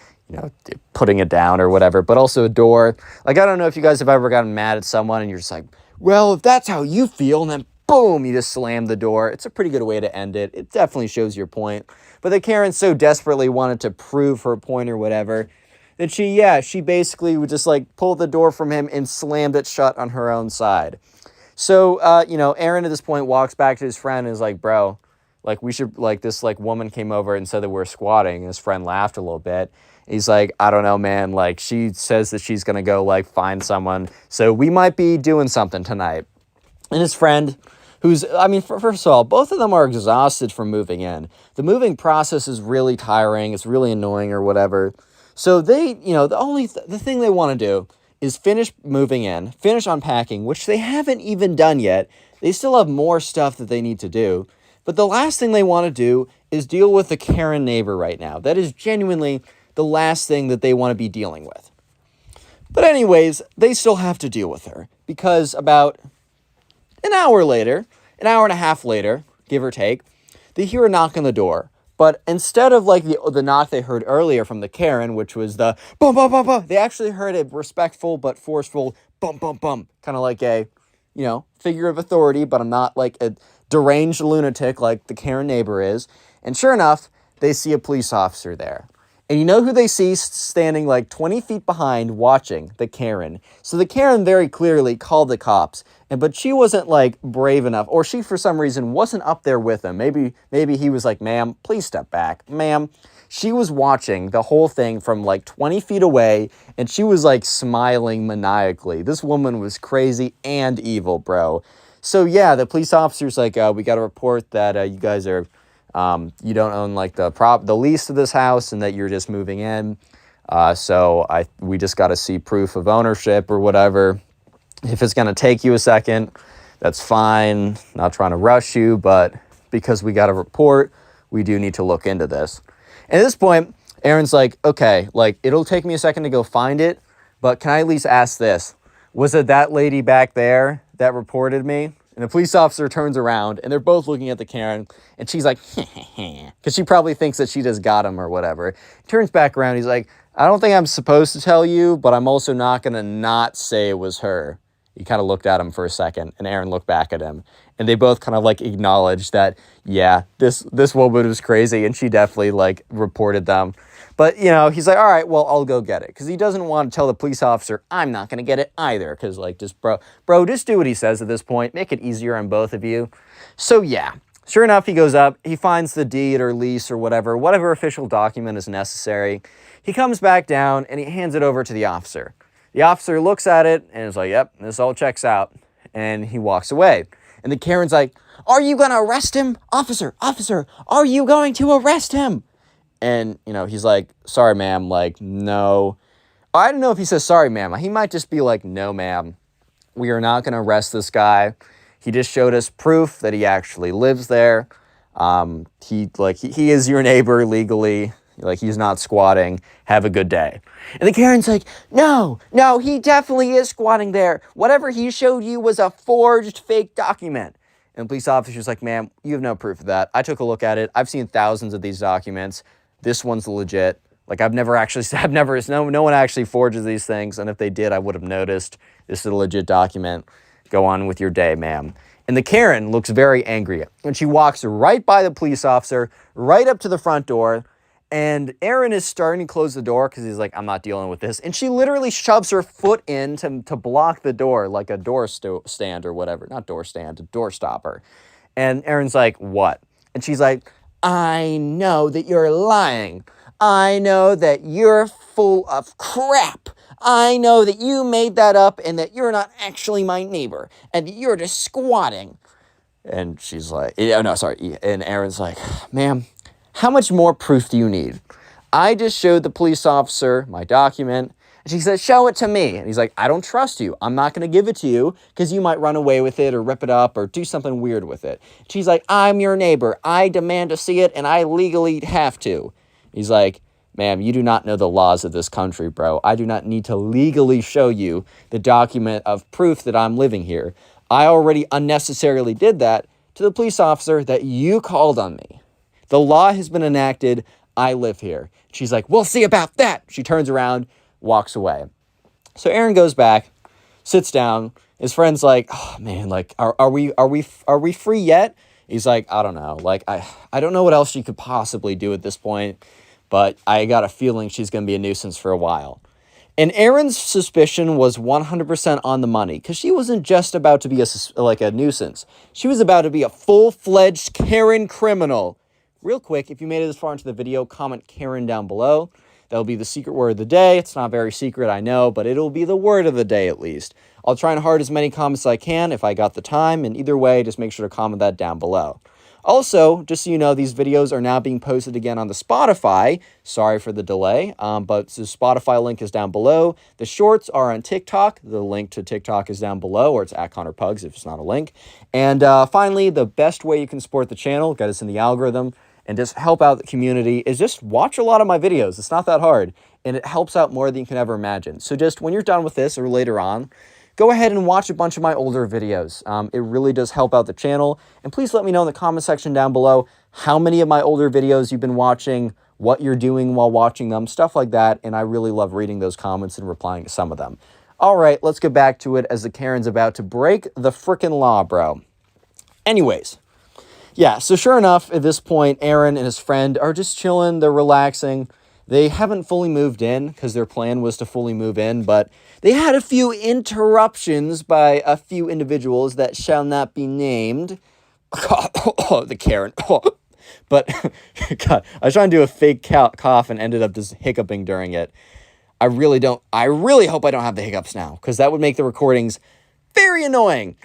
putting it down or whatever, but also a door. Like, I don't know if you guys have ever gotten mad at someone and you're just like, well, if that's how you feel, and then boom, you just slam the door. It's a pretty good way to end it. It definitely shows your point. But the Karen so desperately wanted to prove her point or whatever that she basically would just like pull the door from him and slammed it shut on her own side. So, Aaron at this point walks back to his friend and is like, bro, like we should, like this like woman came over and said that we're squatting. And his friend laughed a little bit. He's like, I don't know, man. Like, she says that she's going to go, like, find someone. So we might be doing something tonight. And his friend, first of all, both of them are exhausted from moving in. The moving process is really tiring. It's really annoying or whatever. So they, the thing they want to do is finish moving in, finish unpacking, which they haven't even done yet. They still have more stuff that they need to do. But the last thing they want to do is deal with the Karen neighbor right now. That is genuinely the last thing that they want to be dealing with. But anyways, they still have to deal with her because about an hour and a half later, give or take, they hear a knock on the door. But instead of like the knock they heard earlier from the Karen, which was the bum, bum, bum, bum, they actually heard a respectful but forceful bum, bum, bum, kind of like a, figure of authority, but I'm not like a deranged lunatic like the Karen neighbor is. And sure enough, they see a police officer there. And you know who they see standing like 20 feet behind watching? The Karen. So the Karen very clearly called the cops, but she wasn't like brave enough, or she for some reason wasn't up there with him. Maybe he was like, ma'am, please step back. Ma'am, she was watching the whole thing from like 20 feet away, and she was like smiling maniacally. This woman was crazy and evil, bro. So yeah, the police officer's like, we got a report that you guys are... you don't own like the lease of this house and that you're just moving in. So we just got to see proof of ownership or whatever. If it's going to take you a second, that's fine. Not trying to rush you, but because we got a report, we do need to look into this. And at this point, Aaron's like, okay, like it'll take me a second to go find it, but can I at least ask this? Was it that lady back there that reported me? And the police officer turns around, and they're both looking at the Karen, and she's like, because she probably thinks that she just got him or whatever. He turns back around, he's like, I don't think I'm supposed to tell you, but I'm also not going to not say it was her. He kind of looked at him for a second, and Aaron looked back at him. And they both kind of like acknowledged that, yeah, this woman was crazy, and she definitely like reported them. But, he's like, all right, well, I'll go get it. Because he doesn't want to tell the police officer, I'm not going to get it either. Because, like, just, bro, just do what he says at this point. Make it easier on both of you. So, yeah. Sure enough, he goes up. He finds the deed or lease or whatever official document is necessary. He comes back down, and he hands it over to the officer. The officer looks at it, and is like, yep, this all checks out. And he walks away. And the Karen's like, are you going to arrest him? Officer, are you going to arrest him? And, he's like, sorry, ma'am, like, no. I don't know if he says sorry, ma'am. He might just be like, no, ma'am, we are not going to arrest this guy. He just showed us proof that he actually lives there. He is your neighbor legally. Like, he's not squatting. Have a good day. And the Karen's like, no, he definitely is squatting there. Whatever he showed you was a forged fake document. And the police officer's like, ma'am, you have no proof of that. I took a look at it. I've seen thousands of these documents. This one's legit. Like, no one actually forges these things. And if they did, I would have noticed. This is a legit document. Go on with your day, ma'am. And the Karen looks very angry. And she walks right by the police officer, right up to the front door. And Aaron is starting to close the door because he's like, I'm not dealing with this. And she literally shoves her foot in to block the door, like a door stand or whatever. Not door stand, a door stopper. And Aaron's like, what? And she's like, I know that you're lying. I know that you're full of crap. I know that you made that up and that you're not actually my neighbor and that you're just squatting. And she's like, oh, no, sorry. And Aaron's like, ma'am, how much more proof do you need? I just showed the police officer my document. And she said, show it to me. And he's like, I don't trust you. I'm not going to give it to you because you might run away with it or rip it up or do something weird with it. She's like, I'm your neighbor. I demand to see it and I legally have to. He's like, ma'am, you do not know the laws of this country, bro. I do not need to legally show you the document of proof that I'm living here. I already unnecessarily did that to the police officer that you called on me. The law has been enacted. I live here. She's like, we'll see about that. She turns around, walks away. So Aaron goes back, sits down. His friend's like, oh man, like, are we free yet? He's like, I don't know. Like, I don't know what else she could possibly do at this point, but I got a feeling she's going to be a nuisance for a while. And Aaron's suspicion was 100% on the money because she wasn't just about to be a nuisance. She was about to be a full-fledged Karen criminal. Real quick, if you made it this far into the video, comment Karen down below. That'll be the secret word of the day. It's not very secret, I know, but it'll be the word of the day at least. I'll try and hard as many comments as I can if I got the time, and either way, just make sure to comment that down below. Also, just so you know, these videos are now being posted again on the Spotify. Sorry for the delay, but the Spotify link is down below. The shorts are on TikTok. The link to TikTok is down below, or it's at Connor Pugs if it's not a link. And finally, the best way you can support the channel, get us in the algorithm, and just help out the community is just watch a lot of my videos. It's not that hard, and it helps out more than you can ever imagine. So just when you're done with this or later on, go ahead and watch a bunch of my older videos. It really does help out the channel. And please let me know in the comment section down below how many of my older videos you've been watching, what you're doing while watching them, stuff like that. And I really love reading those comments and replying to some of them. All right, let's get back to it as the Karen's about to break the frickin' law, bro. Anyways, yeah, so sure enough, at this point, Aaron and his friend are just chilling. They're relaxing. They haven't fully moved in because their plan was to fully move in, but they had a few interruptions by a few individuals that shall not be named. The Karen. But, God, I was trying to do a fake cough and ended up just hiccuping during it. I really hope I don't have the hiccups now because that would make the recordings very annoying.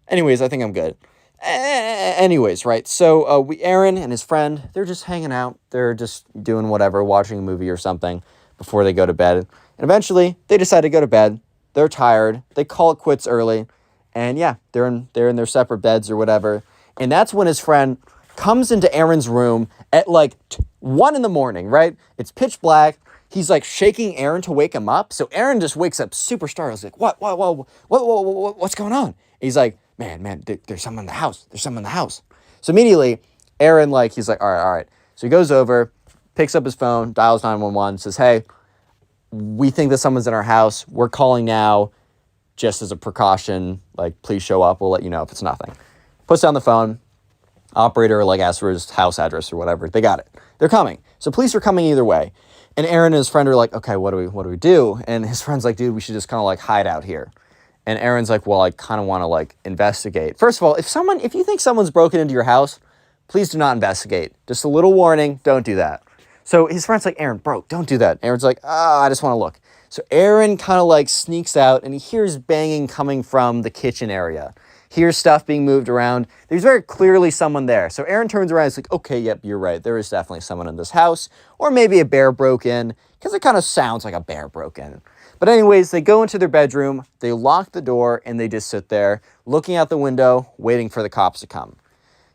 Anyways, I think I'm good. Anyways, right, so Aaron and his friend, they're just hanging out. They're just doing whatever, watching a movie or something before they go to bed. And eventually, they decide to go to bed. They're tired. They call it quits early. And yeah, they're in their separate beds or whatever. And that's when his friend comes into Aaron's room at like 1 in the morning, right? It's pitch black. He's like shaking Aaron to wake him up. So Aaron just wakes up super startled. He's like, what's going on? He's like, man, there's someone in the house. There's someone in the house. So immediately, Aaron, he's like, all right. So he goes over, picks up his phone, dials 911, says, hey, we think that someone's in our house. We're calling now just as a precaution. Like, please show up. We'll let you know if it's nothing. Puts down the phone. Operator, asks for his house address or whatever. They got it. They're coming. So police are coming either way. And Aaron and his friend are like, okay, what do we do? And his friend's like, dude, we should just kind of hide out here. And Aaron's like, well, I kind of want to investigate. First of all, if you think someone's broken into your house, please do not investigate. Just a little warning, don't do that. So his friend's like, Aaron, bro, don't do that. Aaron's like, I just want to look. So Aaron kind of sneaks out and he hears banging coming from the kitchen area. Hears stuff being moved around. There's very clearly someone there. So Aaron turns around and is like, okay, yep, you're right. There is definitely someone in this house. Or maybe a bear broke in, because it kind of sounds like a bear broke in. But anyways, they go into their bedroom, they lock the door, and they just sit there, looking out the window, waiting for the cops to come.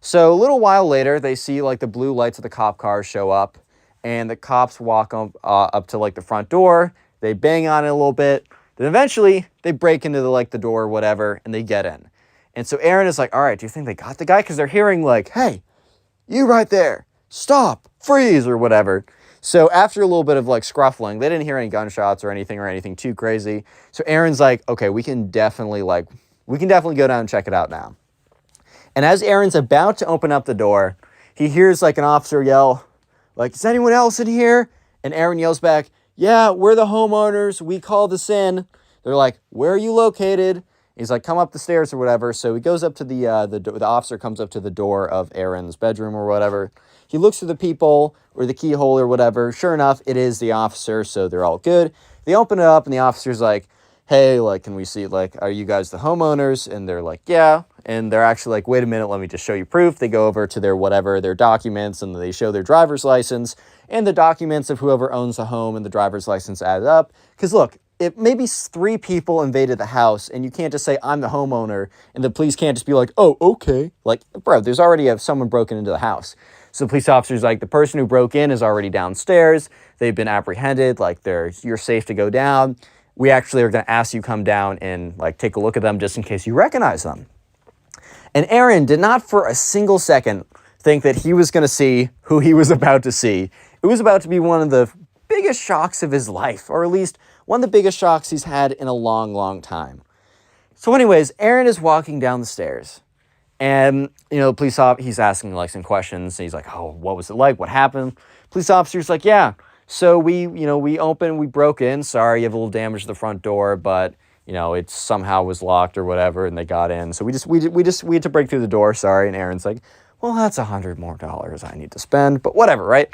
So a little while later, they see the blue lights of the cop cars show up, and the cops walk up to the front door. They bang on it a little bit. Then eventually, they break into the door or whatever, and they get in. And so Aaron is like, all right, do you think they got the guy? Because they're hearing hey, you right there, stop, freeze, or whatever. So after a little bit of scruffling, they didn't hear any gunshots or anything too crazy. So Aaron's like, okay, we can definitely go down and check it out now. And as Aaron's about to open up the door, he hears an officer yell, is anyone else in here? And Aaron yells back, yeah, we're the homeowners. We called this in. They're like, where are you located? He's like, come up the stairs or whatever. So he goes up to the officer comes up to the door of Aaron's bedroom or whatever. He looks through the peephole or the keyhole or whatever. Sure enough, it is the officer, so they're all good. They open it up, and the officer's like, hey, like, can we see, like, are you guys the homeowners? And they're like, yeah. And they're actually like, wait a minute, let me just show you proof. They go over to their documents, and they show their driver's license and the documents of whoever owns the home, and the driver's license added up. Because look, if maybe 3 people invaded the house, and you can't just say, I'm the homeowner, and the police can't just be like, oh, okay. Like, bro, there's already someone broken into the house. So the police officer's like, the person who broke in is already downstairs. They've been apprehended. Like, you're safe to go down. We actually are going to ask you come down and, like, take a look at them just in case you recognize them. And Aaron did not for a single second think that he was going to see who he was about to see. It was about to be one of the biggest shocks of his life, or at least one of the biggest shocks he's had in a long, long time. So anyways, Aaron is walking down the stairs, and, the police officer, he's asking, like, some questions. And he's like, oh, what was it like? What happened? Police officer's like, yeah, so we broke in. Sorry, you have a little damage to the front door, but, it somehow was locked or whatever, and they got in. So we had to break through the door. Sorry. And Aaron's like, well, that's $100 more I need to spend, but whatever, right?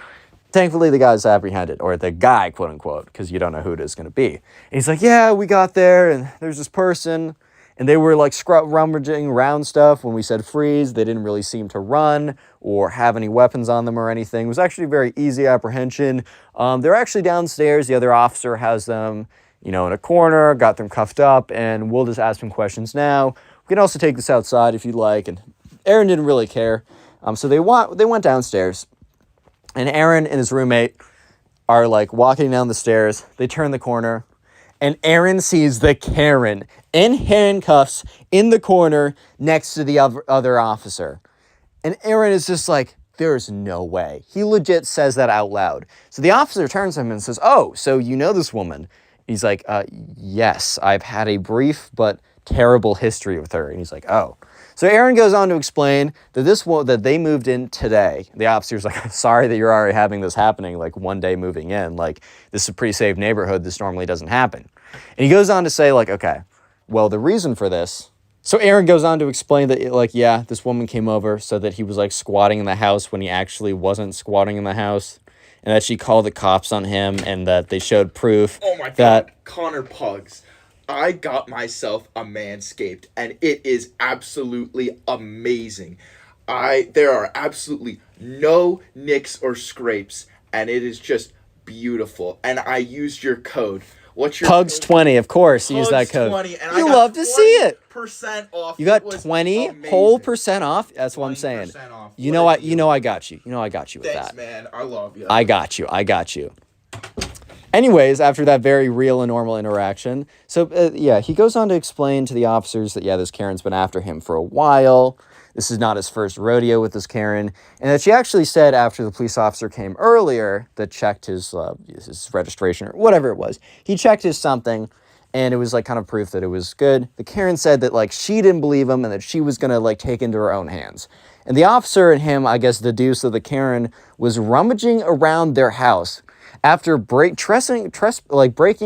Thankfully, the guy's apprehended, or the guy, quote unquote, because you don't know who it is going to be. And he's like, yeah, we got there, and there's this person, and they were like rummaging around stuff. When we said freeze, they didn't really seem to run or have any weapons on them or anything. It was actually a very easy apprehension. They're actually downstairs. The other officer has them, in a corner, got them cuffed up, and we'll just ask them questions now. We can also take this outside if you'd like. And Aaron didn't really care. So they went downstairs. And Aaron and his roommate are, like, walking down the stairs. They turn the corner, and Aaron sees the Karen in handcuffs in the corner next to the other officer. And Aaron is just like, there's no way. He legit says that out loud. So the officer turns to him and says, oh, so you know this woman? He's like, yes, I've had a brief but terrible history with her. And he's like, oh. So Aaron goes on to explain that that they moved in today. The officer's like, sorry that you're already having this happening, like, one day moving in. Like, this is a pretty safe neighborhood. This normally doesn't happen. And he goes on to say, like, okay, well, the reason for this. So Aaron goes on to explain that, like, yeah, this woman came over, so that he was, like, squatting in the house when he actually wasn't squatting in the house. And that she called the cops on him, and that they showed proof. Oh my God, that Connor Pugs. I got myself a Manscaped, and it is absolutely amazing. There are absolutely no nicks or scrapes, and it is just beautiful. And I used your code. What's your Pugs 20, of course. Use that code. 20, and you love to see it. % off. You got 20 whole % off. That's what I'm saying. Off. You know I got you. I got you with Thanks, that. man. I love you. I got you. Anyways, after that very real and normal interaction, so he goes on to explain to the officers that, this Karen's been after him for a while. This is not his first rodeo with this Karen, and that she actually said after the police officer came earlier that checked his registration or whatever it was. He checked his something, and it was, like, kind of proof that it was good. The Karen said that, like, she didn't believe him and that she was going to, like, take into her own hands. And the officer and him, I guess, deduced that the Karen was rummaging around their house after breaking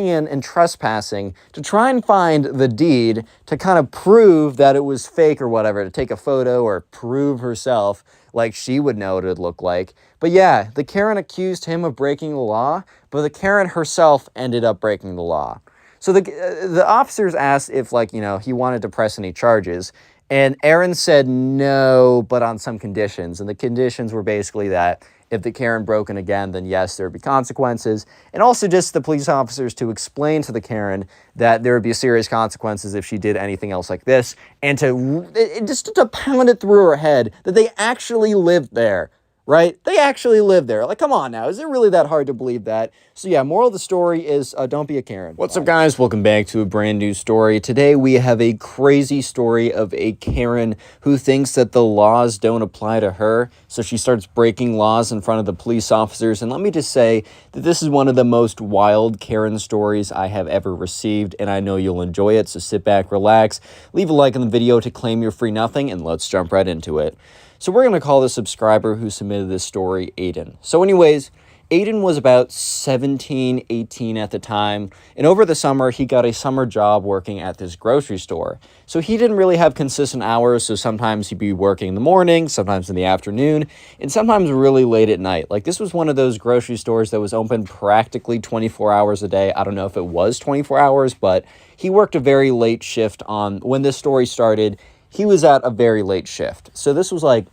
in and trespassing to try and find the deed to kind of prove that it was fake or whatever, to take a photo or prove herself like she would know what it would look like. But yeah, the Karen accused him of breaking the law, but the Karen herself ended up breaking the law. So the officers asked if, like, he wanted to press any charges, and Aaron said no, but on some conditions. And the conditions were basically that if the Karen broke in again, then yes, there would be consequences. And also just the police officers to explain to the Karen that there would be serious consequences if she did anything else like this, and to pound it through her head that they actually lived there. Right? They actually live there. Like, come on now. Is it really that hard to believe that? So yeah, moral of the story is don't be a Karen. What's up, guys? Welcome back to a brand new story. Today we have a crazy story of a Karen who thinks that the laws don't apply to her. So she starts breaking laws in front of the police officers. And let me just say that this is one of the most wild Karen stories I have ever received. And I know you'll enjoy it. So sit back, relax, leave a like on the video to claim your free nothing, and let's jump right into it. So we're going to call the subscriber who submitted this story Aiden. So anyways, Aiden was about 17, 18 at the time, and over the summer, he got a summer job working at this grocery store. So he didn't really have consistent hours, so sometimes he'd be working in the morning, sometimes in the afternoon, and sometimes really late at night. Like, this was one of those grocery stores that was open practically 24 hours a day. I don't know if it was 24 hours, but he worked a very late shift when this story started. He was at a very late shift. So this was like,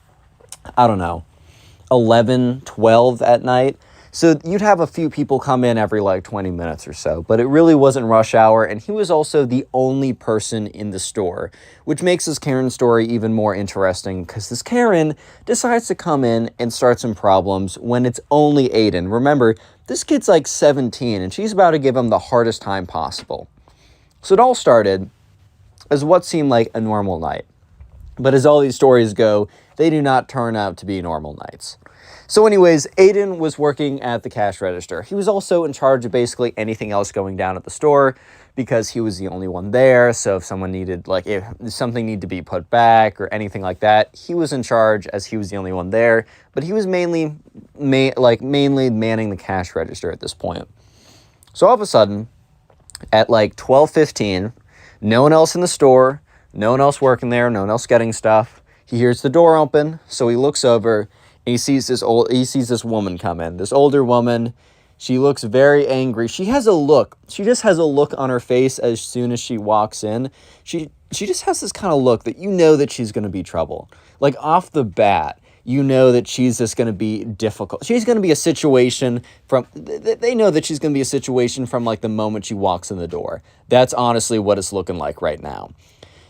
I don't know, 11, 12 at night. So you'd have a few people come in every like 20 minutes or so, but it really wasn't rush hour, and he was also the only person in the store, which makes this Karen story even more interesting because this Karen decides to come in and start some problems when it's only Aiden. Remember, this kid's like 17, and she's about to give him the hardest time possible. So it all started as what seemed like a normal night. But as all these stories go, they do not turn out to be normal nights. So anyways, Aiden was working at the cash register. He was also in charge of basically anything else going down at the store because he was the only one there. So if someone needed, like, if something needed to be put back or anything like that, he was in charge as he was the only one there. But he was mainly manning the cash register at this point. So all of a sudden, at like 12:15, no one else in the store, no one else working there, no one else getting stuff. He hears the door open, so he looks over. He sees this woman come in, this older woman. She looks very angry. She has a look. She just has a look on her face as soon as she walks in. She just has this kind of look that you know that she's going to be trouble. Like off the bat, you know that she's just going to be difficult. She's going to be a situation they know that she's going to be a situation from like the moment she walks in the door. That's honestly what it's looking like right now.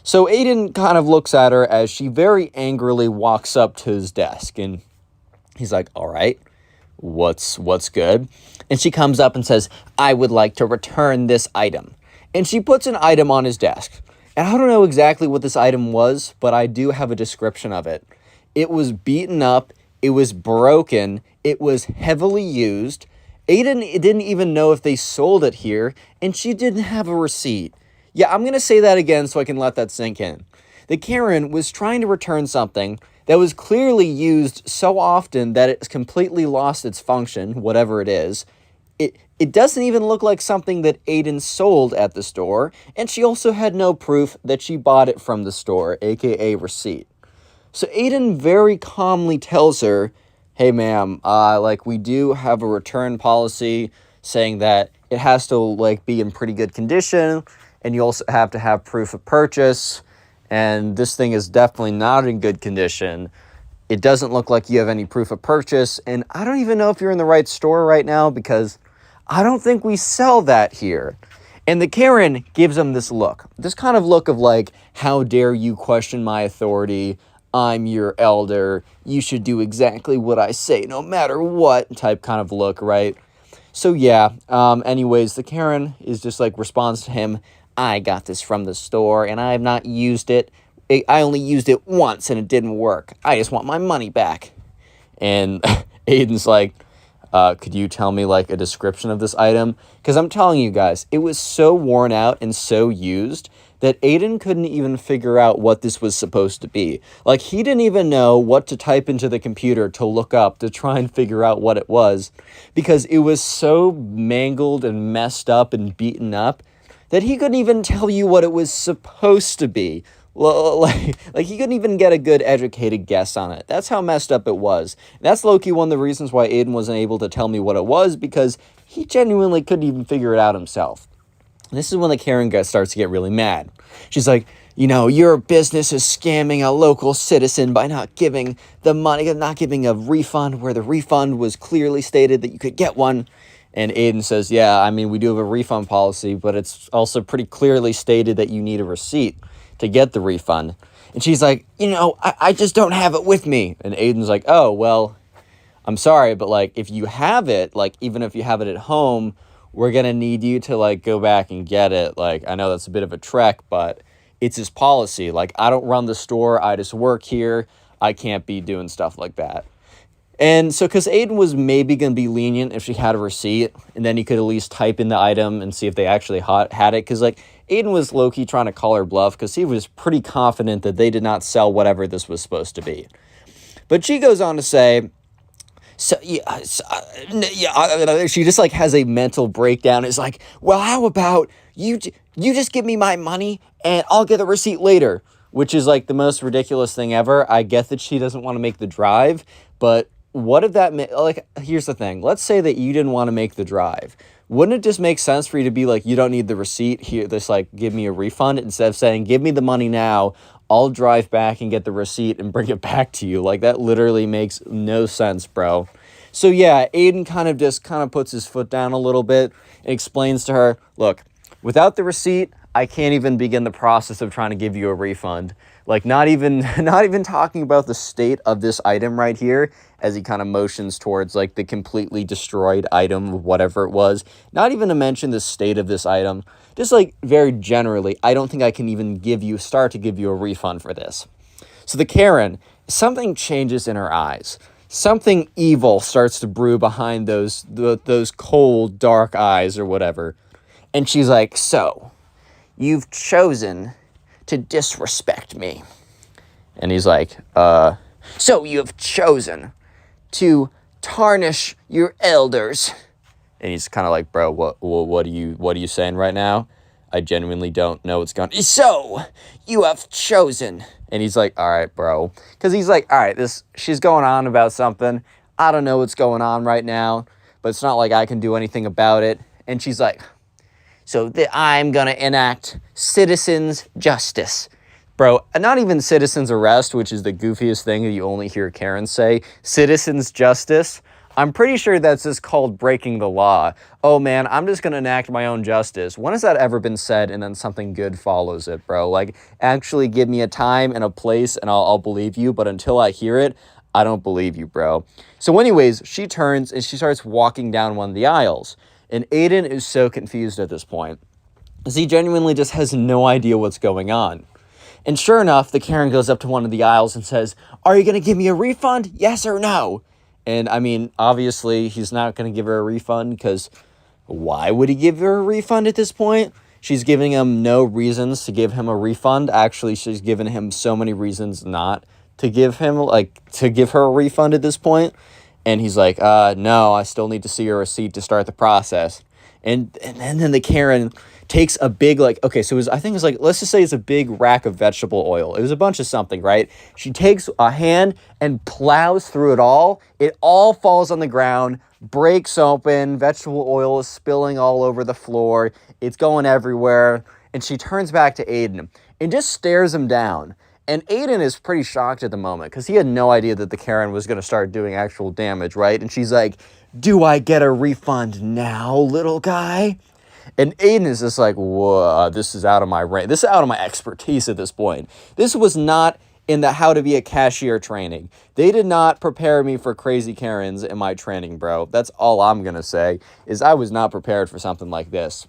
So Aiden kind of looks at her as she very angrily walks up to his desk, and he's like, all right, what's good? And she comes up and says, I would like to return this item. And she puts an item on his desk. And I don't know exactly what this item was, but I do have a description of it. It was beaten up. It was broken. It was heavily used. Aiden didn't even know if they sold it here, and she didn't have a receipt. Yeah, I'm going to say that again so I can let that sink in. The Karen was trying to return something that was clearly used so often that it's completely lost its function, whatever it is. It doesn't even look like something that Aiden sold at the store, and she also had no proof that she bought it from the store, aka receipt. So Aiden very calmly tells her, hey ma'am, we do have a return policy saying that it has to be in pretty good condition, and you also have to have proof of purchase, and this thing is definitely not in good condition. It doesn't look like you have any proof of purchase, and I don't even know if you're in the right store right now because I don't think we sell that here. And the Karen gives him this kind of look of like, how dare you question my authority? I'm your elder. You should do exactly what I say, no matter what type kind of look, right? So yeah, anyways, the Karen is just responds to him, I got this from the store and I have not used it. I only used it once and it didn't work. I just want my money back. And Aiden's like, could you tell me a description of this item? Because I'm telling you guys, it was so worn out and so used that Aiden couldn't even figure out what this was supposed to be. He didn't even know what to type into the computer to look up to try and figure out what it was, because it was so mangled and messed up and beaten up that he couldn't even tell you what it was supposed to be. He couldn't even get a good educated guess on it. That's how messed up it was. That's low-key one of the reasons why Aiden wasn't able to tell me what it was, because he genuinely couldn't even figure it out himself. This is when the Karen starts to get really mad. She's like, your business is scamming a local citizen by not giving the money, not giving a refund where the refund was clearly stated that you could get one. And Aiden says, yeah, we do have a refund policy, but it's also pretty clearly stated that you need a receipt to get the refund. And she's like, I just don't have it with me. And Aiden's like, oh, well, I'm sorry, but if you have it, even if you have it at home, we're going to need you to go back and get it. I know that's a bit of a trek, but it's his policy. I don't run the store. I just work here. I can't be doing stuff like that. And so, because Aiden was maybe going to be lenient if she had a receipt, and then he could at least type in the item and see if they actually had it. Because, Aiden was low-key trying to call her bluff because he was pretty confident that they did not sell whatever this was supposed to be. But she goes on to say, She just like has a mental breakdown. It's like, well, how about you just give me my money and I'll get the receipt later, which is like the most ridiculous thing ever. I get that she doesn't want to make the drive, but what if that like, here's the thing. Let's say that you didn't want to make the drive. Wouldn't it just make sense for you to be like, you don't need the receipt here, just like give me a refund, instead of saying, give me the money now, I'll drive back and get the receipt and bring it back to you? Like, that literally makes no sense, bro. So yeah, Aiden kind of puts his foot down a little bit and explains to her, look, without the receipt, I can't even begin the process of trying to give you a refund. Like, not even talking about the state of this item right here, as he kind of motions towards like the completely destroyed item, whatever it was. Not even to mention the state of this item. Just like very generally, I don't think I can even start to give you a refund for this. So the Karen, something changes in her eyes. Something evil starts to brew behind those cold, dark eyes or whatever. And she's like, so, you've chosen to disrespect me. And he's like, so you've chosen to tarnish your elders. And he's kind of like, bro, what are you saying right now? I genuinely don't know what's going on. So, you have chosen. And he's like, all right, bro. Because he's like, all right, she's going on about something. I don't know what's going on right now, but it's not like I can do anything about it. And she's like, so I'm going to enact citizens' justice. Bro, not even citizens' arrest, which is the goofiest thing that you only hear Karen say. Citizens' justice. I'm pretty sure that's just called breaking the law. Oh man, I'm just going to enact my own justice. When has that ever been said and then something good follows it, bro? Like, actually give me a time and a place and I'll believe you, but until I hear it, I don't believe you, bro. So anyways, she turns and she starts walking down one of the aisles. And Aiden is so confused at this point, because he genuinely just has no idea what's going on. And sure enough, the Karen goes up to one of the aisles and says, are you going to give me a refund? Yes or no? And I mean, obviously, he's not going to give her a refund, because why would he give her a refund at this point? She's giving him no reasons to give him a refund. Actually, she's given him so many reasons not to give her a refund at this point. And he's like, no, I still need to see your receipt to start the process. And then the Karen takes a big, like, okay, so I think it was like, let's just say it's a big rack of vegetable oil. It was a bunch of something, right? She takes a hand and plows through it all. It all falls on the ground, breaks open, vegetable oil is spilling all over the floor. It's going everywhere. And she turns back to Aiden and just stares him down. And Aiden is pretty shocked at the moment, because he had no idea that the Karen was going to start doing actual damage, right? And she's like, do I get a refund now, little guy? And Aiden is just like, whoa, this is out of my range. This is out of my expertise at this point. This was not in the how to be a cashier training. They did not prepare me for crazy Karens in my training, bro. That's all I'm going to say, is I was not prepared for something like this.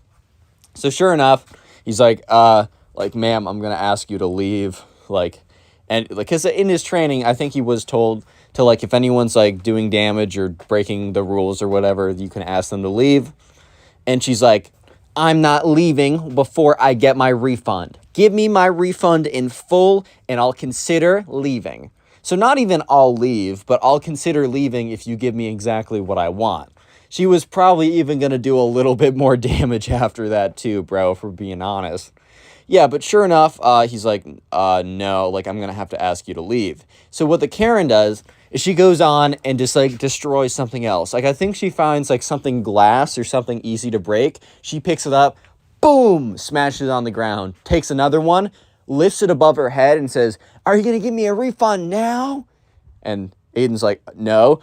So sure enough, he's like, ma'am, I'm going to ask you to leave. Because in his training, I think he was told to, like, if anyone's, like, doing damage or breaking the rules or whatever, you can ask them to leave. And she's like, I'm not leaving before I get my refund. Give me my refund in full, and I'll consider leaving. So not even I'll leave, but I'll consider leaving if you give me exactly what I want. She was probably even going to do a little bit more damage after that too, bro, for being honest. Yeah, but sure enough, he's like, no, like, I'm going to have to ask you to leave. So what the Karen does is she goes on and just, like, destroys something else. Like, I think she finds, like, something glass or something easy to break. She picks it up, boom, smashes it on the ground, takes another one, lifts it above her head and says, are you going to give me a refund now? And Aiden's like, no.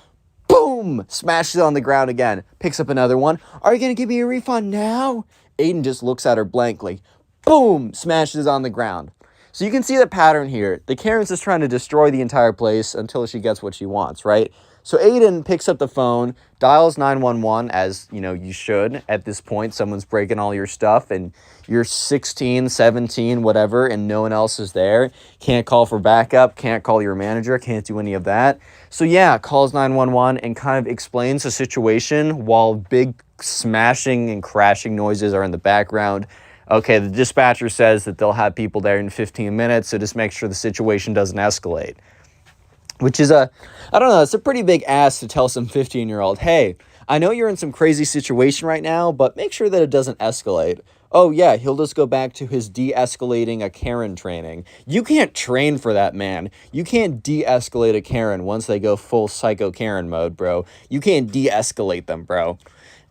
Boom, smashes it on the ground again, picks up another one. Are you going to give me a refund now? Aiden just looks at her blankly. Boom! Smashes on the ground. So you can see the pattern here. The Karen's just trying to destroy the entire place until she gets what she wants, right? So Aiden picks up the phone, dials 911, as, you know, you should at this point. Someone's breaking all your stuff, and you're 16, 17, whatever, and no one else is there. Can't call for backup, can't call your manager, can't do any of that. So yeah, calls 911 and kind of explains the situation while big smashing and crashing noises are in the background. Okay, the dispatcher says that they'll have people there in 15 minutes, so just make sure the situation doesn't escalate. which is I don't know, it's a pretty big ask to tell some 15-year-old, hey, I know you're in some crazy situation right now, but make sure that it doesn't escalate. Oh yeah, he'll just go back to his de-escalating a Karen training. You can't train for that, man. You can't de-escalate a Karen once they go full psycho Karen mode, bro. You can't de-escalate them, bro.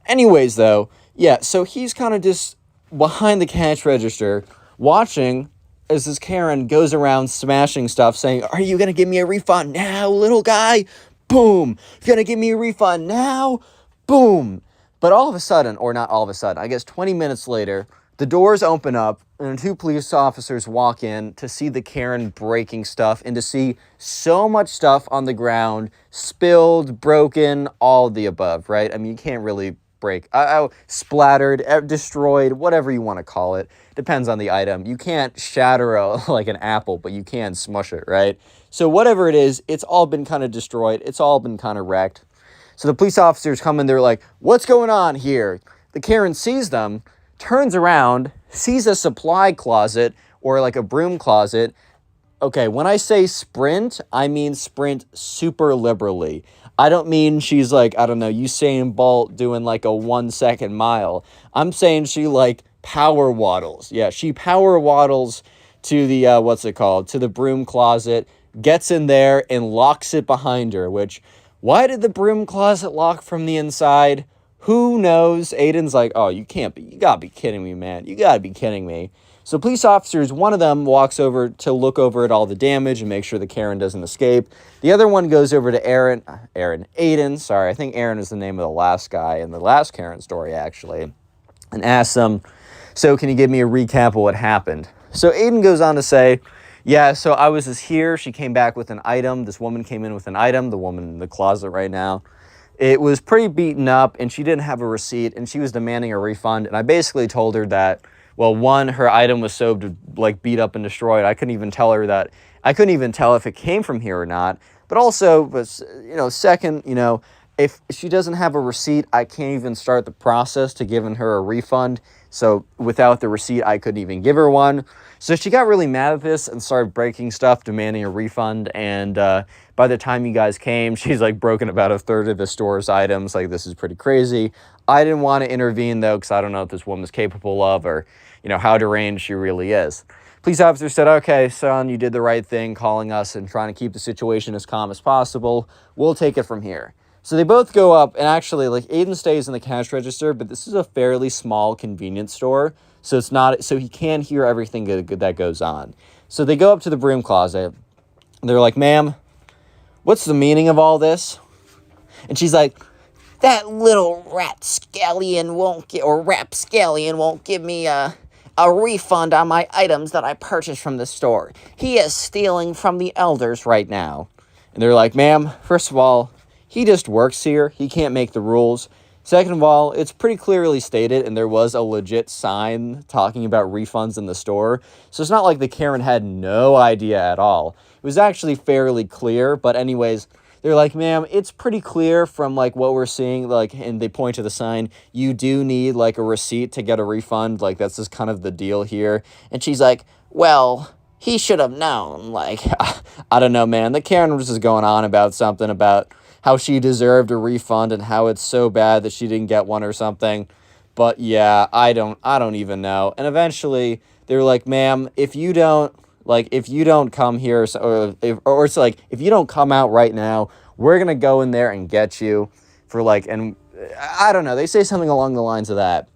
Anyways, though, yeah, so he's kind of just behind the cash register watching as this Karen goes around smashing stuff saying, are you going to give me a refund now, little guy? Boom. You going to give me a refund now? Boom. But all of a sudden, or not all of a sudden, I guess 20 minutes later, the doors open up and 2 police officers walk in to see the Karen breaking stuff and to see so much stuff on the ground, spilled, broken, all of the above, right? I mean, you can't really break, splattered, destroyed, whatever you want to call it. Depends on the item. You can't shatter like an apple, but you can smush it, right? So whatever it is, it's all been kind of destroyed. It's all been kind of wrecked. So the police officers come in, they're like, what's going on here? The Karen sees them, turns around, sees a supply closet or like a broom closet. Okay, when I say sprint, I mean sprint super liberally. I don't mean she's like, I don't know, Usain Bolt doing like a 1-second mile. I'm saying she like power waddles. Yeah, she power waddles to the, to the broom closet, gets in there and locks it behind her, which, why did the broom closet lock from the inside? Who knows? Aiden's like, oh, you gotta be kidding me, man. You gotta be kidding me. So police officers, one of them walks over to look over at all the damage and make sure the Karen doesn't escape. The other one goes over to Aiden, sorry, I think Aaron is the name of the last guy in the last Karen story, actually, and asks him, so can you give me a recap of what happened? So Aiden goes on to say, yeah, so I was just here. She came back with an item. This woman came in with an item, the woman in the closet right now. It was pretty beaten up, and she didn't have a receipt, and she was demanding a refund. And I basically told her that, well, one, her item was so like beat up and destroyed. I couldn't even tell if it came from here or not. But also, second, if she doesn't have a receipt, I can't even start the process to giving her a refund. So without the receipt, I couldn't even give her one. So she got really mad at this and started breaking stuff, demanding a refund. And by the time you guys came, she's like broken about a third of the store's items. Like, this is pretty crazy. I didn't want to intervene, though, because I don't know what this woman's capable of or, how deranged she really is. Police officer said, okay, son, you did the right thing calling us and trying to keep the situation as calm as possible. We'll take it from here. So they both go up, and actually, like, Aiden stays in the cash register, but this is a fairly small convenience store, so he can hear everything that goes on. So they go up to the broom closet, and they're like, ma'am, what's the meaning of all this? And she's like, that little rapscallion won't give me a refund on my items that I purchased from the store. He is stealing from the elders right now. And they're like, ma'am, first of all, he just works here. He can't make the rules. Second of all, it's pretty clearly stated, and there was a legit sign talking about refunds in the store. So it's not like the Karen had no idea at all. It was actually fairly clear. But anyways, they're like, ma'am, it's pretty clear from like what we're seeing, like, and they point to the sign, you do need like a receipt to get a refund. Like, that's just kind of the deal here. And she's like, well, he should have known. Like, I don't know, man. The Karen was just going on about something about how she deserved a refund and how it's so bad that she didn't get one or something. But yeah, I don't even know. And eventually they were like, ma'am, if you don't come here, if you don't come out right now, we're going to go in there and get you for like, and I don't know, they say something along the lines of that.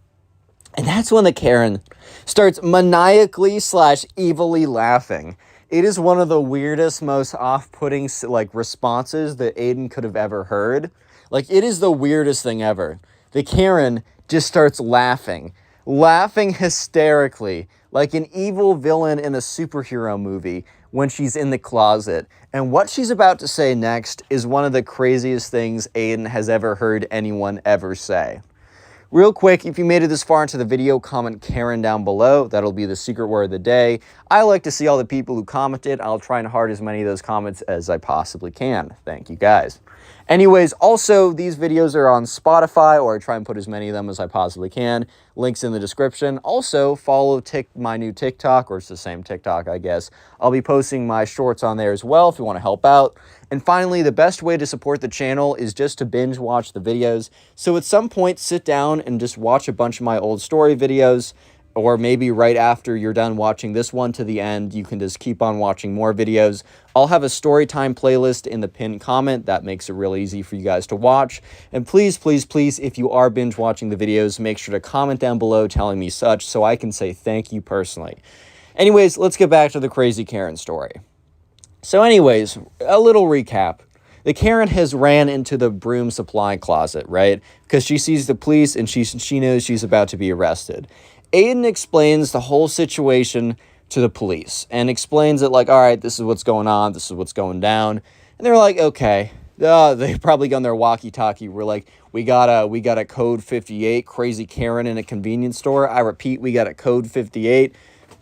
And that's when the Karen starts maniacally / evilly laughing. It is one of the weirdest, most off-putting, like, responses that Aiden could have ever heard. Like, it is the weirdest thing ever. The Karen just starts laughing hysterically, like an evil villain in a superhero movie when she's in the closet. And what she's about to say next is one of the craziest things Aiden has ever heard anyone ever say. Real quick, if you made it this far into the video, comment Karen down below. That'll be the secret word of the day. I like to see all the people who commented. I'll try and heart as many of those comments as I possibly can. Thank you guys. Anyways, also, these videos are on Spotify, or I try and put as many of them as I possibly can. Links in the description. Also, follow my new TikTok, or it's the same TikTok, I guess. I'll be posting my shorts on there as well if you want to help out. And finally, the best way to support the channel is just to binge watch the videos. So at some point, sit down and just watch a bunch of my old story videos. Or maybe right after you're done watching this one to the end, you can just keep on watching more videos. I'll have a Storytime playlist in the pinned comment. That makes it real easy for you guys to watch. And please, please, please, if you are binge watching the videos, make sure to comment down below telling me such so I can say thank you personally. Anyways, let's get back to the crazy Karen story. So anyways, a little recap. The Karen has ran into the broom supply closet, right? Because she sees the police and she knows she's about to be arrested. Aiden explains the whole situation to the police and explains it like, all right, this is what's going on. This is what's going down. And they're like, okay. They probably got on their walkie-talkie. We're like, we got a code 58, crazy Karen in a convenience store. I repeat, we got a code 58.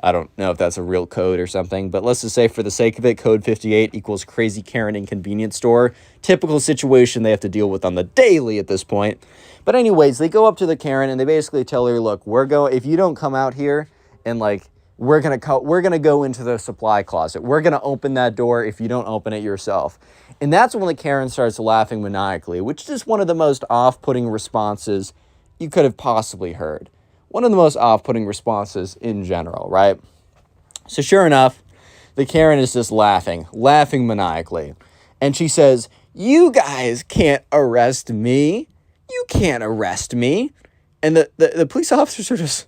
I don't know if that's a real code or something, but let's just say for the sake of it, code 58 equals crazy Karen in convenience store. Typical situation they have to deal with on the daily at this point. But anyways, they go up to the Karen and they basically tell her, look, if you don't come out here and like, we're going to go into the supply closet. We're going to open that door if you don't open it yourself. And that's when the Karen starts laughing maniacally, which is one of the most off-putting responses you could have possibly heard. One of the most off-putting responses in general, right? So sure enough, the Karen is just laughing maniacally. And she says, you guys can't arrest me. You can't arrest me. And the police officers are just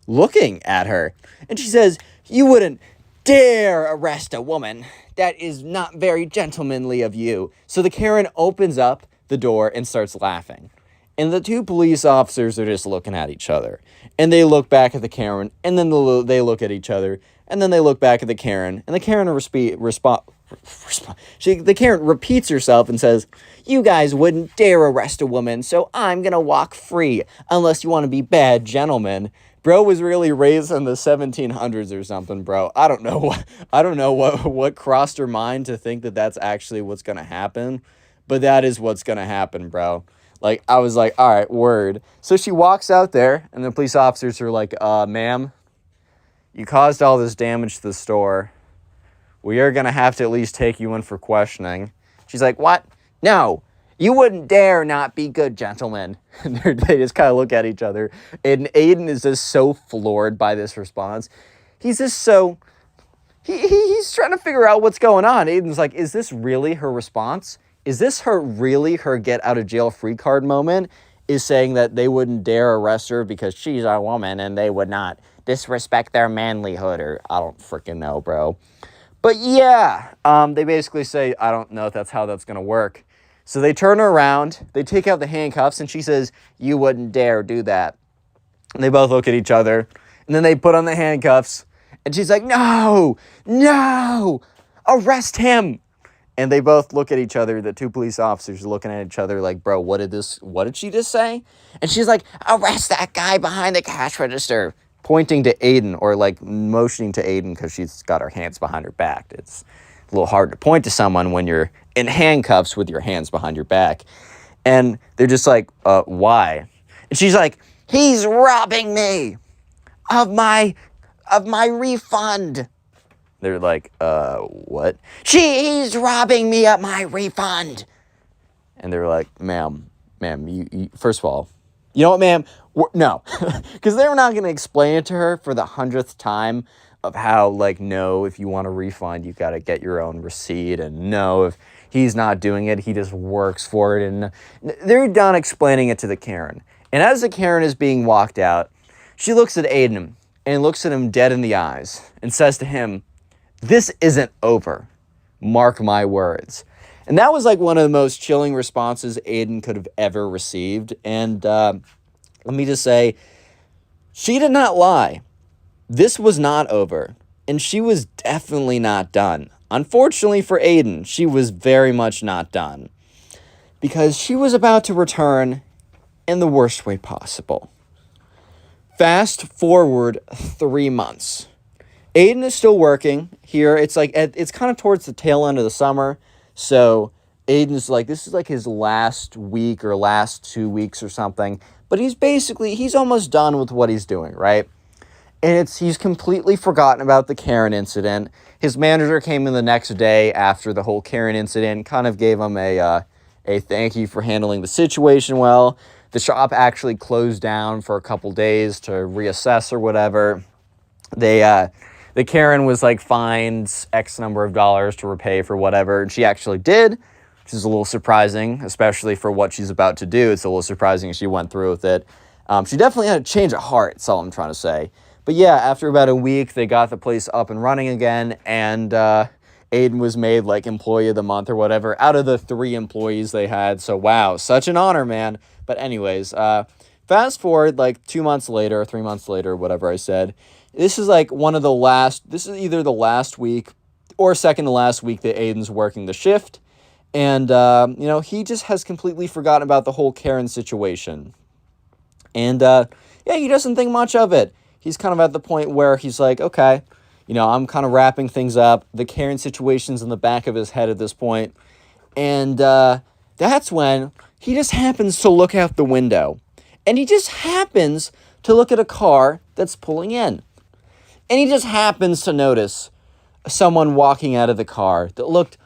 looking at her. And she says, you wouldn't dare arrest a woman. That is not very gentlemanly of you. So the Karen opens up the door and starts laughing. And the two police officers are just looking at each other. And they look back at the Karen, and then they look at each other, and then they look back at the Karen, and the Karen the Karen repeats herself and says, you guys wouldn't dare arrest a woman, so I'm gonna walk free, unless you want to be bad gentlemen. Bro was really raised in the 1700s or something, bro. I don't know what crossed her mind to think that that's actually what's gonna happen, but that is what's gonna happen, bro. Like, I was like, all right, word. So she walks out there, and the police officers are like, ma'am, you caused all this damage to the store. We are going to have to at least take you in for questioning. She's like, what? No, you wouldn't dare not be good gentlemen. And they just kind of look at each other. And Aiden is just so floored by this response. He's just so... He's trying to figure out what's going on. Aiden's like, is this really her response? Is this really her get out of jail free card moment? Is saying that they wouldn't dare arrest her because she's a woman and they would not disrespect their manlyhood, or I don't freaking know, bro. But yeah, they basically say, I don't know if that's how that's going to work. So they turn her around, they take out the handcuffs, and she says, you wouldn't dare do that. And they both look at each other, and then they put on the handcuffs, and she's like, no, arrest him. And they both look at each other. The two police officers are looking at each other like, bro, what did she just say? And she's like, arrest that guy behind the cash register. Pointing to Aiden, or like motioning to Aiden because she's got her hands behind her back. It's a little hard to point to someone when you're in handcuffs with your hands behind your back. And they're just like, why? And she's like, he's robbing me of my refund. They're like, what? He's robbing me of my refund. And they're like, ma'am, you first of all, you know what, ma'am? No. Because they're not going to explain it to her for the 100th time of how, like, no, if you want a refund, you got to get your own receipt. And no, if he's not doing it, he just works for it. And they're done explaining it to the Karen. And as the Karen is being walked out, she looks at Aiden and looks at him dead in the eyes and says to him, this isn't over. Mark my words. And that was like one of the most chilling responses Aiden could have ever received. And let me just say, she did not lie. This was not over. And she was definitely not done. Unfortunately for Aiden, she was very much not done. Because she was about to return in the worst way possible. Fast forward 3 months. Aiden is still working here. It's like it's kind of towards the tail end of the summer, so Aiden's like, this is like his last week or last 2 weeks or something, but he's almost done with what he's doing, right? And he's completely forgotten about the Karen incident. His manager came in the next day after the whole Karen incident, kind of gave him a thank you for handling the situation well. The shop actually closed down for a couple days to reassess or whatever. The Karen was like fined X number of dollars to repay for whatever, and she actually did, which is a little surprising, especially for what she's about to do. It's a little surprising she went through with it. She definitely had a change of heart, that's all I'm trying to say. But yeah, after about a week, they got the place up and running again, and Aiden was made like employee of the month or whatever out of the 3 employees they had. So wow, such an honor, man. But anyways, fast forward like 2 months later, 3 months later, whatever I said. This is like this is either the last week or second to last week that Aiden's working the shift. And, he just has completely forgotten about the whole Karen situation. And, he doesn't think much of it. He's kind of at the point where he's like, okay, I'm kind of wrapping things up. The Karen situation's in the back of his head at this point. And that's when he just happens to look out the window. And he just happens to look at a car that's pulling in. And he just happens to notice someone walking out of the car that looked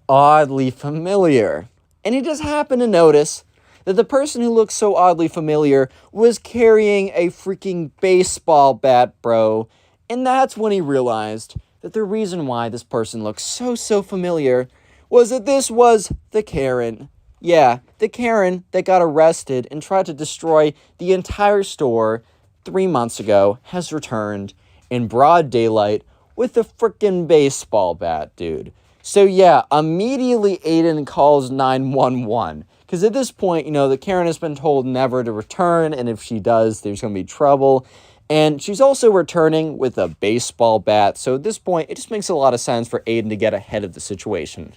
oddly familiar. And he just happened to notice that the person who looked so oddly familiar was carrying a freaking baseball bat, bro. And that's when he realized that the reason why this person looked so familiar was that this was the Karen. Yeah, the Karen that got arrested and tried to destroy the entire store 3 months ago has returned in broad daylight with a freaking baseball bat, dude. So yeah, immediately Aiden calls 911. Because at this point, the Karen has been told never to return, and if she does, there's going to be trouble. And she's also returning with a baseball bat. So at this point, it just makes a lot of sense for Aiden to get ahead of the situation.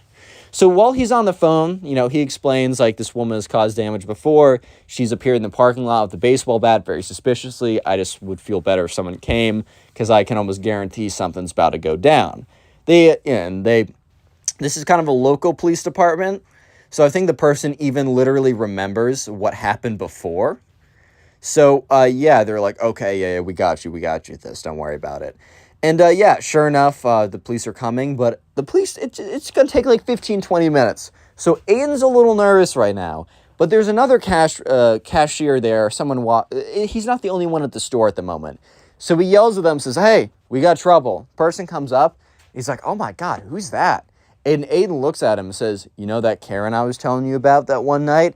So while he's on the phone, he explains, like, this woman has caused damage before. She's appeared in the parking lot with a baseball bat very suspiciously. I just would feel better if someone came, because I can almost guarantee something's about to go down. This is kind of a local police department. So I think the person even literally remembers what happened before. So, they're like, okay, yeah, we got you with this, don't worry about it. And, sure enough, the police are coming, but the police, it's going to take like 15, 20 minutes. So Aiden's a little nervous right now, but there's another cashier there, he's not the only one at the store at the moment. So he yells at them, says, hey, we got trouble. Person comes up, he's like, oh my God, who's that? And Aiden looks at him and says, that Karen I was telling you about that one night?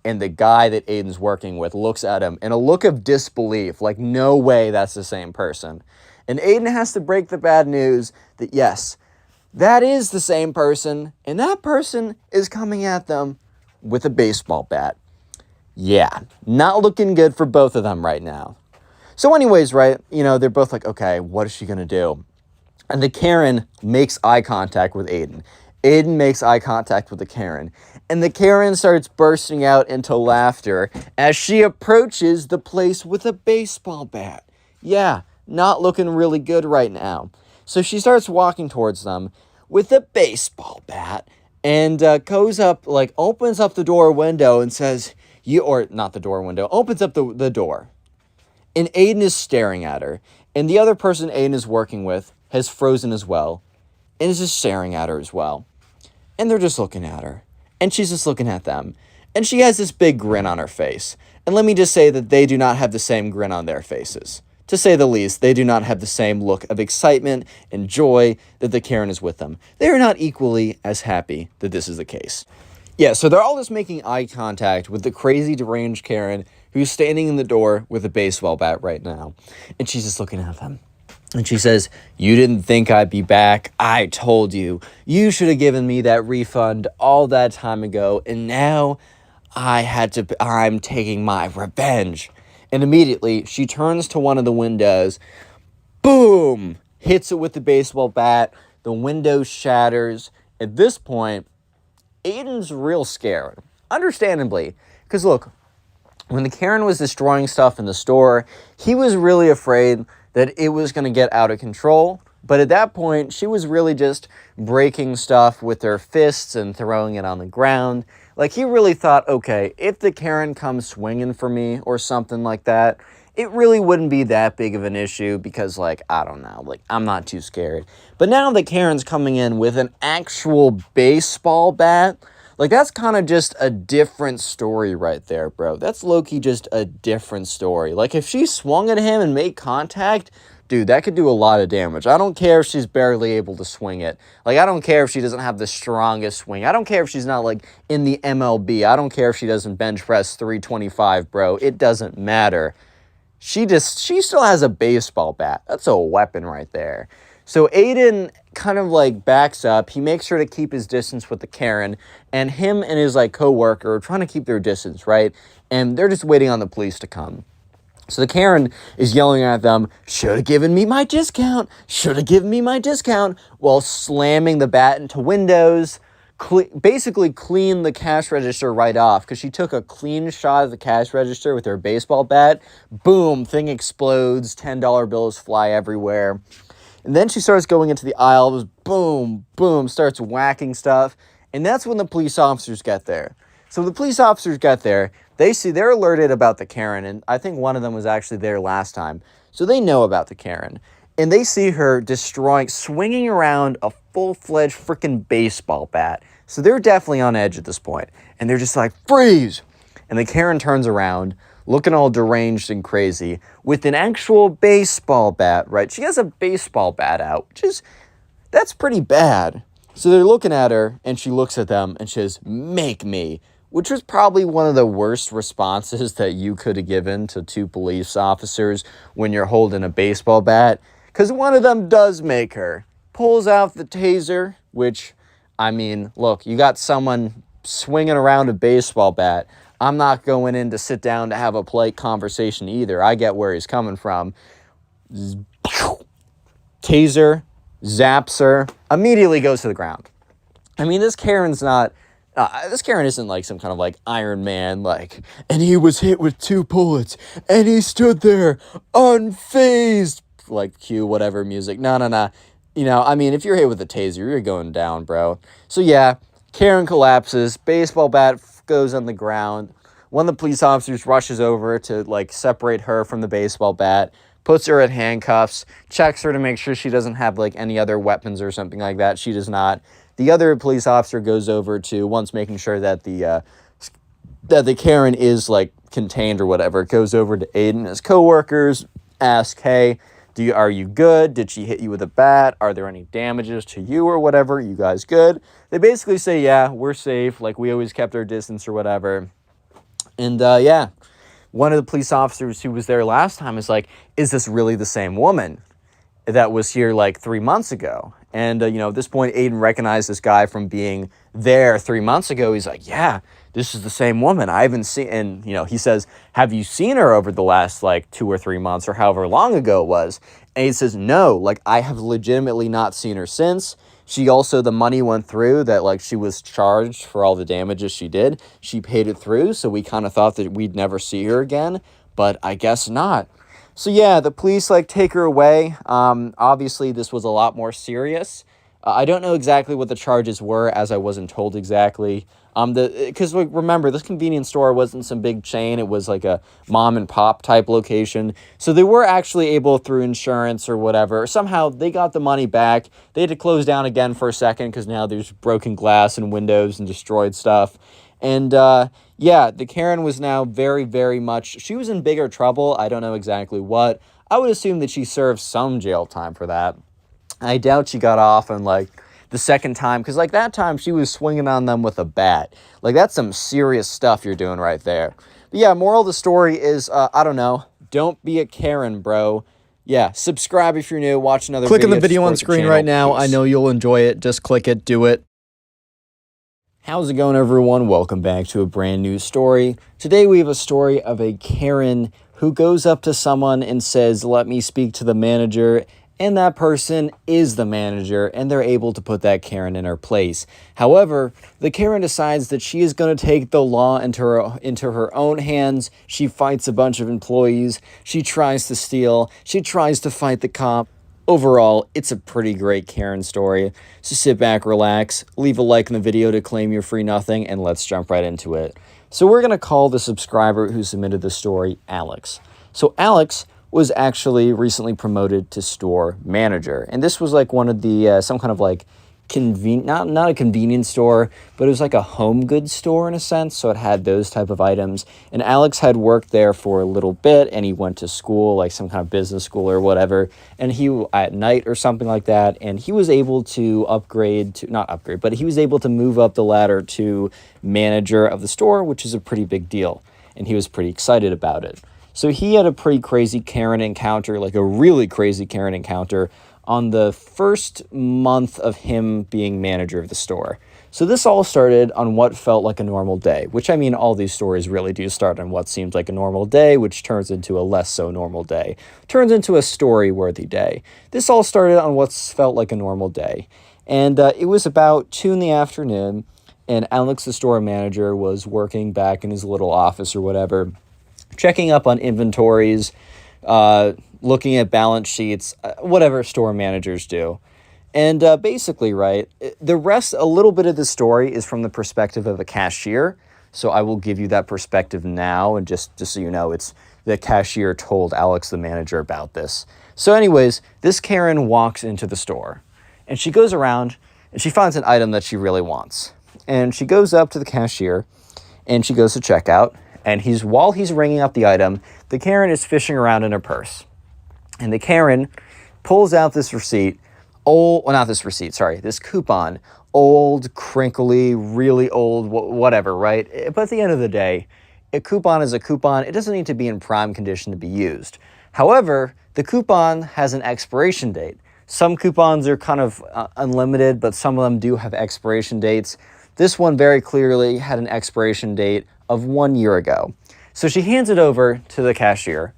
And the guy that Aiden's working with looks at him in a look of disbelief, like, no way that's the same person. And Aiden has to break the bad news that, yes, that is the same person, and that person is coming at them with a baseball bat. Yeah, not looking good for both of them right now. So anyways, right, they're both like, okay, what is she going to do? And the Karen makes eye contact with Aiden. Aiden makes eye contact with the Karen. And the Karen starts bursting out into laughter as she approaches the place with a baseball bat. Yeah, not looking really good right now. So she starts walking towards them with a baseball bat and goes up, like, opens up the door window and says, opens up the door. And Aiden is staring at her. And the other person Aiden is working with has frozen as well and is just staring at her as well. And they're just looking at her. And she's just looking at them. And she has this big grin on her face. And let me just say that they do not have the same grin on their faces. To say the least, they do not have the same look of excitement and joy that the Karen is with them. They are not equally as happy that this is the case. Yeah, so they're all just making eye contact with the crazy deranged Karen who's standing in the door with a baseball bat right now. And she's just looking at them. And she says, you didn't think I'd be back. I told you. You should have given me that refund all that time ago. And now I'm taking my revenge. And immediately she turns to one of the windows. Boom! Hits it with the baseball bat. The window shatters. At this point, Aiden's real scared. Understandably. Because look, when the Karen was destroying stuff in the store, he was really afraid that it was going to get out of control But at that point, she was really just breaking stuff with her fists and throwing it on the ground. Like, he really thought, okay, if the Karen comes swinging for me or something like that, it really wouldn't be that big of an issue because, like, I don't know, like, I'm not too scared. But now the Karen's coming in with an actual baseball bat. Like, that's kind of just a different story right there, bro. That's low-key just a different story. Like, if she swung at him and made contact, dude, that could do a lot of damage. I don't care if she's barely able to swing it. Like, I don't care if she doesn't have the strongest swing. I don't care if she's not, like, in the MLB. I don't care if she doesn't bench press 325, bro. It doesn't matter. She still has a baseball bat. That's a weapon right there. So Aiden kind of like backs up. He makes sure to keep his distance with the Karen, and him and his like coworker are trying to keep their distance, right? And they're just waiting on the police to come. So the Karen is yelling at them, should have given me my discount, should have given me my discount, while slamming the bat into windows, basically clean the cash register right off, because she took a clean shot of the cash register with her baseball bat. Boom, thing explodes, $10 bills fly everywhere. And then she starts going into the aisles, boom, boom, starts whacking stuff. And that's when the police officers get there. So the police officers get there, they're alerted about the Karen, and I think one of them was actually there last time. So they know about the Karen. And they see her swinging around a full-fledged freaking baseball bat. So they're definitely on edge at this point. And they're just like, freeze! And the Karen turns around, looking all deranged and crazy, with an actual baseball bat, right? She has a baseball bat out, that's pretty bad. So they're looking at her, and she looks at them, and she says, make me. Which was probably one of the worst responses that you could have given to two police officers when you're holding a baseball bat. Because one of them does make her. Pulls out the taser, which, I mean, look, you got someone swinging around a baseball bat. I'm not going in to sit down to have a polite conversation either. I get where he's coming from. Taser, zaps her, immediately goes to the ground. I mean, this Karen isn't like some kind of like Iron Man, like, and he was hit with 2 bullets, and he stood there unfazed, like cue whatever music. No. You know, I mean, if you're hit with a taser, you're going down, bro. So yeah, Karen collapses, baseball bat goes on the ground. One of the police officers rushes over to like separate her from the baseball bat, puts her in handcuffs, checks her to make sure she doesn't have like any other weapons or something like that. She does not. The other police officer goes over to, once making sure that the Karen is like contained or whatever, goes over to Aiden and his coworkers, ask, hey, are you good? Did she hit you with a bat? Are there any damages to you or whatever? You guys good? They basically say, yeah, we're safe. Like, we always kept our distance or whatever. And yeah, one of the police officers who was there last time is like, is this really the same woman that was here like 3 months ago? And, at this point, Aiden recognized this guy from being there 3 months ago. He's like, yeah, this is the same woman. I haven't seen, and, he says, have you seen her over the last, like, 2 or 3 months or however long ago it was? And he says, no, like, I have legitimately not seen her since. She also, the money went through that, like, she was charged for all the damages she did. She paid it through, so we kind of thought that we'd never see her again, but I guess not. So yeah, the police like take her away. Obviously this was a lot more serious. I don't know exactly what the charges were, as I wasn't told exactly. Because remember, this convenience store wasn't some big chain. It was like a mom and pop type location. So they were actually able, through insurance or whatever, somehow they got the money back. They had to close down again for a second because now there's broken glass and windows and destroyed stuff. And yeah, the Karen was now very, very much, she was in bigger trouble. I don't know exactly what. I would assume that she served some jail time for that. I doubt she got off on like the second time, because like that time she was swinging on them with a bat. Like, that's some serious stuff you're doing right there. But yeah, moral of the story is, I don't know, don't be a Karen, bro. Yeah, subscribe if you're new, watch another Click on the to video on support the screen channel. right now. I Peace. know you'll enjoy it. Just click it, do it. How's it going, everyone? Welcome back to a brand new story. Today we have a story of a Karen who goes up to someone and says, let me speak to the manager, and that person is the manager, and they're able to put that Karen in her place. However, the Karen decides that she is going to take the law into her own hands. She fights a bunch of employees. She tries to steal. She tries to fight the cop. Overall, it's a pretty great Karen story. So sit back, relax, leave a like in the video to claim your free nothing, and let's jump right into it. So we're going to call the subscriber who submitted the story Alex. So Alex was actually recently promoted to store manager. And this was like one of the, some kind of like not a convenience store, but it was like a home goods store in a sense. So it had those type of items. And Alex had worked there for a little bit, and he went to school, like some kind of business school or whatever. And he, at night or something like that, and he was able to but he was able to move up the ladder to manager of the store, which is a pretty big deal. And he was pretty excited about it. So he had a pretty crazy Karen encounter, like a really crazy Karen encounter, on the first month of him being manager of the store. So this all started on what felt like a normal day, which I mean, all these stories really do start on what seems like a normal day, which turns into a less so normal day, turns into a story-worthy day. This all started on what felt like a normal day. And it was about 2 in the afternoon, and Alex, the store manager, was working back in his little office or whatever, checking up on inventories, looking at balance sheets, whatever store managers do. And basically, right, a little bit of the story is from the perspective of a cashier. So I will give you that perspective now. And just so you know, it's the cashier told Alex, the manager, about this. So anyways, this Karen walks into the store, and she goes around and she finds an item that she really wants. And she goes up to the cashier and she goes to checkout. And while he's ringing up the item, the Karen is fishing around in her purse. And the Karen pulls out this this coupon, old, crinkly, really old, whatever, right? But at the end of the day, a coupon is a coupon. It doesn't need to be in prime condition to be used. However, the coupon has an expiration date. Some coupons are kind of unlimited, but some of them do have expiration dates. This one very clearly had an expiration date of 1 year ago. So she hands it over to the cashier,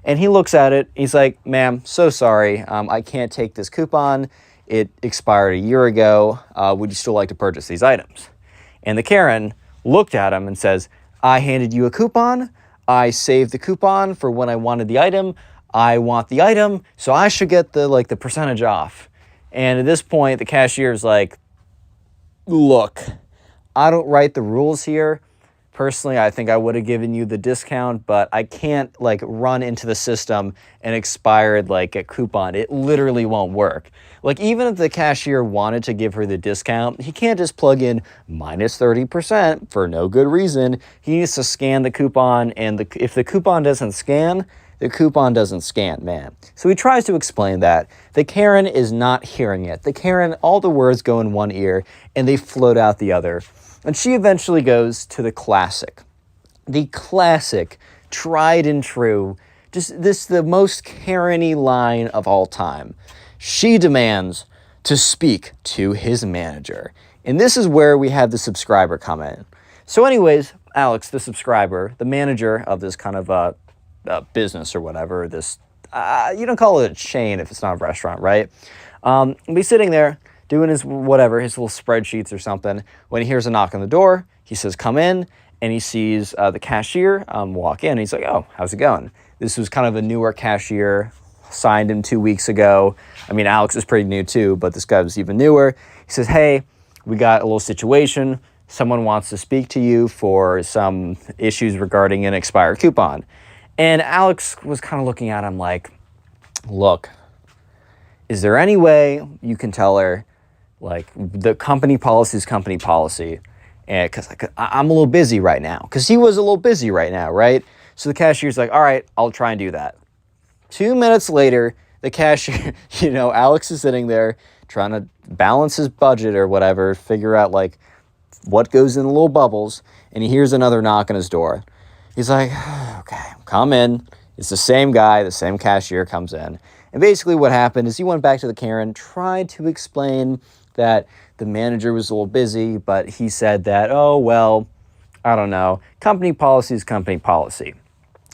and he looks at it. He's like, "Ma'am, so sorry. I can't take this coupon. It expired a year ago. Would you still like to purchase these items?" And the Karen looked at him and says, "I handed you a coupon. I saved the coupon for when I wanted the item. I want the item, so I should get the percentage off." And at this point, the cashier's like, "Look, I don't write the rules here. Personally, I think I would have given you the discount, but I can't run into the system and expired a coupon. It literally won't work." Even if the cashier wanted to give her the discount, he can't just plug in minus 30% for no good reason. He needs to scan the coupon, and if the coupon doesn't scan, the coupon doesn't scan, man. So he tries to explain that. The Karen is not hearing it. The Karen, all the words go in one ear and they float out the other. And she eventually goes to the classic, tried and true, the most Karen-y line of all time. She demands to speak to his manager. And this is where we have the subscriber come in. So anyways, Alex, the subscriber, the manager of this kind of business or whatever, you don't call it a chain if it's not a restaurant, right? He'll be sitting there doing his little spreadsheets or something, when he hears a knock on the door. He says, "Come in," and he sees the cashier walk in. He's like, "Oh, how's it going?" This was kind of a newer cashier, signed him 2 weeks ago. I mean, Alex is pretty new too, but this guy was even newer. He says, "Hey, we got a little situation. Someone wants to speak to you for some issues regarding an expired coupon." And Alex was kind of looking at him like, "Look, is there any way you can tell her, the company policy is company policy, and because I'm a little busy right now," because he was a little busy right now, right? So the cashier's like, "All right, I'll try and do that." 2 minutes later, the cashier, Alex is sitting there trying to balance his budget or whatever, figure out what goes in the little bubbles, and he hears another knock on his door. He's like, "Okay, come in." It's the same guy, the same cashier comes in. And basically what happened is he went back to the Karen, tried to explain that the manager was a little busy, but he said that, "Oh, well, I don't know. Company policy is company policy."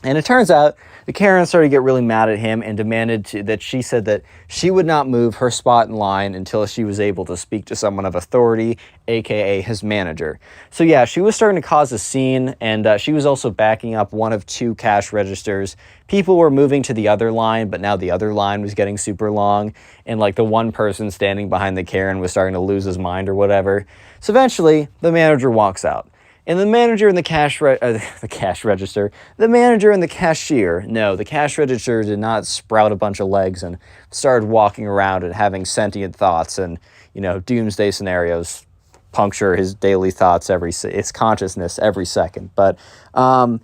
And it turns out the Karen started to get really mad at him and demanded that she said that she would not move her spot in line until she was able to speak to someone of authority, aka his manager. So yeah, she was starting to cause a scene, and she was also backing up one of 2 cash registers. People were moving to the other line, but now the other line was getting super long, and like the one person standing behind the Karen was starting to lose his mind or whatever. So eventually, the manager walks out. And the manager and the the manager and the cashier, no, the cash register did not sprout a bunch of legs and started walking around and having sentient thoughts and, doomsday scenarios puncture his daily thoughts his consciousness every second. But, so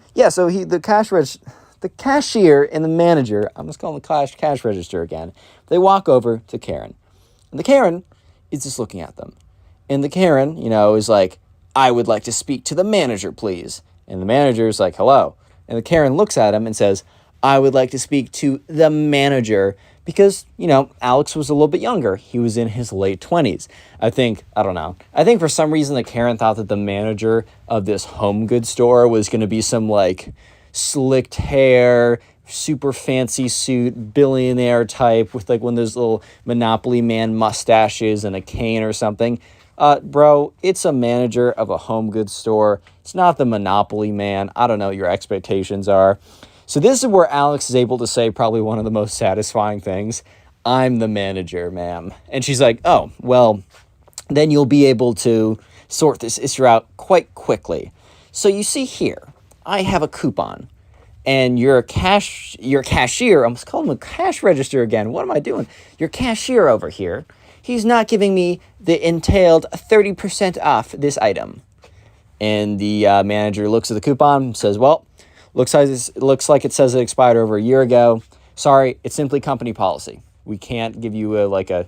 the cashier and the manager, I'm just calling the cash register again, they walk over to Karen. And the Karen is just looking at them. And the Karen, is like, I would like to speak to the manager, please. And the manager's like, hello. And the Karen looks at him and says, I would like to speak to the manager because, Alex was a little bit younger. He was in his late 20s. I think for some reason the Karen thought that the manager of this home goods store was going to be some like slicked hair, super fancy suit, billionaire type with like one of those little Monopoly Man mustaches and a cane or something. Bro, it's a manager of a home goods store. It's not the Monopoly Man. I don't know what your expectations are. So this is where Alex is able to say probably one of the most satisfying things. I'm the manager, ma'am. And she's like, oh, well, then you'll be able to sort this issue out quite quickly. So you see here, I have a coupon. And your cashier, I'm calling him a cash register again. What am I doing? Your cashier over here, he's not giving me the entailed 30% off this item. And the manager looks at the coupon and says, well, looks like it says it expired over a year ago. Sorry, it's simply company policy. We can't give you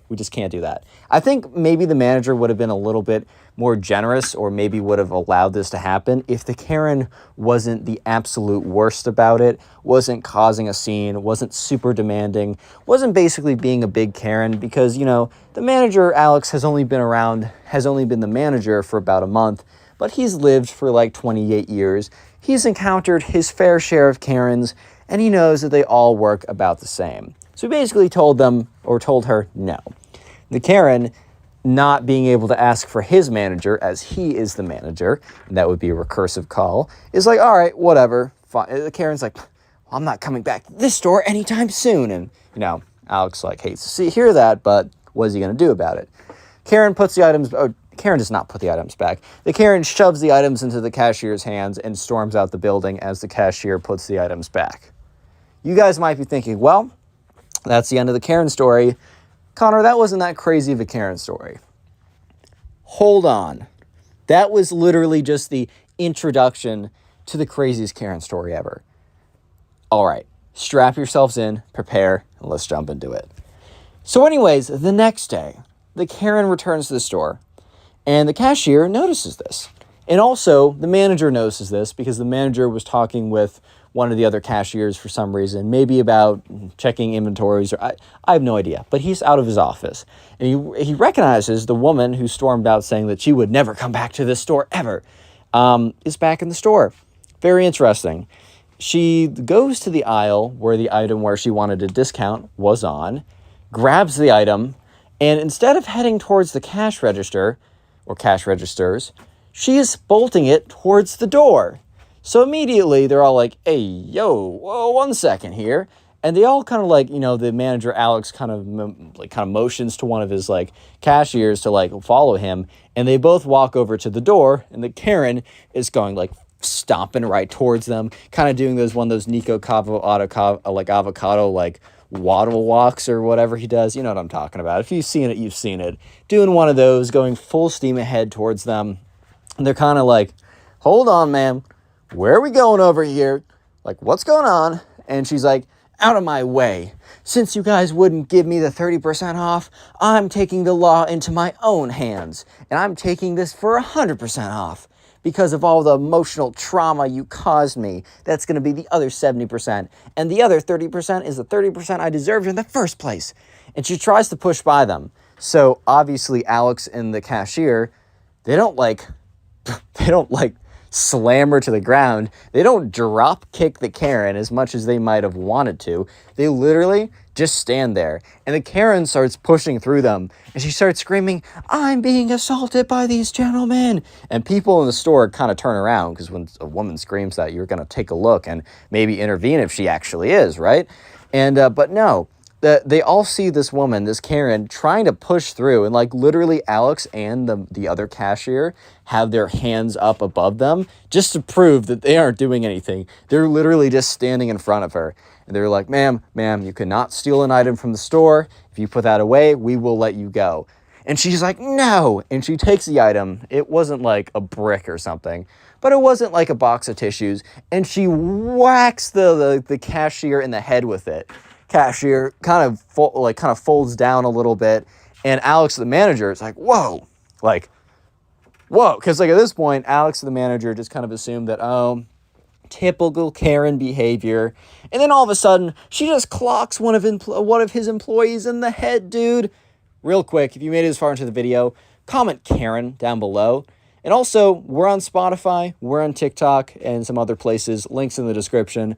we just can't do that. I think maybe the manager would have been a little bit more generous or maybe would have allowed this to happen if the Karen wasn't the absolute worst about it, wasn't causing a scene, wasn't super demanding, wasn't basically being a big Karen because, the manager, Alex, has only been the manager for about a month, but he's lived for like 28 years. He's encountered his fair share of Karens, and he knows that they all work about the same. So he basically told her no. The Karen, not being able to ask for his manager as he is the manager, and that would be a recursive call, is like, all right, whatever. Fine. The Karen's like, well, I'm not coming back to this store anytime soon. And, Alex hates to hear that, but what is he going to do about it? Karen does not put the items back. The Karen shoves the items into the cashier's hands and storms out the building as the cashier puts the items back. You guys might be thinking, well, that's the end of the Karen story. Connor, that wasn't that crazy of a Karen story. Hold on. That was literally just the introduction to the craziest Karen story ever. All right, strap yourselves in, prepare, and let's jump into it. So anyways, the next day, the Karen returns to the store, and the cashier notices this. And also, the manager notices this because the manager was talking with one of the other cashiers for some reason, maybe about checking inventories, or I have no idea. But he's out of his office, and he recognizes the woman who stormed out saying that she would never come back to this store ever, is back in the store. Very interesting. She goes to the aisle where the item where she wanted a discount was on, grabs the item, and instead of heading towards the cash register, or cash registers, she is bolting it towards the door. So immediately they're all like, hey, yo, whoa, 1 second here. And they all kind of the manager, Alex, kind of motions to one of his cashiers to follow him. And they both walk over to the door, and the Karen is going stomping right towards them, kind of doing one of those Nico Cavo avocado waddle walks or whatever he does. You know what I'm talking about. If you've seen it, you've seen it. Doing one of those, going full steam ahead towards them. And they're kind of like, hold on, ma'am. Where are we going over here? What's going on? And she's like, out of my way. Since you guys wouldn't give me the 30% off, I'm taking the law into my own hands. And I'm taking this for 100% off. Because of all the emotional trauma you caused me, that's going to be the other 70%. And the other 30% is the 30% I deserved in the first place. And she tries to push by them. So obviously Alex and the cashier, they don't slam her to the ground. They don't drop kick the Karen as much as they might have wanted to. They literally just stand there. And the Karen starts pushing through them. And she starts screaming, "I'm being assaulted by these gentlemen." And people in the store kind of turn around, because when a woman screams that, you're going to take a look and maybe intervene if she actually is, right? And but no, they all see this woman, this Karen, trying to push through. And like literally Alex and the other cashier have their hands up above them just to prove that they aren't doing anything. They're literally just standing in front of her. And they're like, ma'am, you cannot steal an item from the store. If you put that away, we will let you go. And she's like, no. And she takes the item. It wasn't like a brick or something, but it wasn't like a box of tissues. And she whacks the cashier in the head with it. Cashier kind of folds down a little bit. And Alex, the manager, is like, whoa. Because like at this point, Alex, the manager, just kind of assumed that, oh, typical Karen behavior. And then all of a sudden, she just clocks one of his employees in the head, dude. Real quick, if you made it as far into the video, comment Karen down below. And also, we're on Spotify, we're on TikTok, and some other places. Links in the description.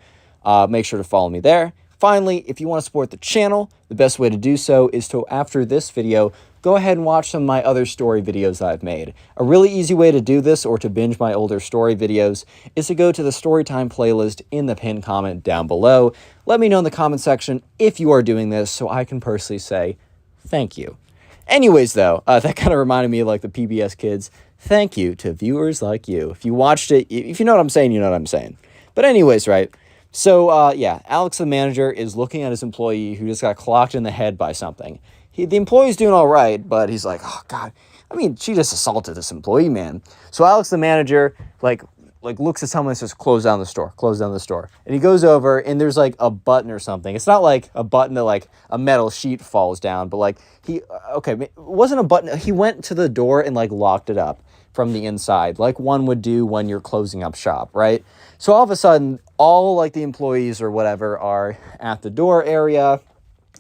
Make sure to follow me there. Finally, if you want to support the channel, the best way to do so is to, after this video, go ahead and watch some of my other story videos that I've made. A really easy way to do this, or to binge my older story videos, is to go to the Storytime playlist in the pinned comment down below. Let me know in the comment section if you are doing this, so I can personally say thank you. Anyways, though, that kind of reminded me of like the PBS Kids. Thank you to viewers like you. If you watched it, if you know what I'm saying, you know what I'm saying. But anyways, right? So, yeah, Alex, the manager, is looking at his employee who just got clocked in the head by something. The employee's doing all right, but he's like, oh, God, I mean, she just assaulted this employee, man. So Alex, the manager, like looks at someone and says, close down the store. And he goes over, and there's, like, a button or something. It's not, like, a button that, like, a metal sheet falls down, but, like, it wasn't a button. He went to the door and, like, locked it up from the inside, like one would do when you're closing up shop, right? So all of a sudden, all like the employees or whatever are at the door area.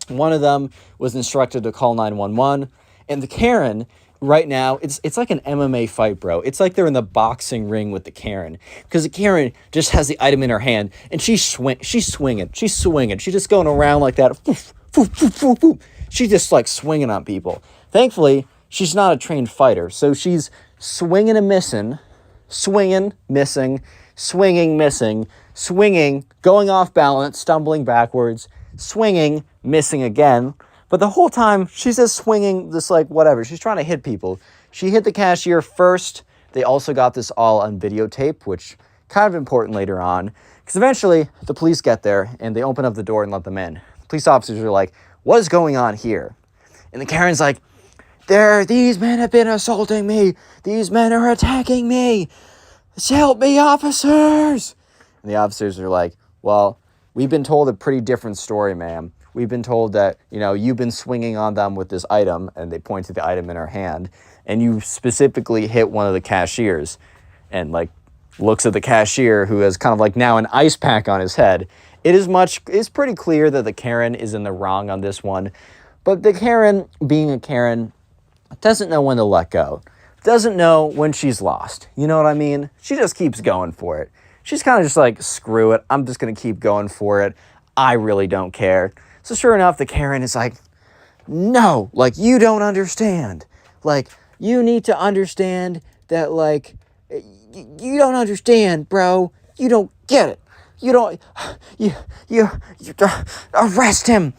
One of them was instructed to call 911, and the Karen right now, it's like an MMA fight, bro. It's like they're in the boxing ring with the Karen, because the Karen just has the item in her hand, and she's swinging. She's just going around like that. She's just like swinging on people. Thankfully, she's not a trained fighter, so she's swinging and missing, going off balance, stumbling backwards, swinging, missing again. But the whole time, she's just swinging, this like whatever. She's trying to hit people. She hit the cashier first. They also got this all on videotape, which kind of important later on, because eventually the police get there and they open up the door and let them in. Police officers are like, what is going on here? And the Karen's like, these men have been assaulting me. These men are attacking me. Help me, officers. And the officers are like, well, we've been told a pretty different story, ma'am. We've been told that, you've been swinging on them with this item, and they point to the item in her hand, and you specifically hit one of the cashiers, and like looks at the cashier who has kind of like now an ice pack on his head. It's pretty clear that the Karen is in the wrong on this one, but the Karen, being a Karen, doesn't know when to let go. Doesn't know when she's lost. You know what I mean? She just keeps going for it. She's kind of just like, screw it. I'm just going to keep going for it. I really don't care. So sure enough, the Karen is like, no, like, you don't understand. Like, you need to understand that, like, you don't understand, bro. You don't get it. You arrest him.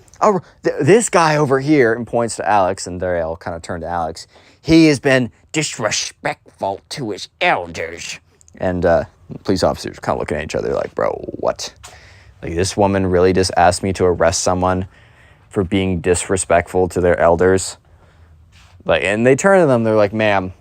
This guy over here, and points to Alex, and they all kind of turn to Alex. He has been disrespectful to his elders. And police officers kind of looking at each other like, bro, what? Like, this woman really just asked me to arrest someone for being disrespectful to their elders. Like, and they turn to them, they're like, ma'am,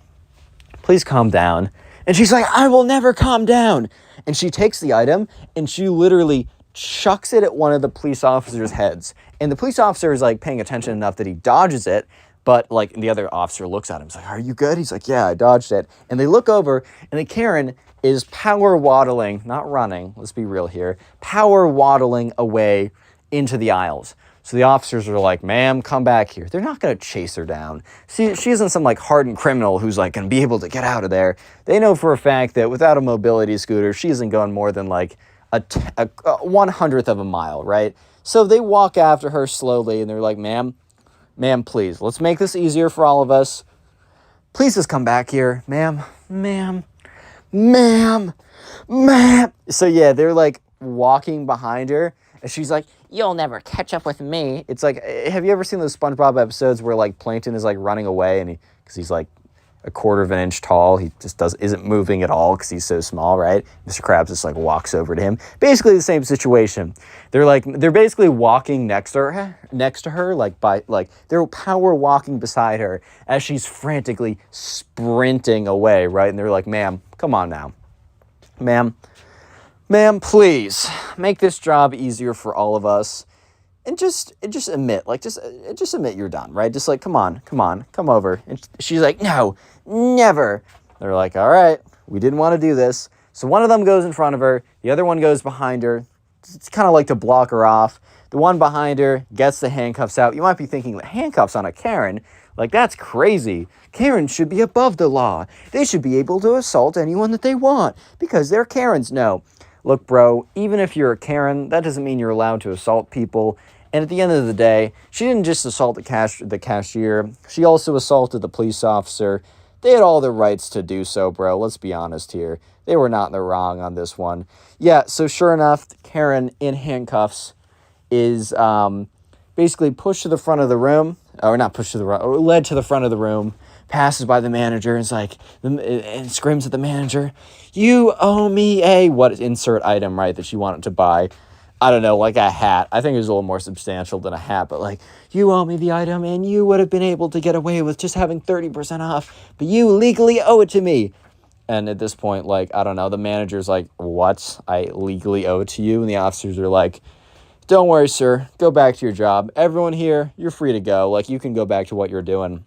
please calm down. And she's like, I will never calm down. And she takes the item, and she literally chucks it at one of the police officers' heads. And the police officer is like paying attention enough that he dodges it, but like the other officer looks at him. He's like, are you good? He's like, yeah, I dodged it. And they look over, and the Karen is power waddling, not running, let's be real here, power waddling away into the aisles. So the officers are like, ma'am, come back here. They're not going to chase her down. She isn't some like hardened criminal who's like going to be able to get out of there. They know for a fact that without a mobility scooter, she isn't going more than like a 1/100th of a mile, right? So they walk after her slowly and they're like, ma'am, please, let's make this easier for all of us. Please just come back here, ma'am. So yeah, they're like walking behind her and she's like, you'll never catch up with me. It's like, have you ever seen those SpongeBob episodes where like Plankton is like running away and because he's like 1/4 of an inch tall, he just isn't moving at all because he's so small, right? Mr. Krabs just like walks over to him. Basically the same situation. They're basically walking next to her, they're power walking beside her as she's frantically sprinting away, right? And they're like, ma'am, come on now. Ma'am, please make this job easier for all of us. And just admit, just admit you're done, right? Just like, come over. And she's like, no, never. They're like, all right, we didn't want to do this. So one of them goes in front of her. The other one goes behind her. It's kind of like to block her off. The one behind her gets the handcuffs out. You might be thinking, handcuffs on a Karen? Like, that's crazy. Karens should be above the law. They should be able to assault anyone that they want because they're Karens. No. Look, bro, even if you're a Karen, that doesn't mean you're allowed to assault people. And at the end of the day, she didn't just assault the cashier. She also assaulted the police officer. They had all the rights to do so, bro. Let's be honest here. They were not in the wrong on this one. Yeah, so sure enough, Karen in handcuffs is basically pushed to the front of the room. Or not pushed to the front, or led to the front of the room. Passes by the manager and is like, and screams at the manager, you owe me a, what insert item, right, that she wanted to buy. I don't know, like a hat. I think it was a little more substantial than a hat, but like, you owe me the item and you would have been able to get away with just having 30% off, but you legally owe it to me. And at this point, like, I don't know, the manager's like, what? I legally owe it to you? And the officers are like, don't worry, sir. Go back to your job. Everyone here, you're free to go. Like, you can go back to what you're doing.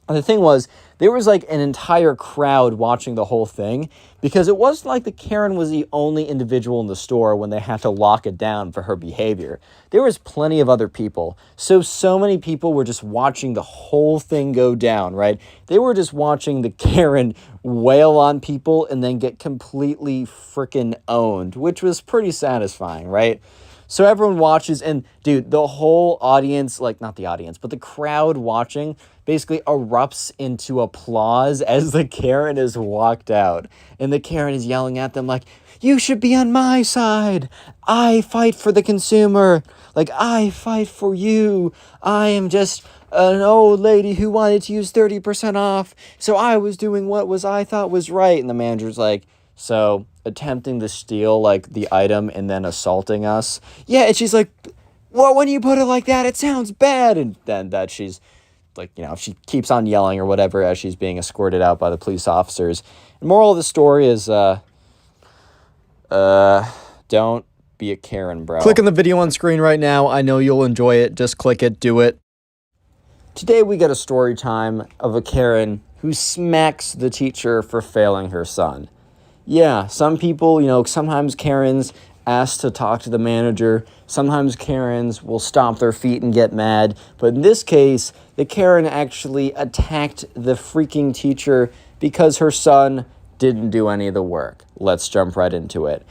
And the thing was, there was like an entire crowd watching the whole thing because it wasn't like the Karen was the only individual in the store when they had to lock it down for her behavior. There was plenty of other people. So many people were just watching the whole thing go down, right? They were just watching the Karen wail on people and then get completely freaking owned, which was pretty satisfying, right? So everyone watches, and dude, the whole audience, like not the audience, but the crowd watching basically erupts into applause as the Karen is walked out. And the Karen is yelling at them like, you should be on my side. I fight for the consumer. Like, I fight for you. I am just an old lady who wanted to use 30% off. So I was doing what I thought was right. And the manager's like, so attempting to steal like the item and then assaulting us. Yeah, and she's like, well, when you put it like that, it sounds bad. And then that she's like, you know, she keeps on yelling or whatever as she's being escorted out by the police officers. And moral of the story is, don't be a Karen, bro. Click on the video on screen right now. I know you'll enjoy it. Just click it. Do it. Today we get a story time of a Karen who smacks the teacher for failing her son. Yeah, some people, you know, sometimes Karens ask to talk to the manager. Sometimes Karens will stomp their feet and get mad. But in this case, the Karen actually attacked the freaking teacher because her son didn't do any of the work. Let's jump right into it.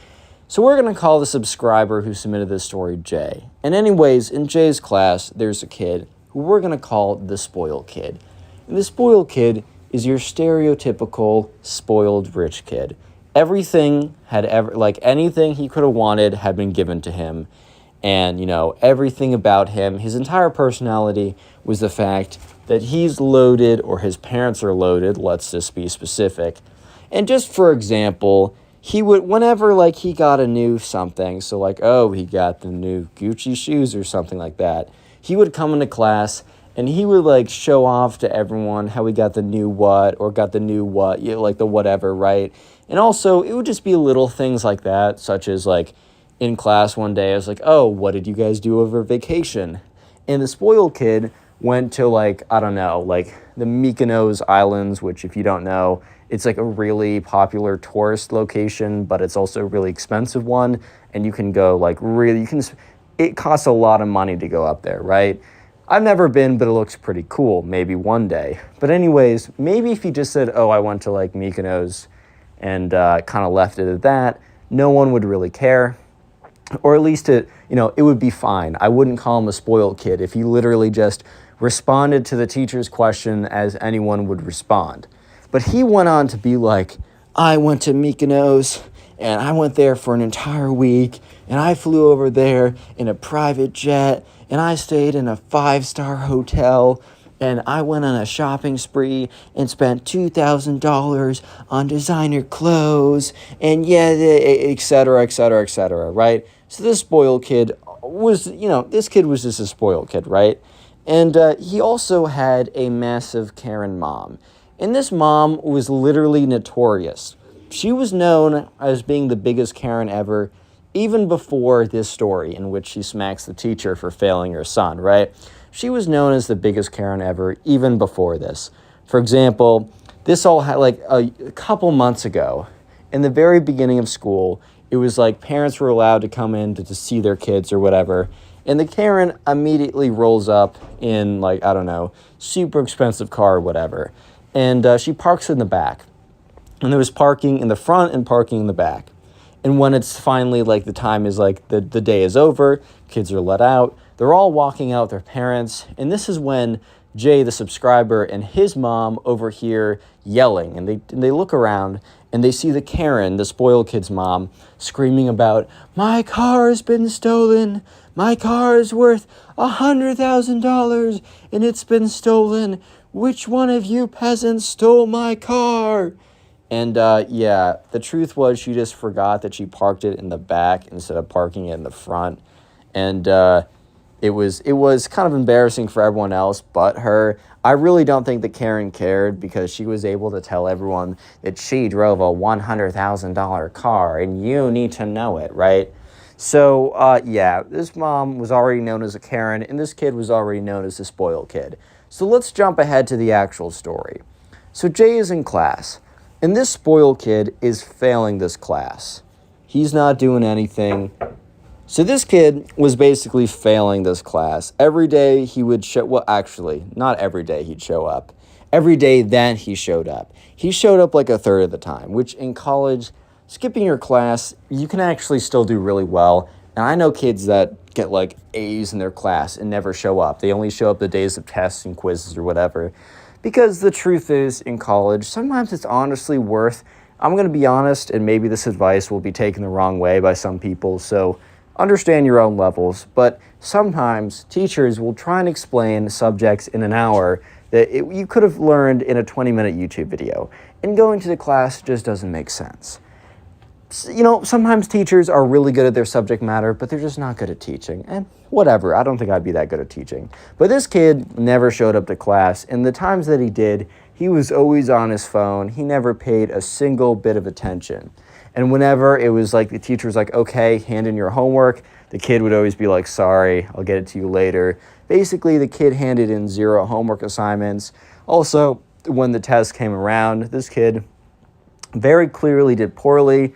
So we're going to call the subscriber who submitted this story Jay. And anyways, in Jay's class, there's a kid who we're going to call the spoiled kid. And the spoiled kid is your stereotypical spoiled rich kid. Everything anything he could have wanted had been given to him. And, you know, everything about him, his entire personality was the fact that he's loaded or his parents are loaded. Let's just be specific. And just for example, he would, whenever like he got a new something, so like, oh, he got the new Gucci shoes or something like that, he would come into class and he would like show off to everyone how he got the new what or got the new what, you know, like the whatever, right? And also, it would just be little things like that, such as, like, in class one day, I was like, oh, what did you guys do over vacation? And the spoiled kid went to, like, I don't know, like, the Mykonos Islands, which, if you don't know, it's, like, a really popular tourist location, but it's also a really expensive one, and you can go, like, really, it costs a lot of money to go up there, right? I've never been, but it looks pretty cool. Maybe one day. But anyways, maybe if you just said, oh, I went to like Mykonos and kind of left it at that, no one would really care. Or at least it would be fine. I wouldn't call him a spoiled kid if he literally just responded to the teacher's question as anyone would respond. But he went on to be like, I went to Mykonos and I went there for an entire week and I flew over there in a private jet and I stayed in a 5-star hotel and I went on a shopping spree and spent $2,000 on designer clothes and et cetera, right? So this spoiled kid was, this kid was just a spoiled kid, right? And he also had a massive Karen mom. And this mom was literally notorious. She was known as being the biggest Karen ever, even before this story in which she smacks the teacher for failing her son, right? She was known as the biggest Karen ever, even before this. For example, this all had like a couple months ago, in the very beginning of school, it was like parents were allowed to come in to see their kids or whatever. And the Karen immediately rolls up in like, I don't know, super expensive car or whatever. And she parks in the back. And there was parking in the front and parking in the back. And when it's finally like the time is like the day is over, kids are let out, they're all walking out with their parents. And this is when Jay, the subscriber, and his mom overhear yelling. And they look around and they see the Karen, the spoiled kid's mom, screaming about, my car has been stolen. My car is worth $100,000 and it's been stolen. Which one of you peasants stole my car? And the truth was she just forgot that she parked it in the back instead of parking it in the front. And it was kind of embarrassing for everyone else but her. I really don't think that Karen cared because she was able to tell everyone that she drove a $100,000 car and you need to know it, right? So, this mom was already known as a Karen and this kid was already known as a spoiled kid. So let's jump ahead to the actual story. So Jay is in class. And this spoiled kid is failing this class. He's not doing anything. So this kid was basically failing this class. Every day he would not every day he'd show up. Every day then he showed up. He showed up like a third of the time, which in college, skipping your class, you can actually still do really well. And I know kids that get like A's in their class and never show up. They only show up the days of tests and quizzes or whatever. Because the truth is, in college, sometimes it's honestly worth, I'm going to be honest, and maybe this advice will be taken the wrong way by some people, so understand your own levels, but sometimes teachers will try and explain subjects in an hour that you could have learned in a 20-minute YouTube video, and going to the class just doesn't make sense. Sometimes teachers are really good at their subject matter, but they're just not good at teaching. And whatever, I don't think I'd be that good at teaching. But this kid never showed up to class, and the times that he did, he was always on his phone. He never paid a single bit of attention. And whenever it was like the teacher was like, okay, hand in your homework, the kid would always be like, sorry, I'll get it to you later. Basically, the kid handed in 0 homework assignments. Also, when the test came around, this kid very clearly did poorly.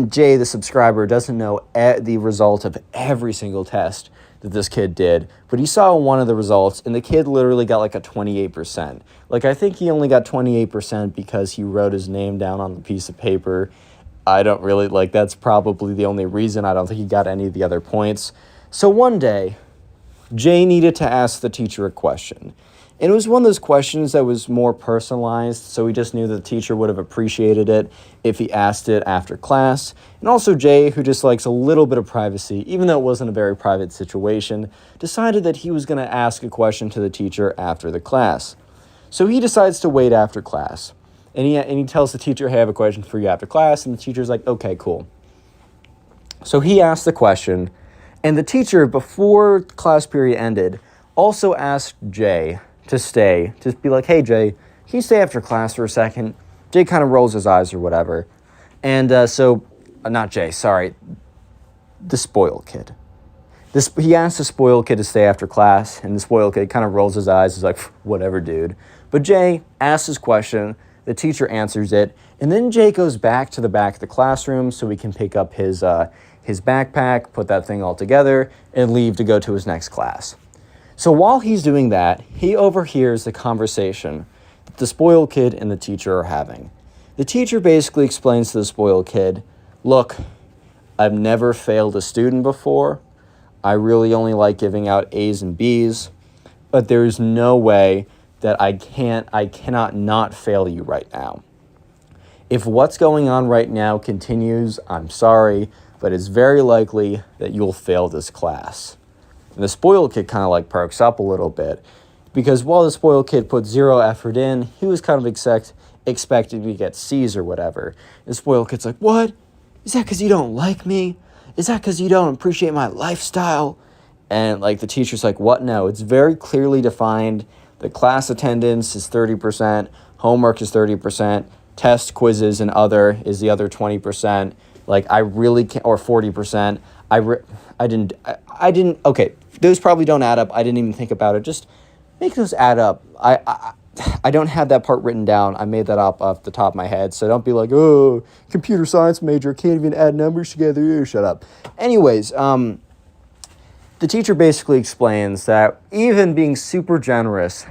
Jay, the subscriber, doesn't know the result of every single test that this kid did, but he saw one of the results, and the kid literally got like a 28%. Like, I think he only got 28% because he wrote his name down on the piece of paper. I don't really, that's probably the only reason. I don't think he got any of the other points. So one day, Jay needed to ask the teacher a question. And it was one of those questions that was more personalized, so he just knew that the teacher would have appreciated it if he asked it after class. And also Jay, who just likes a little bit of privacy, even though it wasn't a very private situation, decided that he was going to ask a question to the teacher after the class. So he decides to wait after class. And he tells the teacher, hey, I have a question for you after class. And the teacher's like, okay, cool. So he asked the question, and the teacher, before class period ended, also asked Jay to stay, just be like, hey, Jay, can you stay after class for a second? Jay kind of rolls his eyes or whatever. And not Jay, sorry, the spoiled kid. He asked the spoiled kid to stay after class, and the spoiled kid kind of rolls his eyes. He's like, whatever, dude. But Jay asks his question, the teacher answers it, and then Jay goes back to the back of the classroom so he can pick up his his backpack, put that thing all together, and leave to go to his next class. So while he's doing that, he overhears the conversation that the spoiled kid and the teacher are having. The teacher basically explains to the spoiled kid, look, I've never failed a student before. I really only like giving out A's and B's, but there's no way that I cannot not fail you right now. If what's going on right now continues, I'm sorry, but it's very likely that you'll fail this class. And the spoiled kid kind of like perks up a little bit, because while the spoiled kid put zero effort in, he was kind of expecting to get C's or whatever. And the spoiled kid's like, what? Is that because you don't like me? Is that because you don't appreciate my lifestyle? And like the teacher's like, what? No, it's very clearly defined. The class attendance is 30%, homework is 30%, test, quizzes, and other is the other 20%. Like I really can't, or 40%. I didn't, okay, those probably don't add up. I didn't even think about it. Just make those add up. I don't have that part written down. I made that up off the top of my head. So don't be like, oh, computer science major, can't even add numbers together. Shut up. Anyways, the teacher basically explains that even being super generous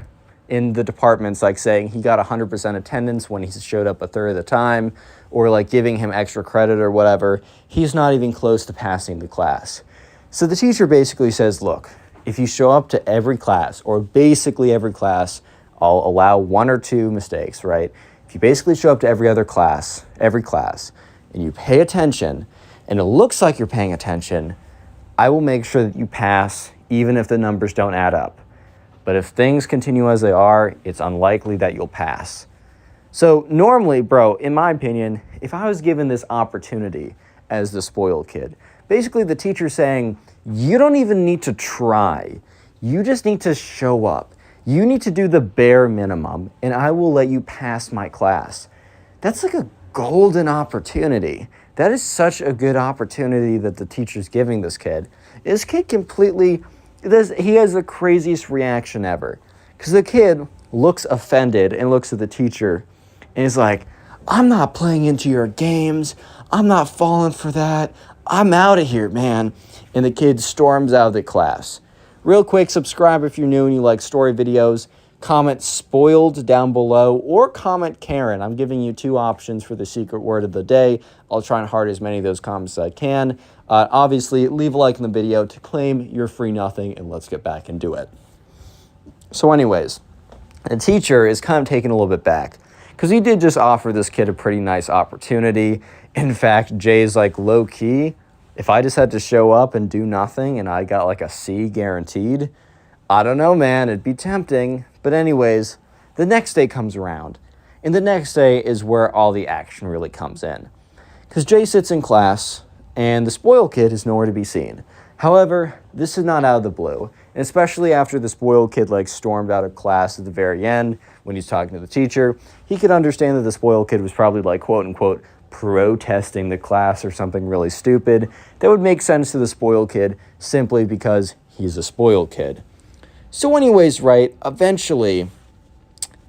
in the departments, like saying he got 100% attendance when he showed up a third of the time, or like giving him extra credit or whatever, he's not even close to passing the class. So the teacher basically says, look, if you show up to every class, or basically every class, I'll allow 1 or 2 mistakes, right? If you basically show up to every class, and you pay attention, and it looks like you're paying attention, I will make sure that you pass, even if the numbers don't add up. But if things continue as they are, it's unlikely that you'll pass. So normally, bro, in my opinion, if I was given this opportunity as the spoiled kid, basically the teacher's saying, you don't even need to try. You just need to show up. You need to do the bare minimum, and I will let you pass my class. That's like a golden opportunity. That is such a good opportunity that the teacher's giving this kid. This kid he has the craziest reaction ever. Because the kid looks offended and looks at the teacher and is like, I'm not playing into your games. I'm not falling for that. I'm out of here, man. And the kid storms out of the class. Real quick, subscribe if you're new and you like story videos. Comment spoiled down below, or comment Karen. I'm giving you 2 options for the secret word of the day. I'll try and heart as many of those comments as I can. Obviously, leave a like in the video to claim your free nothing, and let's get back into it. So anyways, the teacher is kind of taken a little bit back, because he did just offer this kid a pretty nice opportunity. In fact, Jay's like, low-key, if I just had to show up and do nothing and I got like a C guaranteed, I don't know, man, it'd be tempting. But anyways, the next day comes around, and the next day is where all the action really comes in. Because Jay sits in class, and the spoiled kid is nowhere to be seen. However, this is not out of the blue, and especially after the spoiled kid like stormed out of class at the very end when he's talking to the teacher, he could understand that the spoiled kid was probably like, quote unquote, protesting the class or something really stupid that would make sense to the spoiled kid simply because he's a spoiled kid. So anyways, right, eventually,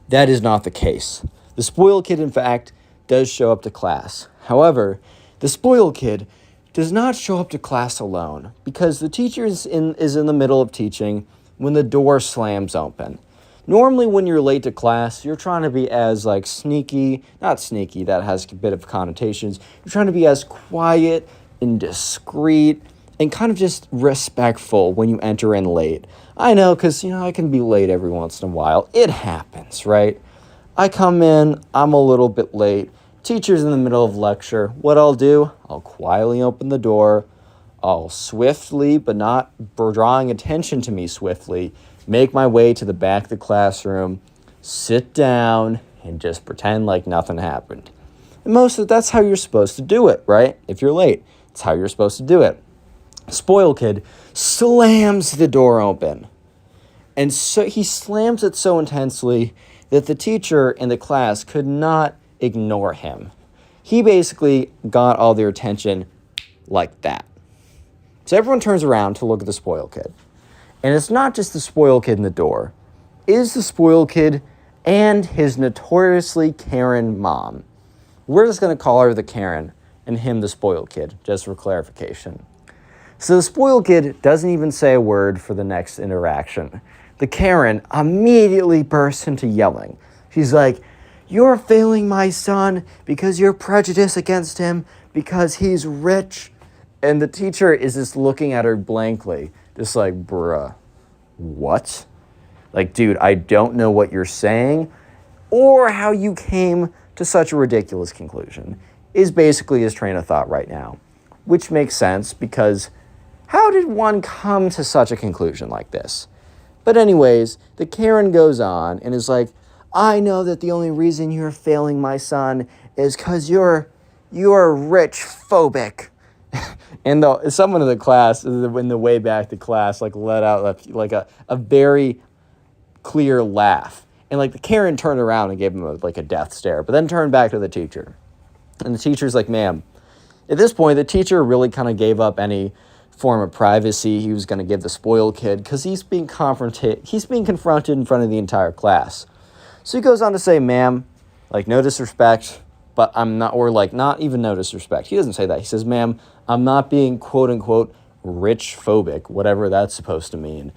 that is not the case. The spoiled kid, in fact, does show up to class. However, the spoiled kid does not show up to class alone, because the teacher is in the middle of teaching when the door slams open. Normally, when you're late to class, you're trying to be as like sneaky, not sneaky, that has a bit of connotations. You're trying to be as quiet and discreet and kind of just respectful when you enter in late. I know, because, I can be late every once in a while. It happens, right? I come in, I'm a little bit late. Teacher's in the middle of lecture. What I'll do, I'll quietly open the door. I'll swiftly, but not drawing attention to me swiftly, make my way to the back of the classroom, sit down, and just pretend like nothing happened. And that's how you're supposed to do it, right? If you're late, it's how you're supposed to do it. Spoiled kid slams the door open. And so he slams it so intensely that the teacher and the class could not ignore him. He basically got all their attention like that. So everyone turns around to look at the spoiled kid. And it's not just the spoiled kid in the door. It is the spoiled kid and his notoriously Karen mom. We're just going to call her the Karen and him the spoiled kid, just for clarification. So the spoiled kid doesn't even say a word for the next interaction. The Karen immediately bursts into yelling. She's like, "You're failing my son because you're prejudiced against him because he's rich." And the teacher is just looking at her blankly, just like, bruh, what? Like, dude, I don't know what you're saying or how you came to such a ridiculous conclusion, is basically his train of thought right now. Which makes sense because how did one come to such a conclusion like this? But anyways, the Karen goes on and is like, "I know that the only reason you're failing my son is because you're rich phobic." And someone in the class, in the way back to class, like let out like a very clear laugh. And like the Karen turned around and gave him a death stare, but then turned back to the teacher. And the teacher's like, "Ma'am," at this point, the teacher really kind of gave up any form of privacy he was going to give the spoiled kid because he's being confronted in front of the entire class. So he goes on to say, "Ma'am, like, no disrespect, but I'm not," or like, not even no disrespect. He doesn't say that. He says, "Ma'am, I'm not being quote unquote rich phobic," whatever that's supposed to mean.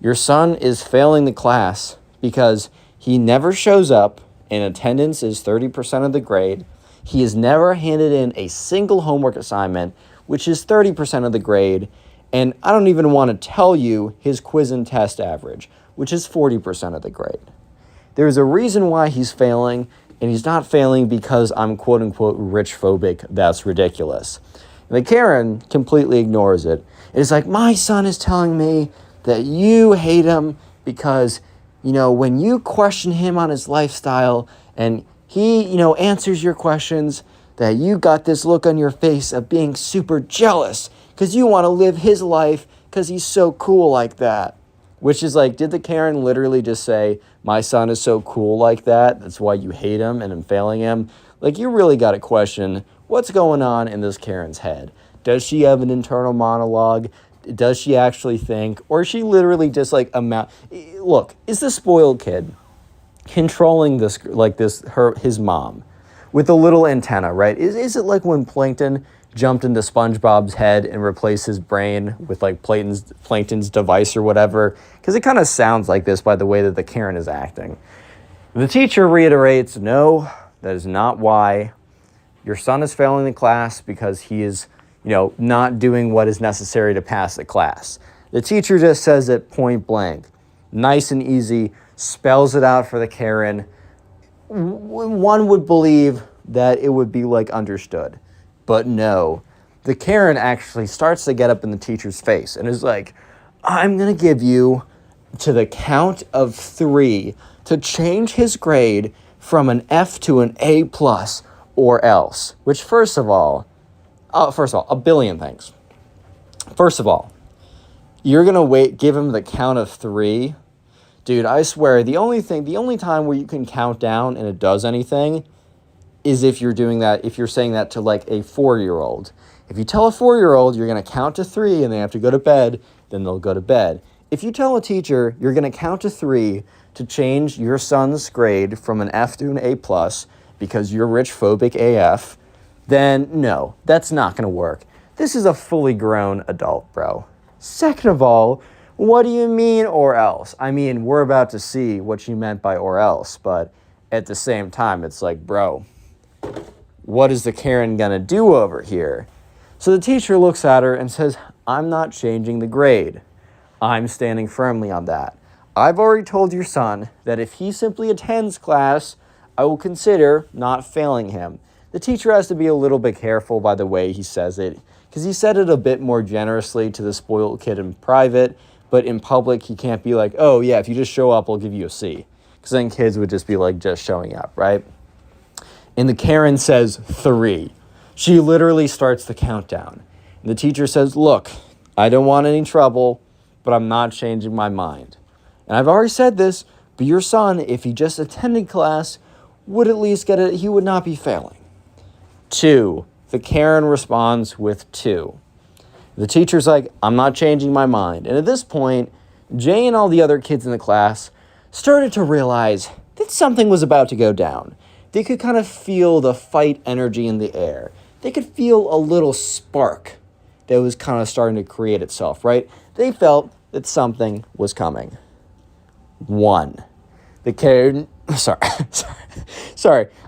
"Your son is failing the class because he never shows up and attendance is 30% of the grade. He has never handed in a single homework assignment, which is 30% of the grade. And I don't even want to tell you his quiz and test average, which is 40% of the grade. There's a reason why he's failing, and he's not failing because I'm quote-unquote rich phobic. That's ridiculous." And the Karen completely ignores it. It's like, "My son is telling me that you hate him because, when you question him on his lifestyle and he, answers your questions, that you got this look on your face of being super jealous because you want to live his life because he's so cool like that." Which is like, did the Karen literally just say, "My son is so cool like that, that's why you hate him and I'm failing him"? Like, you really got to question what's going on in this Karen's head. Does she have an internal monologue? Does she actually think? Or is she literally just like Look, is the spoiled kid controlling his mom with a little antenna, right? Is it like when Plankton jumped into SpongeBob's head and replaced his brain with like Plankton's device or whatever? Because it kind of sounds like this by the way that the Karen is acting. The teacher reiterates, "No, that is not why. Your son is failing the class because he is, not doing what is necessary to pass the class." The teacher just says it point blank, nice and easy, spells it out for the Karen. One would believe that it would be like understood. But no, the Karen actually starts to get up in the teacher's face and is like, "I'm going to give you to the count of 3 to change his grade from an F to an A plus or else." Which first of all, a billion things. First of all, you're going to give him the count of 3. Dude, I swear, the only time where you can count down and it does anything is if you're saying that to like a 4-year-old. If you tell a 4-year-old you're going to count to 3 and they have to go to bed, then they'll go to bed. If you tell a teacher you're going to count to 3 to change your son's grade from an F to an A plus because you're rich phobic AF, then no, that's not going to work. This is a fully grown adult, bro. Second of all, what do you mean or else? I mean, we're about to see what you meant by or else, but at the same time, it's like, bro, what is the Karen gonna do over here? So the teacher looks at her and says, "I'm not changing the grade. I'm standing firmly on that. I've already told your son that if he simply attends class, I will consider not failing him." The teacher has to be a little bit careful by the way he says it, because he said it a bit more generously to the spoiled kid in private, but in public he can't be like, "Oh yeah, if you just show up, I'll give you a C." Because then kids would just be like just showing up, right? And the Karen says 3. She literally starts the countdown. And the teacher says, "Look, I don't want any trouble, but I'm not changing my mind. And I've already said this, but your son, if he just attended class, would at least get it. He would not be failing." 2. The Karen responds with 2. The teacher's like, "I'm not changing my mind." And at this point, Jay and all the other kids in the class started to realize that something was about to go down. They could kind of feel the fight energy in the air. they could feel a little spark that was kind of starting to create itself, right? They felt that something was coming. One, the Karen, sorry.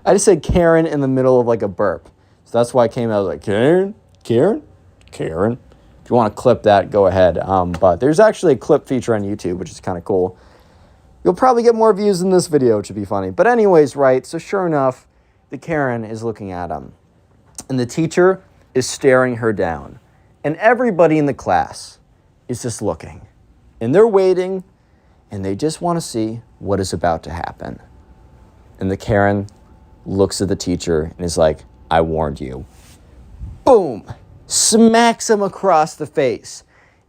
I just said Karen in the middle of like a burp. So that's why I came out like, Karen. If you want to clip that, go ahead. But there's actually a clip feature on YouTube, which is kind of cool. You'll probably get more views in this video, which would be funny. But anyways, right, so sure enough, the Karen is looking at him. And the teacher is staring her down. And everybody in the class is just looking. And they're waiting, and they just want to see what is about to happen. And the Karen looks at the teacher and is like, I warned you. Boom! Smacks him across the face.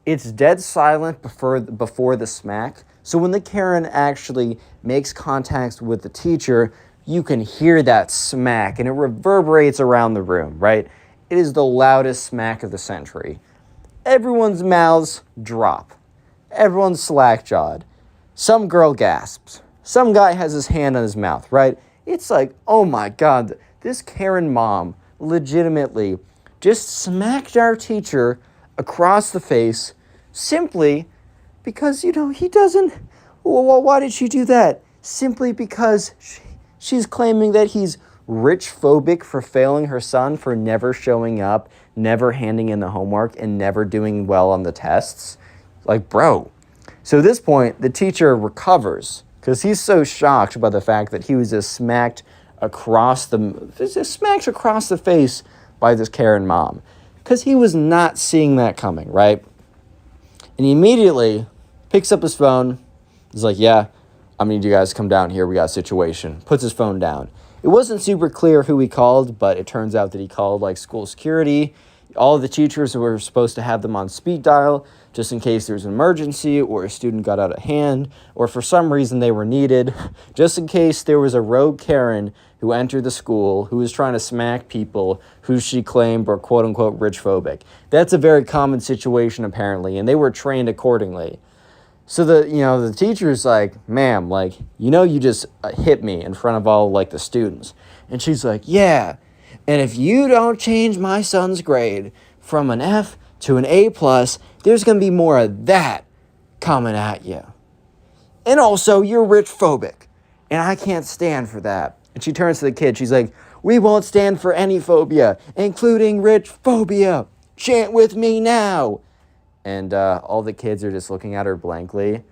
It's dead silent before the smack. So when the Karen actually makes contact with the teacher, you can hear that smack, and it reverberates around the room, right? It is the loudest smack of the century. Everyone's mouths drop. Everyone's slack-jawed. Some girl gasps. Some guy has his hand on his mouth, right? It's like, oh my God, this Karen mom legitimately just smacked our teacher across the face simply because, he doesn't... Well, why did she do that? Simply because she's claiming that he's rich-phobic for failing her son, for never showing up, never handing in the homework, and never doing well on the tests. Like, bro. So at this point, the teacher recovers because he's so shocked by the fact that he was just smacked across the face by this Karen mom, because he was not seeing that coming, right? And he immediately picks up his phone. He's like, yeah, I need you guys to come down here. We got a situation. Puts his phone down. It wasn't super clear who he called, but it turns out that he called like school security. All of the teachers were supposed to have them on speed dial just in case there was an emergency or a student got out of hand or for some reason they were needed, just in case there was a rogue Karen who entered the school who was trying to smack people who she claimed were quote-unquote rich-phobic. That's a very common situation apparently, and they were trained accordingly. So the teacher's like, ma'am, you just hit me in front of all the students. And she's like, yeah, and if you don't change my son's grade from an F to an A+, there's going to be more of that coming at you. And also, you're rich-phobic, and I can't stand for that. And she turns to the kid. She's like, we won't stand for any phobia, including rich phobia. Chant with me now. And all the kids are just looking at her blankly.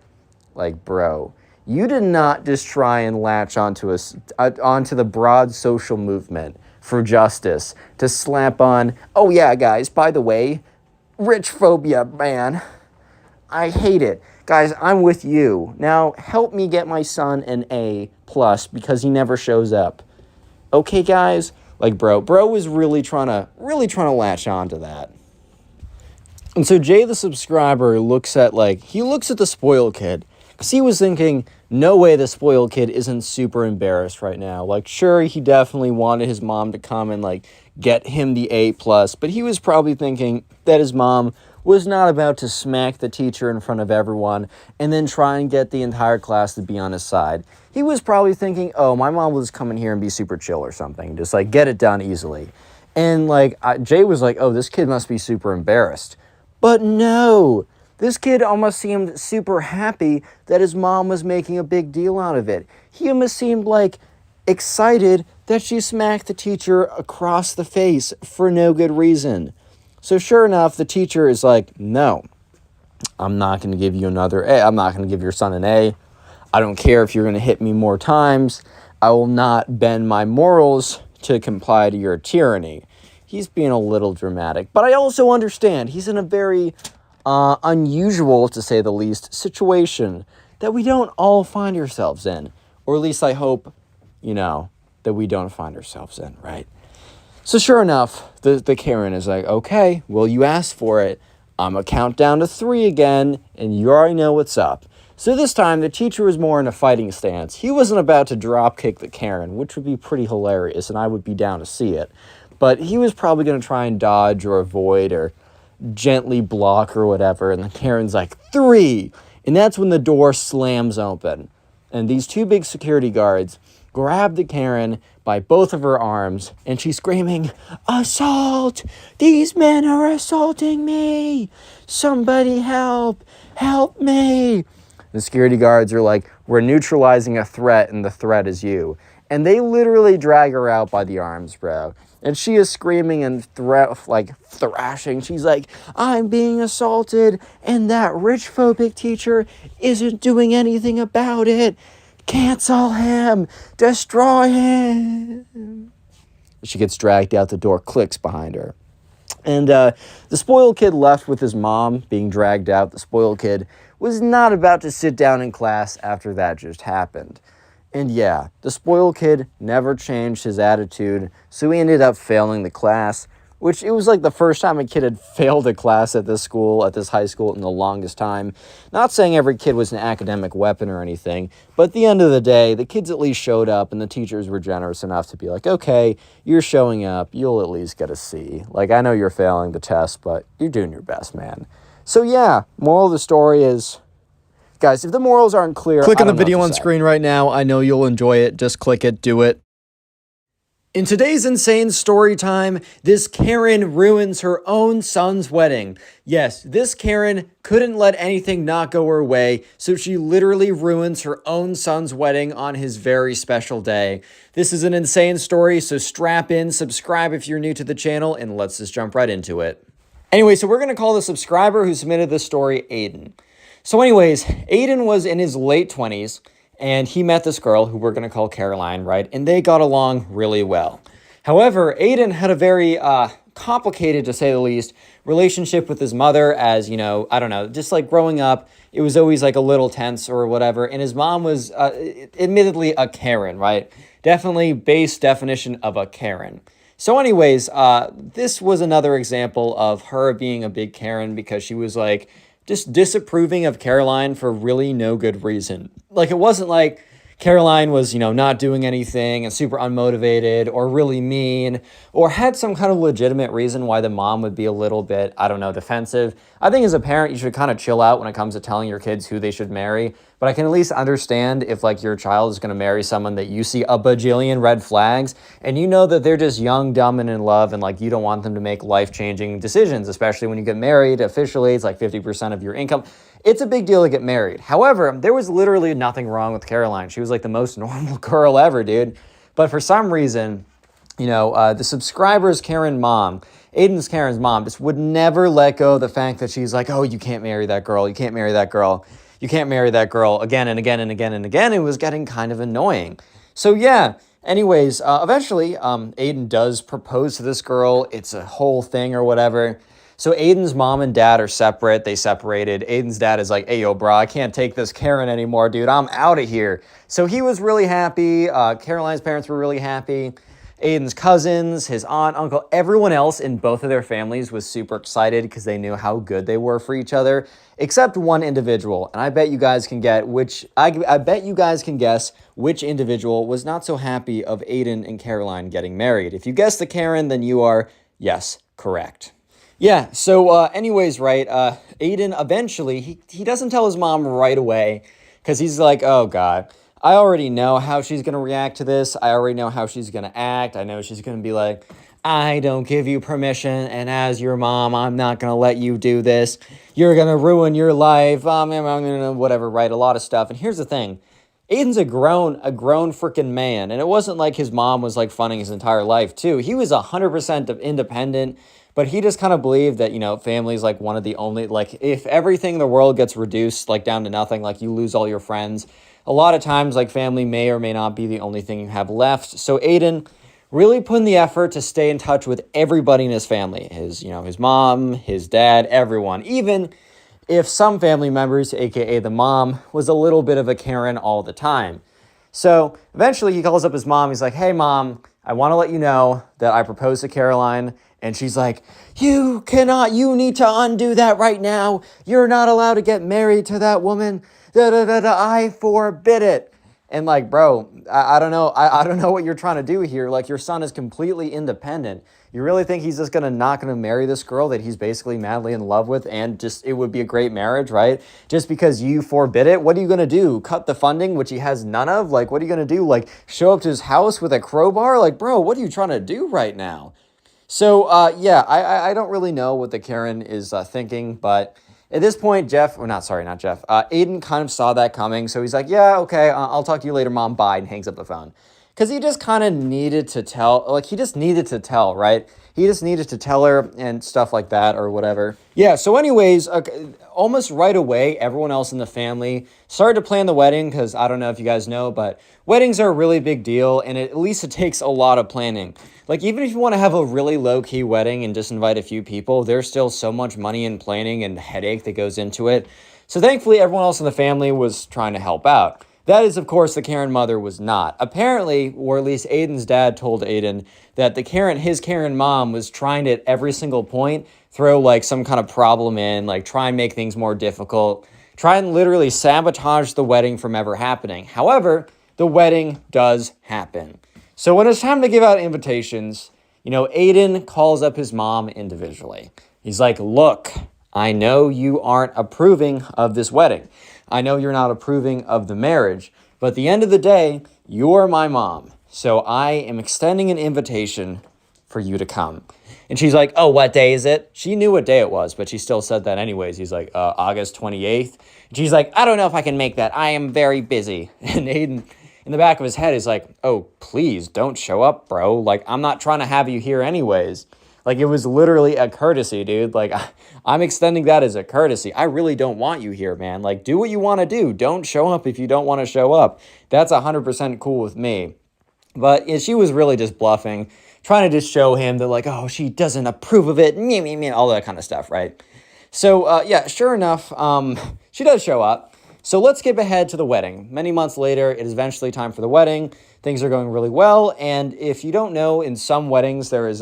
Like, bro, you did not just try and latch onto the broad social movement for justice to slap on, oh yeah, guys, by the way, rich phobia, man. I hate it. Guys, I'm with you. Now, help me get my son an A+ because he never shows up. Okay, guys? Bro was really trying to latch onto that. And so Jay the subscriber looks at the spoiled kid. Because he was thinking, no way the spoiled kid isn't super embarrassed right now. Sure, he definitely wanted his mom to come and get him the A+, but he was probably thinking that his mom was not about to smack the teacher in front of everyone and then try and get the entire class to be on his side. He was probably thinking, oh, my mom will just come in here and be super chill or something. Just get it done easily. And Jay was like, oh, this kid must be super embarrassed. But no, this kid almost seemed super happy that his mom was making a big deal out of it. He almost seemed excited that she smacked the teacher across the face for no good reason. So sure enough, the teacher is like, no, I'm not going to give you another A. I'm not going to give your son an A. I don't care if you're going to hit me more times. I will not bend my morals to comply to your tyranny. He's being a little dramatic, but I also understand he's in a very unusual, to say the least, situation that we don't all find ourselves in. Or at least I hope, that we don't find ourselves in, right? So sure enough, the Karen is like, okay, well, you asked for it. I'm going to count down to 3 again, and you already know what's up. So this time, the teacher was more in a fighting stance. He wasn't about to drop kick the Karen, which would be pretty hilarious, and I would be down to see it. But he was probably going to try and dodge or avoid or gently block or whatever, and the Karen's like, 3! And that's when the door slams open. And these 2 big security guards grabbed the Karen by both of her arms, and she's screaming, "Assault! These men are assaulting me! Somebody help! Help me!" The security guards are like, "We're neutralizing a threat, and the threat is you." And they literally drag her out by the arms, bro. And she is screaming and thrashing. She's like, "I'm being assaulted, and that rich phobic teacher isn't doing anything about it. Cancel him! Destroy him!" She gets dragged out, the door clicks behind her. And the spoiled kid left with his mom being dragged out. The spoiled kid was not about to sit down in class after that just happened. And yeah, the spoiled kid never changed his attitude, so he ended up failing the class, which it was like the first time a kid had failed a class at this school, at this high school, in the longest time. Not saying every kid was an academic weapon or anything, but at the end of the day, the kids at least showed up, and the teachers were generous enough to be like, "Okay, you're showing up, you'll at least get a C. Like, I know you're failing the test, but you're doing your best, man." So yeah, moral of the story is, guys, if the morals aren't clear, Click I on the don't know video what on to say. screen right now. I know you'll enjoy it. Just click it. Do it. In today's insane story time, this Karen ruins her own son's wedding. Yes, this Karen couldn't let anything not go her way, so she literally ruins her own son's wedding on his very special day. This is an insane story, so strap in, subscribe if you're new to the channel, and let's just jump right into it. Anyway, so we're going to call the subscriber who submitted this story Aiden. So anyways, Aiden was in his late 20s, and he met this girl who we're going to call Caroline, right? And they got along really well. However, Aiden had a very complicated, to say the least, relationship with his mother, as, you know, I don't know, just like growing up, it was always like a little tense or whatever. And his mom was admittedly a Karen, right? Definitely base definition of a Karen. So anyways, this was another example of her being a big Karen because she was like, just disapproving of Caroline for really no good reason. Like, it wasn't like Caroline was, you know, not doing anything and super unmotivated or really mean or had some kind of legitimate reason why the mom would be a little bit, I don't know, defensive. I think as a parent, you should kind of chill out when it comes to telling your kids who they should marry. But I can at least understand if, like, your child is going to marry someone that you see a bajillion red flags and you know that they're just young, dumb, and in love, and, like, you don't want them to make life-changing decisions, especially when you get married. Officially, it's like 50% of your income. It's a big deal to get married. However, there was literally nothing wrong with Caroline. She was, like, the most normal girl ever, dude. But for some reason, you know, the subscriber's Karen's mom, just would never let go of the fact that she's like, "Oh, you can't marry that girl. You can't marry that girl. You can't marry that girl," again and again and again and again. It was getting kind of annoying. So yeah, anyways, eventually, Aiden does propose to this girl. It's a whole thing or whatever. So Aiden's mom and dad are separate. They separated. Aiden's dad is like, "Hey, yo, bro, I can't take this Karen anymore, dude. I'm out of here." So he was really happy. Caroline's parents were really happy. Aiden's cousins, his aunt, uncle, everyone else in both of their families was super excited because they knew how good they were for each other, except one individual. And I bet you guys can get I bet you guys can guess which individual was not so happy of Aiden and Caroline getting married. If you guessed the Karen, then you are, yes, correct. Yeah, so anyways, right, Aiden eventually, he doesn't tell his mom right away because he's like, "Oh, God, I already know how she's going to react to this. I already know how she's going to act. I know she's going to be like, 'I don't give you permission, and as your mom, I'm not going to let you do this. You're going to ruin your life,' whatever, right, a lot of stuff." And here's the thing. Aiden's a grown freaking man, and it wasn't like his mom was like funding his entire life too. He was 100% independent, but he just kind of believed that, you know, family's like one of the only, like, if everything in the world gets reduced like down to nothing, like you lose all your friends, a lot of times like family may or may not be the only thing you have left. So Aiden really put in the effort to stay in touch with everybody in his family, his mom, his dad, everyone, even if some family members, aka the mom, was a little bit of a Karen all the time. So eventually he calls up his mom. He's like, "Hey, Mom, I want to let you know that I proposed to Caroline." And she's like, you need to undo that right now. You're not allowed to get married to that woman. I forbid it." And like, bro, I don't know. I don't know what you're trying to do here. Like, your son is completely independent. You really think he's just not gonna marry this girl that he's basically madly in love with, and just it would be a great marriage, right? Just because you forbid it? What are you gonna do? Cut the funding, which he has none of? Like, what are you gonna do? Like, show up to his house with a crowbar? Like, bro, what are you trying to do right now? So, yeah, I don't really know what the Karen is thinking, but at this point, not Jeff, Aiden kind of saw that coming, so he's like, yeah, okay, I'll talk to you later, Mom, bye, and hangs up the phone. Because he just kind of needed to tell, right? He just needed to tell her and stuff like that or whatever. Yeah, so anyways, almost right away, everyone else in the family started to plan the wedding because I don't know if you guys know, but weddings are a really big deal, and at least it takes a lot of planning. Like, even if you want to have a really low-key wedding and just invite a few people, there's still so much money in planning and headache that goes into it. So thankfully, everyone else in the family was trying to help out. That is, of course, the Karen mother was not. Apparently, or at least Aiden's dad told Aiden, that his Karen mom was trying to, at every single point, throw like some kind of problem in, like try and make things more difficult, try and literally sabotage the wedding from ever happening. However, the wedding does happen. So when it's time to give out invitations, Aiden calls up his mom individually. He's like, look, I know you aren't approving of this wedding. I know you're not approving of the marriage, but at the end of the day, you're my mom. So I am extending an invitation for you to come. And she's like, oh, what day is it? She knew what day it was, but she still said that anyways. He's like, August 28th. And she's like, I don't know if I can make that. I am very busy. And Aiden, in the back of his head, is like, oh, please don't show up, bro. Like, I'm not trying to have you here anyways. Like, it was literally a courtesy, dude. Like, I'm extending that as a courtesy. I really don't want you here, man. Like, do what you want to do. Don't show up if you don't want to show up. That's 100% cool with me. But she was really just bluffing, trying to just show him that, like, oh, she doesn't approve of it, all that kind of stuff, right? So, yeah, sure enough, she does show up. So let's skip ahead to the wedding. Many months later, it is eventually time for the wedding. Things are going really well, and if you don't know, in some weddings, there is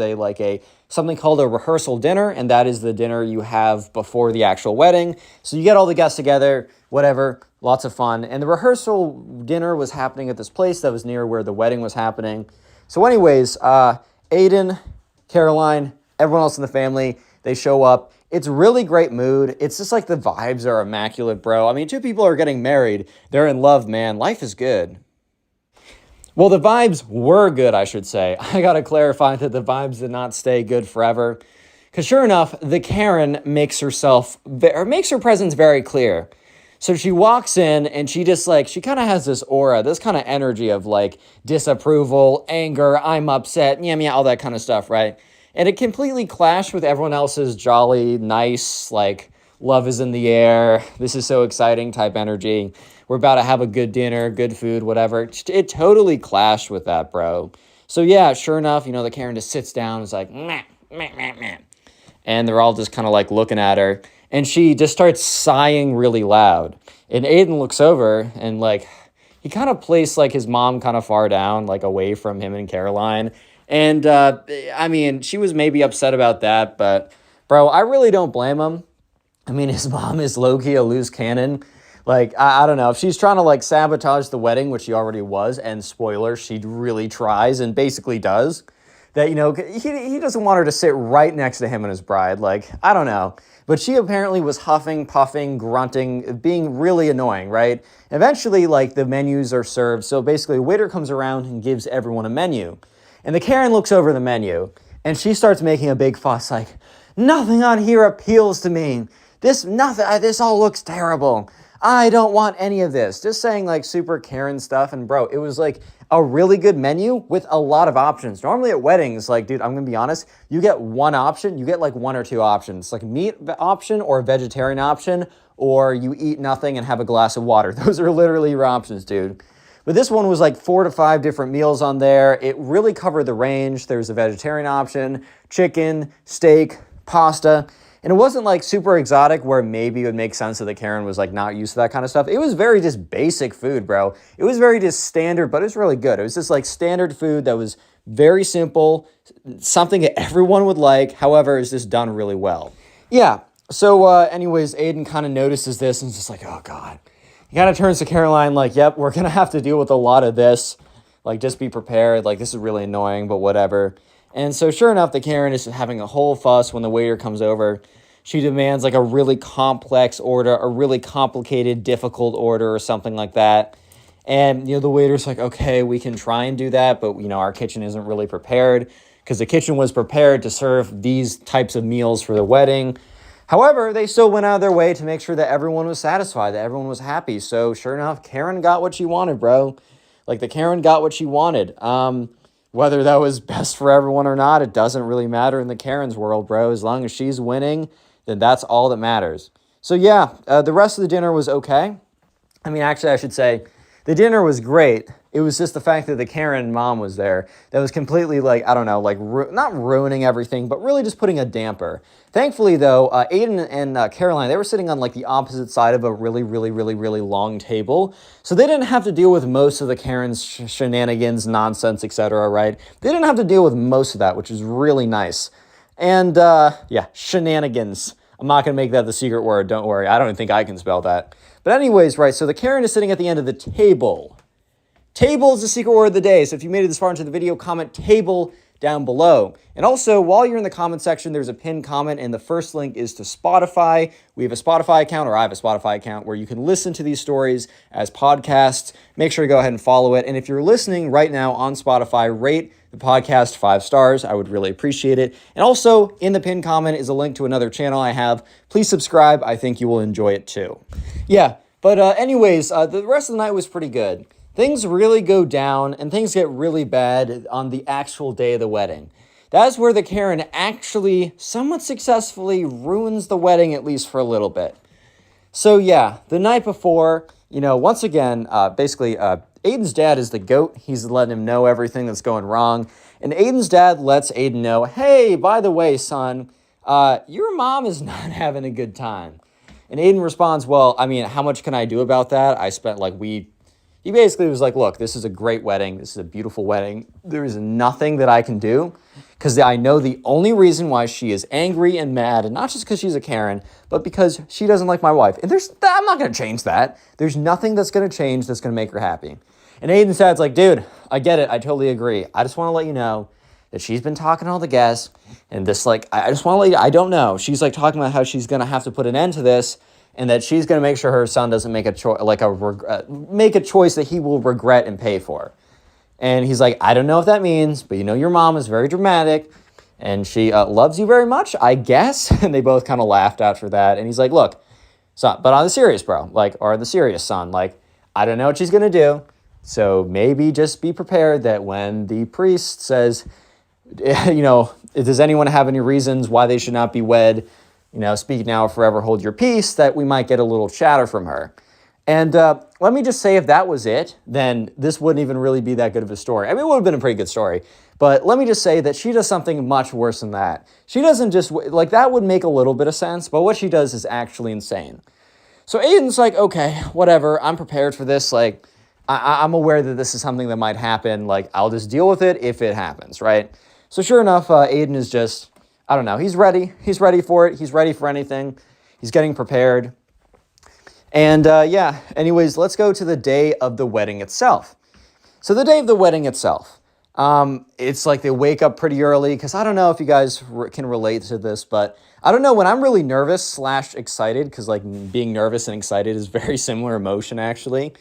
something called a rehearsal dinner, and that is the dinner you have before the actual wedding. So you get all the guests together, whatever, lots of fun. And the rehearsal dinner was happening at this place that was near where the wedding was happening. So anyways, Aiden, Caroline, everyone else in the family, they show up. It's really great mood. It's just like the vibes are immaculate, bro. I mean, two people are getting married. They're in love, man. Life is good. Well, the vibes were good, I should say. I gotta clarify that the vibes did not stay good forever. Because sure enough, the Karen makes her presence very clear. So she walks in and she kind of has this aura, this kind of energy of like disapproval, anger, I'm upset, all that kind of stuff, right? And it completely clashed with everyone else's jolly, nice, like, love is in the air, this is so exciting type energy. We're about to have a good dinner, good food, whatever. It totally clashed with that, bro. So yeah, sure enough, the Karen just sits down and is like, meh, meh, meh, meh. And they're all just kind of like looking at her. And she just starts sighing really loud. And Aiden looks over and like, he kind of placed like his mom kind of far down, like away from him and Caroline. And I mean, she was maybe upset about that, but bro, I really don't blame him. I mean, his mom is low-key a loose cannon. Like, I don't know, if she's trying to like sabotage the wedding, which she already was, and spoiler, she really tries and basically does, that, he doesn't want her to sit right next to him and his bride. Like, I don't know. But she apparently was huffing, puffing, grunting, being really annoying, right? Eventually, like, the menus are served. So basically, a waiter comes around and gives everyone a menu. And the Karen looks over the menu and she starts making a big fuss, like, nothing on here appeals to me. This all looks terrible. I don't want any of this. Just saying like super Karen stuff. And bro, it was like a really good menu with a lot of options. Normally at weddings, like, dude, I'm gonna be honest, you get one option, you get like one or two options, like a meat option or a vegetarian option, or you eat nothing and have a glass of water. Those are literally your options, dude. But this one was like 4 to 5 different meals on there. It really covered the range. There's a vegetarian option, chicken, steak, pasta. And it wasn't like super exotic where maybe it would make sense that the Karen was like not used to that kind of stuff. It was very just basic food, bro. It was very just standard, but it was really good. It was just like standard food that was very simple, something that everyone would like. However, it's just done really well. Yeah. So anyways, Aiden kind of notices this and is just like, oh God. he kind of turns to Caroline like, yep, we're going to have to deal with a lot of this. Like, just be prepared. Like, this is really annoying, but whatever. And so sure enough, the Karen is having a whole fuss when the waiter comes over. She demands like a really complex order, a really complicated, difficult order or something like that. And, the waiter's like, okay, we can try and do that, but, our kitchen isn't really prepared because the kitchen was prepared to serve these types of meals for the wedding. However, they still went out of their way to make sure that everyone was satisfied, that everyone was happy. So sure enough, Karen got what she wanted, bro. Like, the Karen got what she wanted. Whether that was best for everyone or not, it doesn't really matter in the Karen's world, bro. As long as she's winning, then that's all that matters. So yeah, the rest of the dinner was okay. I mean, actually, I should say, the dinner was great. It was just the fact that the Karen mom was there that was completely like, I don't know, like not ruining everything, but really just putting a damper. Thankfully, though, Aiden and Caroline, they were sitting on like the opposite side of a really, really, really, really long table. So they didn't have to deal with most of the Karen's shenanigans, nonsense, etc., right? They didn't have to deal with most of that, which is really nice. And yeah, shenanigans. I'm not going to make that the secret word, don't worry. I don't even think I can spell that. But anyways, right, so the Karen is sitting at the end of the table. Table is the secret word of the day, so if you made it this far into the video, comment table down below. And also, while you're in the comment section, there's a pinned comment, and the first link is to Spotify. We have a Spotify account, or I have a Spotify account, where you can listen to these stories as podcasts. Make sure to go ahead and follow it. And if you're listening right now on Spotify, rate the podcast 5 stars. I would really appreciate it. And also, in the pinned comment is a link to another channel I have. Please subscribe. I think you will enjoy it too. Yeah, but anyways, the rest of the night was pretty good. Things really go down and things get really bad on the actual day of the wedding. That's where the Karen actually somewhat successfully ruins the wedding, at least for a little bit. So yeah, the night before, once again, basically, Aiden's dad is the GOAT. He's letting him know everything that's going wrong. And Aiden's dad lets Aiden know, hey, by the way, son, your mom is not having a good time. And Aiden responds, well, I mean, how much can I do about that? He basically was like, look, this is a great wedding. This is a beautiful wedding. There is nothing that I can do because I know the only reason why she is angry and mad, and not just because she's a Karen, but because she doesn't like my wife. And I'm not going to change that. There's nothing that's going to change that's going to make her happy. And Aiden's dad's like, dude, I get it. I totally agree. I just want to let you know that she's been talking to all the guests, and this, like, I just want to let you, I don't know. She's like talking about how she's going to have to put an end to this, and that she's going to make sure her son doesn't make a choice that he will regret and pay for. And he's like, I don't know what that means, but your mom is very dramatic, and she loves you very much, I guess. And they both kind of laughed after that. And he's like, look, son, but on the serious, bro, or the serious, son, I don't know what she's going to do. So maybe just be prepared that when the priest says, does anyone have any reasons why they should not be wed? Speak now or forever hold your peace, that we might get a little chatter from her. And let me just say, if that was it, then this wouldn't even really be that good of a story. I mean, it would have been a pretty good story. But let me just say that she does something much worse than that. She doesn't just, that would make a little bit of sense, but what she does is actually insane. So Aiden's like, okay, whatever, I'm prepared for this. I'm aware that this is something that might happen. I'll just deal with it if it happens, right? So sure enough, Aiden is just, I don't know, he's ready. He's ready for it. He's ready for anything. He's getting prepared. And yeah, anyways, let's go to the day of the wedding itself. So the day of the wedding itself, it's like they wake up pretty early, because I don't know if you guys can relate to this, but I don't know, when I'm really nervous / excited, because being nervous and excited is very similar emotion actually.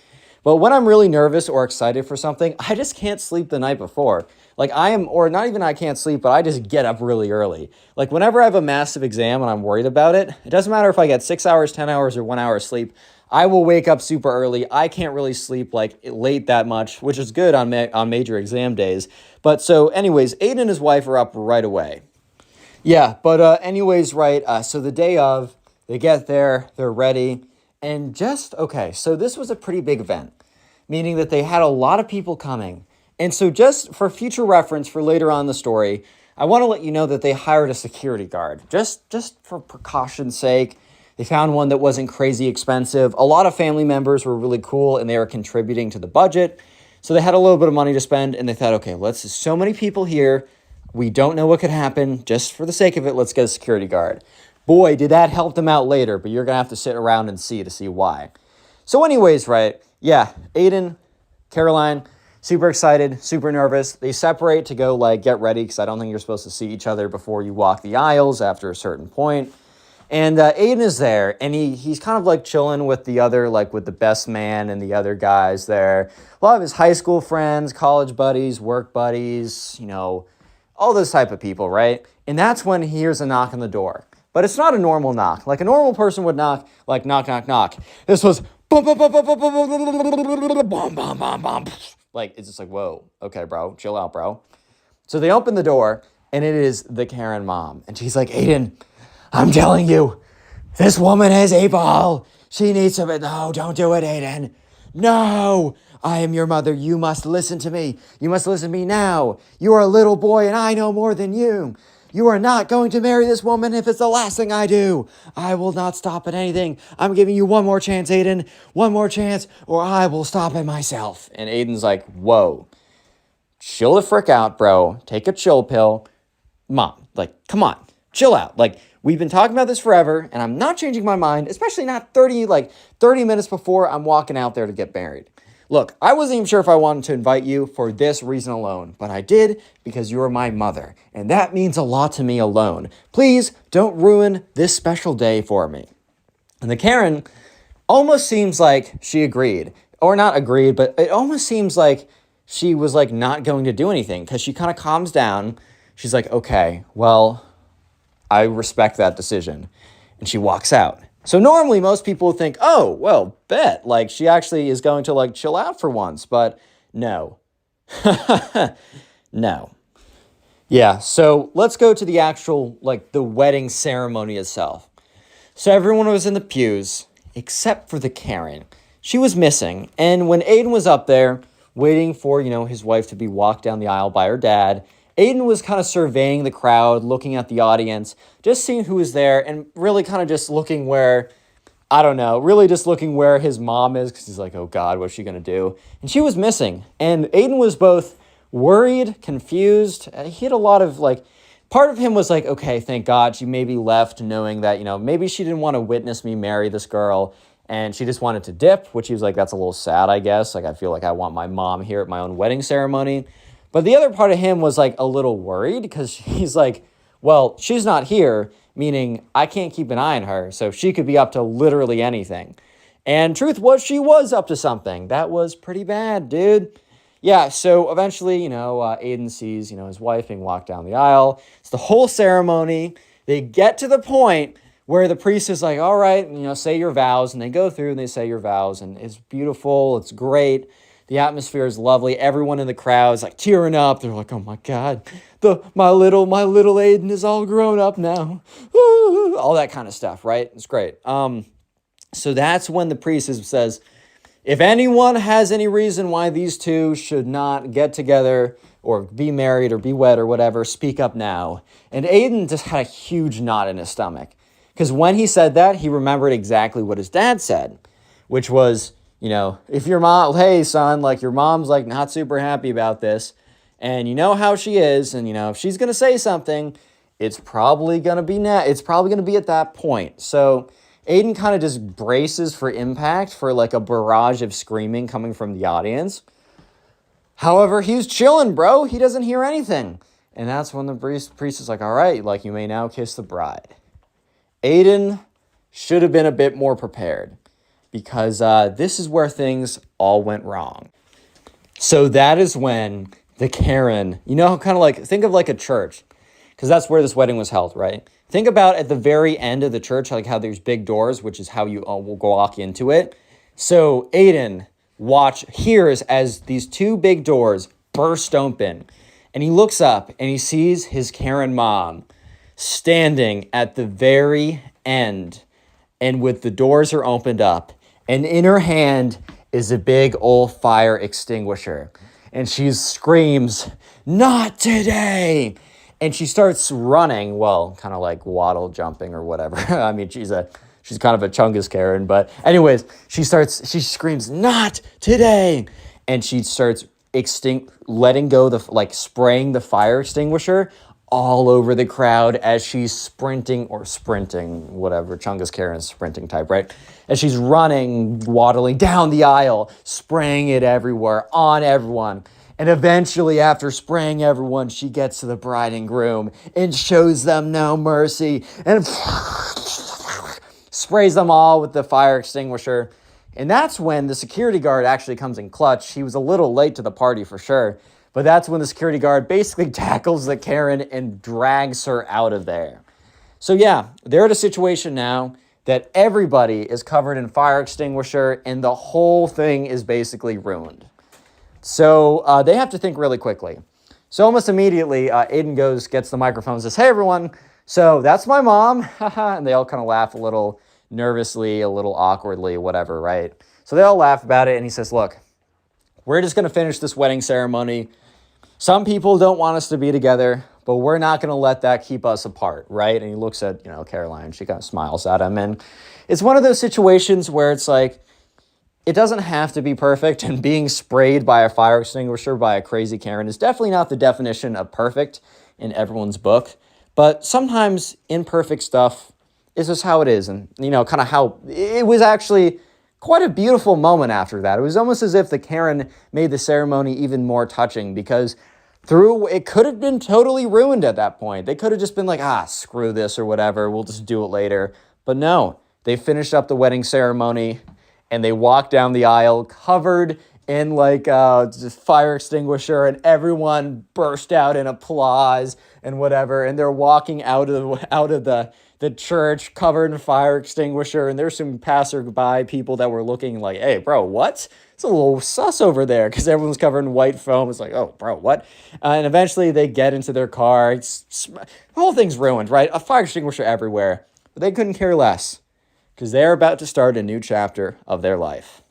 But when I'm really nervous or excited for something, I just can't sleep the night before. Or not even I can't sleep, but I just get up really early. Whenever I have a massive exam and I'm worried about it, it doesn't matter if I get 6 hours, 10 hours, or 1 hour of sleep, I will wake up super early. I can't really sleep late that much, which is good on major exam days. But so anyways, Aiden and his wife are up right away. Yeah, but anyways, right, so the day of, they get there, they're ready. And so this was a pretty big event, meaning that they had a lot of people coming. And so just for future reference for later on in the story, I want to let you know that they hired a security guard. Just for precaution's sake, they found one that wasn't crazy expensive. A lot of family members were really cool, and they were contributing to the budget. So they had a little bit of money to spend, and they thought, okay, so many people here, we don't know what could happen. Just for the sake of it, let's get a security guard. Boy, did that help them out later, but you're going to have to sit around and see why. So anyways, right, yeah, Aiden, Caroline, super excited, super nervous. They separate to go, like, get ready, because I don't think you're supposed to see each other before you walk the aisles after a certain point. And Aiden is there, and he's kind of, like, chilling with the other, like, with the best man and the other guys there. A lot of his high school friends, college buddies, work buddies, all those type of people, right? And that's when he hears a knock on the door. But it's not a normal knock. Like, a normal person would knock, like, knock, knock, knock. This was bum, bum, bum, bum, bum, bum, bum, bum, bum, bum, bum. Like, it's just like, whoa, okay, bro, chill out, bro. So they open the door, and it is the Karen mom. And she's like, Aiden, I'm telling you, this woman is a ball. She needs to, no, don't do it, Aiden. No, I am your mother. You must listen to me. You must listen to me now. You are a little boy, and I know more than you. You are not going to marry this woman if it's the last thing I do. I will not stop at anything. I'm giving you one more chance, Aiden. One more chance, or I will stop it myself. And Aiden's like, whoa. Chill the frick out, bro. Take a chill pill. Mom, like, come on. Chill out. Like, we've been talking about this forever, and I'm not changing my mind, especially not 30 minutes before I'm walking out there to get married. Look, I wasn't even sure if I wanted to invite you for this reason alone, but I did because you are my mother, and that means a lot to me alone. Please don't ruin this special day for me. And the Karen almost seems like she agreed, or not agreed, but it almost seems like she was like not going to do anything, because she kind of calms down. She's like, okay, well, I respect that decision. And she walks out. So normally most people think, oh, well, bet. Like, she actually is going to, like, chill out for once. But no. No. Yeah, so let's go to the actual, like, the wedding ceremony itself. So everyone was in the pews, except for the Karen. She was missing. And when Aiden was up there waiting for, his wife to be walked down the aisle by her dad, Aiden was kind of surveying the crowd, looking at the audience, just seeing who was there, and really kind of just looking where, I don't know, really just looking where his mom is, because he's like, oh God, what's she going to do? And she was missing. And Aiden was both worried, confused. He had a lot of, part of him was like, okay, thank God she maybe left knowing that, maybe she didn't want to witness me marry this girl, and she just wanted to dip, which he was like, that's a little sad, I guess. Like, I feel like I want my mom here at my own wedding ceremony. But the other part of him was, like, a little worried, because he's like, well, she's not here, meaning I can't keep an eye on her, so she could be up to literally anything. And truth was, she was up to something. That was pretty bad, dude. Yeah, so eventually, Aiden sees, his wife being walked down the aisle. It's the whole ceremony. They get to the point where the priest is like, all right, say your vows. And they go through and they say your vows. And it's beautiful. It's great. The atmosphere is lovely. Everyone in the crowd is like tearing up. They're like, oh my God, my little Aiden is all grown up now. Ooh, all that kind of stuff, right? It's great. So that's when the priest says, if anyone has any reason why these two should not get together or be married or be wed or whatever, speak up now. And Aiden just had a huge knot in his stomach, because when he said that, he remembered exactly what his dad said, which was, if your mom, hey son, like, your mom's like not super happy about this, and you know how she is, and if she's gonna say something, it's probably gonna be at that point. So Aiden kind of just braces for impact, for like a barrage of screaming coming from the audience. However, he's chilling, bro. He doesn't hear anything. And that's when the priest is like, all right, like, you may now kiss the bride. Aiden should have been a bit more prepared, because this is where things all went wrong. So that is when the Karen, kind of like, think of like a church, because that's where this wedding was held, right? Think about at the very end of the church, like how there's big doors, which is how you will walk into it. So Aiden hears as these two big doors burst open, and he looks up and he sees his Karen mom standing at the very end, and with the doors are opened up, and in her hand is a big old fire extinguisher, and she screams, "Not today!" And she starts running, well, kind of like waddle jumping or whatever. I mean, she's kind of a chungus Karen, but anyways, she screams, "Not today!" And she starts letting go spraying the fire extinguisher all over the crowd as she's sprinting, whatever. Chungus Karen's sprinting type, right? As she's running, waddling down the aisle, spraying it everywhere, on everyone. And eventually, after spraying everyone, she gets to the bride and groom and shows them no mercy and sprays them all with the fire extinguisher. And that's when the security guard actually comes in clutch. He was a little late to the party for sure. But that's when the security guard basically tackles the Karen and drags her out of there. So yeah, they're at a situation now that everybody is covered in fire extinguisher and the whole thing is basically ruined. So they have to think really quickly. So almost immediately, Aiden gets the microphone and says, "Hey everyone, so that's my mom." And they all kind of laugh a little nervously, a little awkwardly, whatever, right? So they all laugh about it and he says, "Look, we're just going to finish this wedding ceremony. Some people don't want us to be together, but we're not going to let that keep us apart," right? And he looks at, Caroline. She kind of smiles at him. And it's one of those situations where it's like, it doesn't have to be perfect. And being sprayed by a fire extinguisher by a crazy Karen is definitely not the definition of perfect in everyone's book. But sometimes imperfect stuff is just how it is. And, kind of how it was actually quite a beautiful moment after that. It was almost as if the Karen made the ceremony even more touching because it could have been totally ruined at that point. They could have just been like, screw this or whatever. We'll just do it later. But no, they finished up the wedding ceremony and they walked down the aisle covered in just fire extinguisher and everyone burst out in applause and whatever. And they're walking out of the church covered in fire extinguisher, and there's some passerby people that were looking like, "Hey, bro, what? It's a little sus over there," because everyone's covered in white foam. It's like, "Oh, bro, what?" And eventually they get into their car. The whole thing's ruined, right? A fire extinguisher everywhere. But they couldn't care less because they're about to start a new chapter of their life.